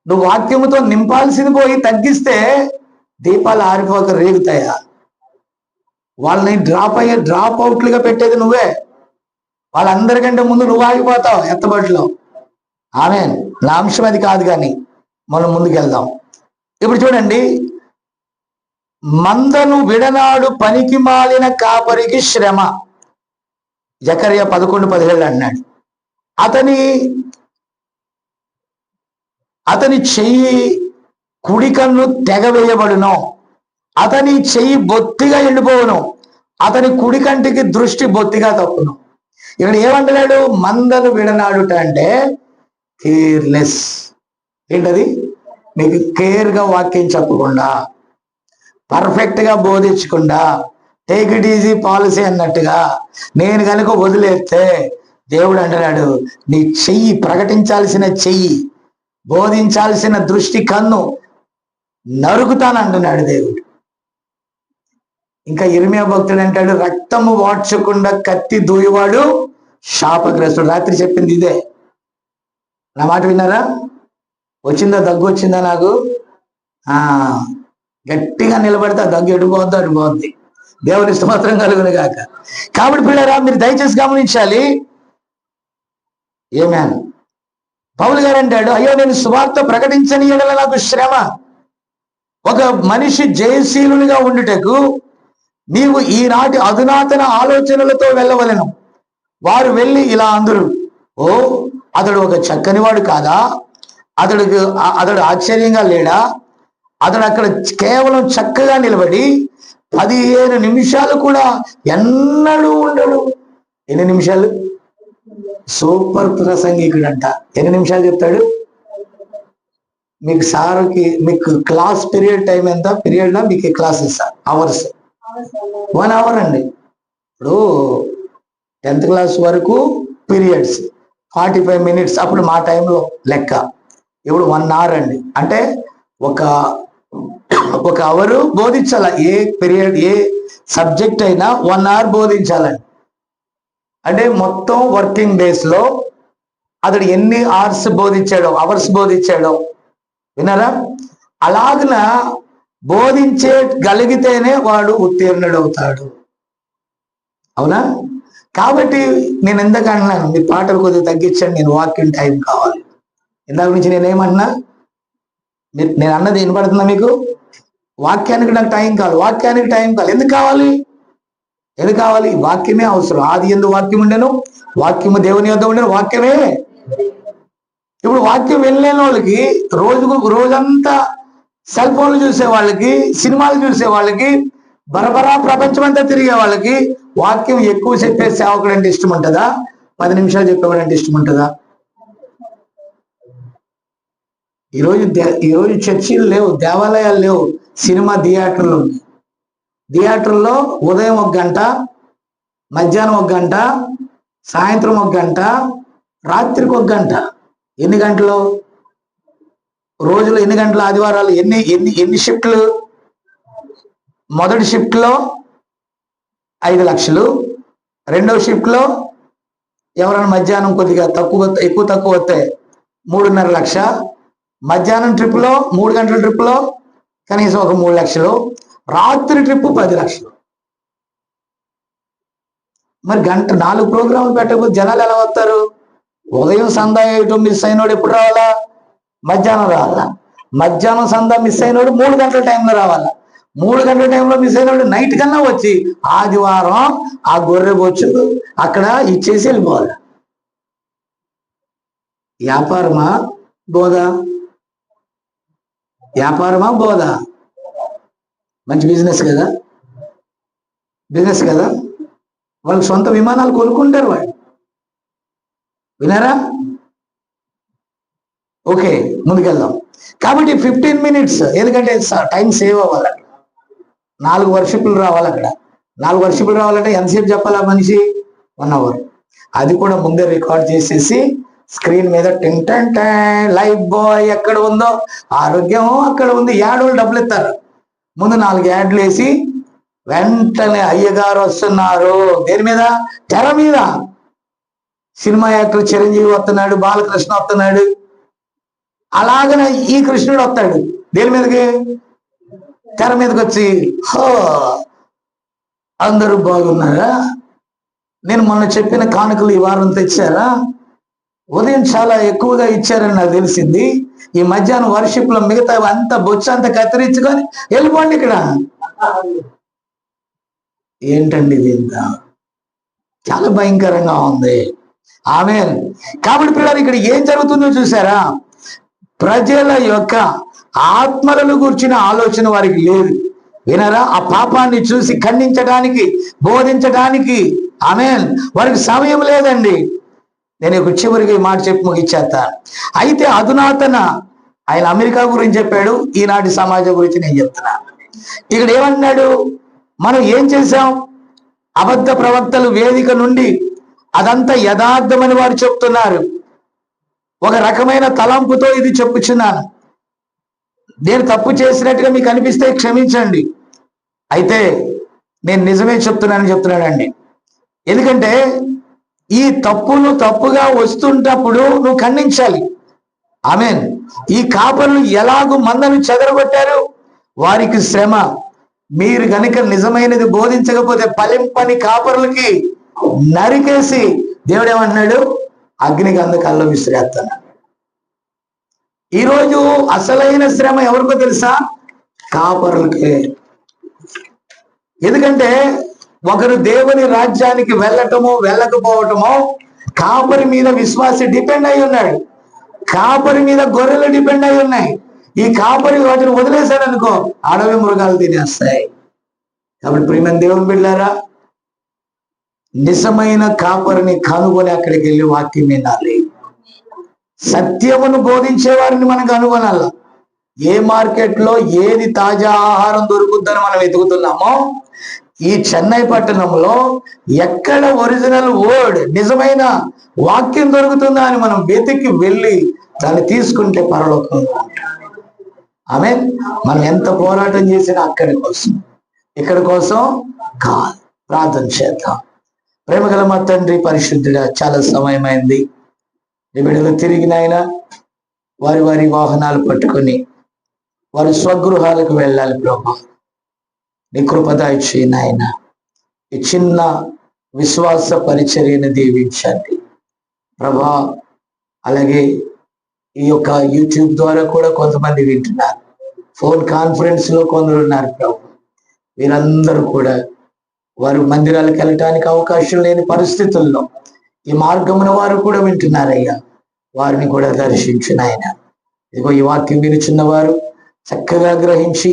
నువ్వు వాక్యముతో నింపాల్సింది పోయి తగ్గిస్తే దీపాలు ఆరిపోక రేగుతాయా? వాళ్ళని డ్రాప్ అవుట్లుగా పెట్టేది నువ్వే. వాళ్ళందరికంటే ముందు నువ్వు ఆగిపోతావు ఎత్తబడిలో. ఆమేన్. నా అంశం అది కాదు, కానీ మనం ముందుకెళ్దాం. ఇప్పుడు చూడండి, మందను విడనాడు పనికి మాలిన కాపరికి శ్రమ. జకర్యా 11:17 అన్నాడు. అతని చెయ్యి కుడి కన్ను తెగవేయబడును, అతని చెయ్యి బొత్తిగా ఎండిపోవును, అతని కుడి కంటికి దృష్టి బొత్తిగా తప్పును. ఇక్కడ ఏమంటున్నాడు? మందను విడనాడుట అంటే కేర్లెస్. ఏంటది? మీకు కేర్గా వాక్యం చెప్పకుండా, పర్ఫెక్ట్గా బోధించకుండా, టేక్ ఇట్ ఈజీ పాలసీ అన్నట్టుగా నేను కనుక వదిలేస్తే దేవుడు అంటున్నాడు, నీ చెయ్యి, ప్రకటించాల్సిన చెయ్యి, బోధించాల్సిన దృష్టి కన్ను నరుకుతానంటున్నాడు దేవుడు. ఇంకా ఇర్మియా భక్తుడు అంటాడు, రక్తము వాడ్చకుండా కత్తి దూయవాడు శాపగ్రస్తుడు. రాత్రి చెప్పింది ఇదే. నా మాట విన్నారా? వచ్చిందా? దగ్గు వచ్చిందా? నాకు గట్టిగా నిలబడితే దగ్గు ఎడిపోద్దు అడిపోద్ది. దేవుని స్తోత్రం కలుగును గాక. కాబట్టి పిల్లరా, మీరు దయచేసి గమనించాలి. ఏమేన్ పౌలు గారు అంటాడు, అయ్యో నేను సువార్త ప్రకటించని యెడల నాకు శ్రమ. ఒక మనిషి జయశీలునిగా ఉండుటకు నీవు ఈనాటి అధునాతన ఆలోచనలతో వెళ్ళవలెను. వారు వెళ్ళి ఇలా అందరూ, ఓ అతడు ఒక చక్కనివాడు కాదా? అతడు ఆశ్చర్యంగా లేడా? అతడు అక్కడ కేవలం చక్కగా నిలబడి 15 నిమిషాలు కూడా ఎన్నడూ ఉండడు. ఎన్ని నిమిషాలు? సూపర్ ప్రసంగికుడు అంట. ఎన్ని నిమిషాలు చెప్తాడు? మీకు సార్కి మీకు క్లాస్ పీరియడ్ టైం ఎంత? పీరియడ్ మీకు క్లాస్ ఇస్తారు అవర్స్, 1 అవర్ అండి. ఇప్పుడు 10th క్లాస్ వరకు పీరియడ్స్ 45 minutes, అప్పుడు మా టైంలో లెక్క. ఇప్పుడు 1 అవర్ అండి. అంటే ఒక అవరు బోధించాల. ఏ పీరియడ్, ఏ సబ్జెక్ట్ అయినా 1 అవర్ బోధించాలండి. అంటే మొత్తం వర్కింగ్ డేస్ లో అతడు ఎన్ని అవర్స్ బోధించాడో విన్నారా? అలాగన బోధించగలిగితేనే వాడు ఉత్తీర్ణుడవుతాడు. అవునా? కాబట్టి నేను ఎందుకు అంటున్నాను, మీ పాటలు కొద్దిగా తగ్గించండి, నేను వాక్యం టైం కావాలి. ఇందాక నుంచి నేనేమన్నా, నేను అన్నది వినపడుతుందా మీకు? వాక్యానికి నాకు టైం కావాలి, వాక్యానికి టైం కావాలి. ఎందుకు కావాలి? వాక్యమే అవసరం. ఆది యందు వాక్యం ఉండెను, వాక్యము దేవుని యొద్ద ఉండెను, వాక్యమే. ఇప్పుడు వాక్యం వెళ్ళలేని వాళ్ళకి, రోజంతా సెల్ ఫోన్లు చూసే వాళ్ళకి, సినిమాలు చూసే వాళ్ళకి, బరబరా ప్రపంచం అంతా తిరిగే వాళ్ళకి వాక్యం ఎక్కువ చెప్పే సేవకుడు అంటే ఇష్టం ఉంటుందా? 10 నిమిషాలు చెప్పేవాడు అంటే ఇష్టం ఉంటుందా? ఈరోజు చర్చిలు లేవు, దేవాలయాలు లేవు, సినిమా థియేటర్లో ఉదయం 1 గంట, మధ్యాహ్నం 1 గంట, సాయంత్రం 1 గంట, రాత్రికి 1 గంట. ఎన్ని గంటలు? రోజులో ఎన్ని గంటలు? ఆదివారాలు ఎన్ని షిఫ్ట్లు? మొదటి షిఫ్ట్లో 5 లక్షలు, రెండవ షిఫ్ట్లో ఎవరైనా మధ్యాహ్నం కొద్దిగా ఎక్కువ తక్కువ వస్తే 3.5 లక్ష, మధ్యాహ్నం ట్రిప్లో 3 గంటల ట్రిప్లో కనీసం ఒక 3 లక్షలు, రాత్రి ట్రిప్ 10 లక్షలు. మరి గంట 4 ప్రోగ్రాములు పెట్టకపోతే జనాలు ఎలా వస్తారు? ఉదయం సందా వేయటం మిస్ అయినోడు ఎప్పుడు రావాలా? మధ్యాహ్నం రావాలా. మధ్యాహ్నం సందా మిస్ అయినోడు 3 గంటల టైంలో రావాలా. 3 గంటల టైంలో మిస్ అయినోడు నైట్ కన్నా వచ్చి ఆదివారం ఆ గొర్రె బొచ్చు అక్కడ ఇచ్చేసి వెళ్ళిపోవాలి. వ్యాపారమా బోధా? వ్యాపారమా బోధా? మంచి బిజినెస్ కదా, బిజినెస్ కదా. వాళ్ళు సొంత విమానాలు కొనుక్కుంటారు వాళ్ళు. వినారా? ఓకే, ముందుకెళ్దాం. కాబట్టి 15 minutes, ఎందుకంటే టైం సేవ్ అవ్వాలి. 4 వర్షిప్లు రావాలి. అక్కడ 4 వర్షిప్లు రావాలంటే ఎంతసేపు చెప్పాలా మనిషి? 1 hour. అది కూడా ముందే రికార్డ్ చేసేసి స్క్రీన్ మీద లైఫ్ బాయ్ ఎక్కడ ఉందో, ఆరోగ్యం అక్కడ ఉంది, యాడోళ్ళు డబ్బులు ఇస్తారు. ముందు 4 యాడ్లు వేసి వెంటనే అయ్యగారు వస్తున్నారు. దేని మీద? తెర మీద. సినిమా యాక్టర్ చిరంజీవి వస్తున్నాడు, బాలకృష్ణ వస్తున్నాడు, అలాగనే ఈ కృష్ణుడు వస్తాడు. దేని మీదకి? తెర మీదకి వచ్చి, హో అందరూ బాగున్నారా? నేను మొన్న చెప్పిన కానుకలు ఈ వారం తెచ్చారా? ఉదయం చాలా ఎక్కువగా ఇచ్చారని నాకు తెలిసింది. ఈ మధ్యాహ్నం వర్షిప్ లో మిగతా అంతా బొచ్చు అంతా కత్తిరించుకొని వెళ్ళిపోండి. ఇక్కడ ఏంటండి ఇది? ఇంత చాలా భయంకరంగా ఉంది. ఆమేన్. కాబట్టి పిల్లలు ఇక్కడ ఏం జరుగుతుందో చూసారా? ప్రజల యొక్క ఆత్మలను గురించిన ఆలోచన వారికి లేదు. వినరా? ఆ పాపాన్ని చూసి ఖండించడానికి, బోధించడానికి ఆమేన్ వారికి సమయం లేదండి. నేను ఒక చివరికి మాట చెప్పి ముగిచ్చేస్తా. అయితే అధునాతన ఆయన అమెరికా గురించి చెప్పాడు, ఈనాటి సమాజం గురించి నేను చెప్తున్నా. ఇక్కడ ఏమన్నాడు? మనం ఏం చేశాం? అబద్ధ ప్రవక్తలు వేదిక నుండి అదంతా యథార్థమని వారు చెప్తున్నారు. ఒక రకమైన తలంపుతో ఇది చెప్పుచున్నాను. నేను తప్పు చేసినట్టుగా మీకు అనిపిస్తే క్షమించండి. అయితే నేను నిజమే చెప్తున్నానండి. ఎందుకంటే ఈ తప్పులు తప్పుగా వస్తుంటప్పుడు నువ్వు ఖండించాలి. ఆమేన్. ఈ కాపరులు ఎలాగూ మందను చెదరగొట్టారు, వారికి శ్రమ. మీరు గనుక నిజమైనది బోధించకపోతే ఫలింపని కాపరులకి నరికేసి దేవుడు ఏమంటున్నాడు? అగ్నికి కళ్ళ విసిరేస్తాను. ఈరోజు అసలైన శ్రమ ఎవరికో తెలుసా? కాపరులకే. ఎందుకంటే ఒకరు దేవుని రాజ్యానికి వెళ్ళటమో వెళ్ళకపోవటమో కాపరి మీద విశ్వాసి డిపెండ్ అయి ఉన్నాడు. కాపరి మీద గొర్రెలు డిపెండ్ అయి ఉన్నాయి. ఈ కాపరి వాటిని వదిలేశాడు అనుకో, అడవి మృగాలు తినేస్తాయి. కాబట్టి ప్రియమైన దేవుని బిడ్డలారా, నిజమైన కాపరిని కనుగొని అక్కడికి వెళ్ళి వాక్యం వినాలి. సత్యమును బోధించే వారిని మనం కనుగొనాలి. ఏ మార్కెట్లో ఏది తాజా ఆహారం దొరుకుతుందని మనం వెతుకుతున్నామో, ఈ చెన్నై పట్టణంలో ఎక్కడ ఒరిజినల్ వర్డ్, నిజమైన వాక్యం దొరుకుతుందా అని మనం వెతికి వెళ్ళి దాన్ని తీసుకుంటే పరలోకంలో ఉంటాం. ఆమేన్. మనం ఎంత పోరాటం చేసినా అక్కడి కోసం, ఇక్కడ కోసం కాదు. ప్రార్థన చేద్దాం. ప్రేమగల మా తండ్రి పరిశుద్ధుడా, చాలా సమయమైంది. నీ బిడ్డలు తిరిగినైనా వారి వారి వాహనాలు పట్టుకొని వారి స్వగృహాలకు వెళ్ళాలి. ప్రభా, నీ కృపదాయి చేయనాయన. ఈ చిన్న విశ్వాస పరిచర్యను దీవించండి ప్రభా. అలాగే ఈ యొక్క యూట్యూబ్ ద్వారా కూడా కొంతమంది వింటున్నారు, ఫోన్ కాన్ఫరెన్స్ లో కొందరు ఉన్నారు ప్రభు. వీరందరూ కూడా వారు మందిరాలకు వెళ్ళటానికి అవకాశం లేని పరిస్థితుల్లో ఈ మార్గమున వారు కూడా వింటున్నారయ్యా. వారిని కూడా దర్శించు నాయన. ఇదిగో ఈ వాక్యం వినుచున్న వారు చక్కగా గ్రహించి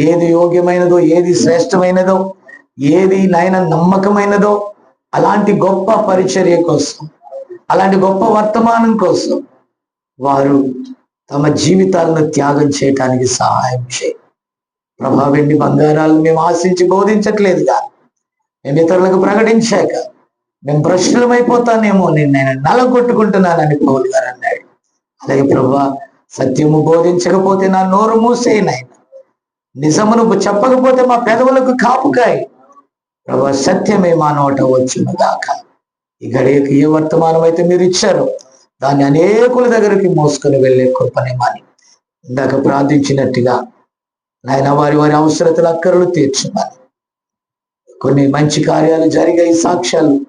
ఏది యోగ్యమైనదో, ఏది శ్రేష్టమైనదో, ఏది నాయన నమ్మకమైనదో అలాంటి గొప్ప పరిచర్య కోసం, అలాంటి గొప్ప వర్తమానం కోసం వారు తమ జీవితాలను త్యాగం చేయటానికి సహాయం చేయి ప్రభా. వెండి బంగారాలు మేము ఆశించి బోధించట్లేదుగా, మేము ఇతరులకు ప్రకటించాక మేము భ్రష్టులమైపోతానేమో, నేను నలగొట్టుకుంటున్నానని పౌలు గారు అన్నాడు. అలాగే ప్రభా, సత్యము బోధించకపోతే నా నోరు మూసేయనాయన, నిజమును చెప్పకపోతే మా పెదవులకు కాపుకాయి ప్రభా. సత్యమే మా నోట వచ్చును గాక. ఈ గడియకి ఏ వర్తమానం అయితే మీరు ఇచ్చారో దాన్ని అనేకుల దగ్గరికి మోసుకొని వెళ్ళే కృపని మాని ఇందాక ప్రార్థించినట్టుగా నాయన వారి వారి అవసరతలు అక్కర్లు తీర్చమని, కొన్ని మంచి కార్యాలు జరిగాయి, సాక్ష్యాలు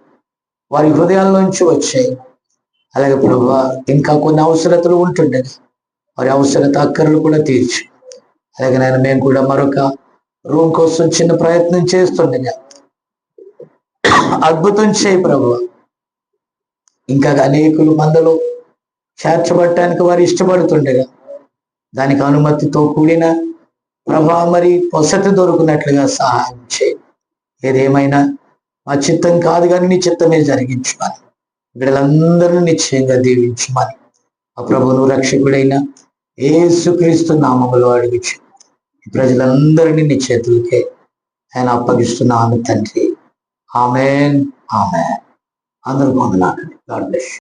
వారి హృదయాల్లోంచి వచ్చాయి. అలాగే ప్రభువా ఇంకా కొన్ని అవసరతలు ఉంటుండగా వారి అవసరత అక్కర్లు కూడా తీర్చు. అలాగే నాయన మేము కూడా మరొక రూమ్ కోసం చిన్న ప్రయత్నం చేస్తుండగా అద్భుతం చేయి ప్రభువా. ఇంకా అనేకులు మందలో చేర్చబడటానికి వారు ఇష్టపడుతుండగా దానికి అనుమతితో కూడిన ప్రభా మరి వసతి దొరుకున్నట్లుగా సహాయం చేయి. ఏదేమైనా మా చిత్తం కాదు కానీ నీ చిత్తమే జరిగించమని, వీళ్ళందరినీ నిశ్చయంగా దీవించమని ఆ ప్రభువును రక్షకుడైన యేసుక్రీస్తు నామములో అడుగుచు ప్రజలందరినీ నీ చేతులకే ఆయన అప్పగిస్తున్నాను తండ్రి. ఆమేన్, ఆమేన్. అందరూ వందనాలు. God bless you.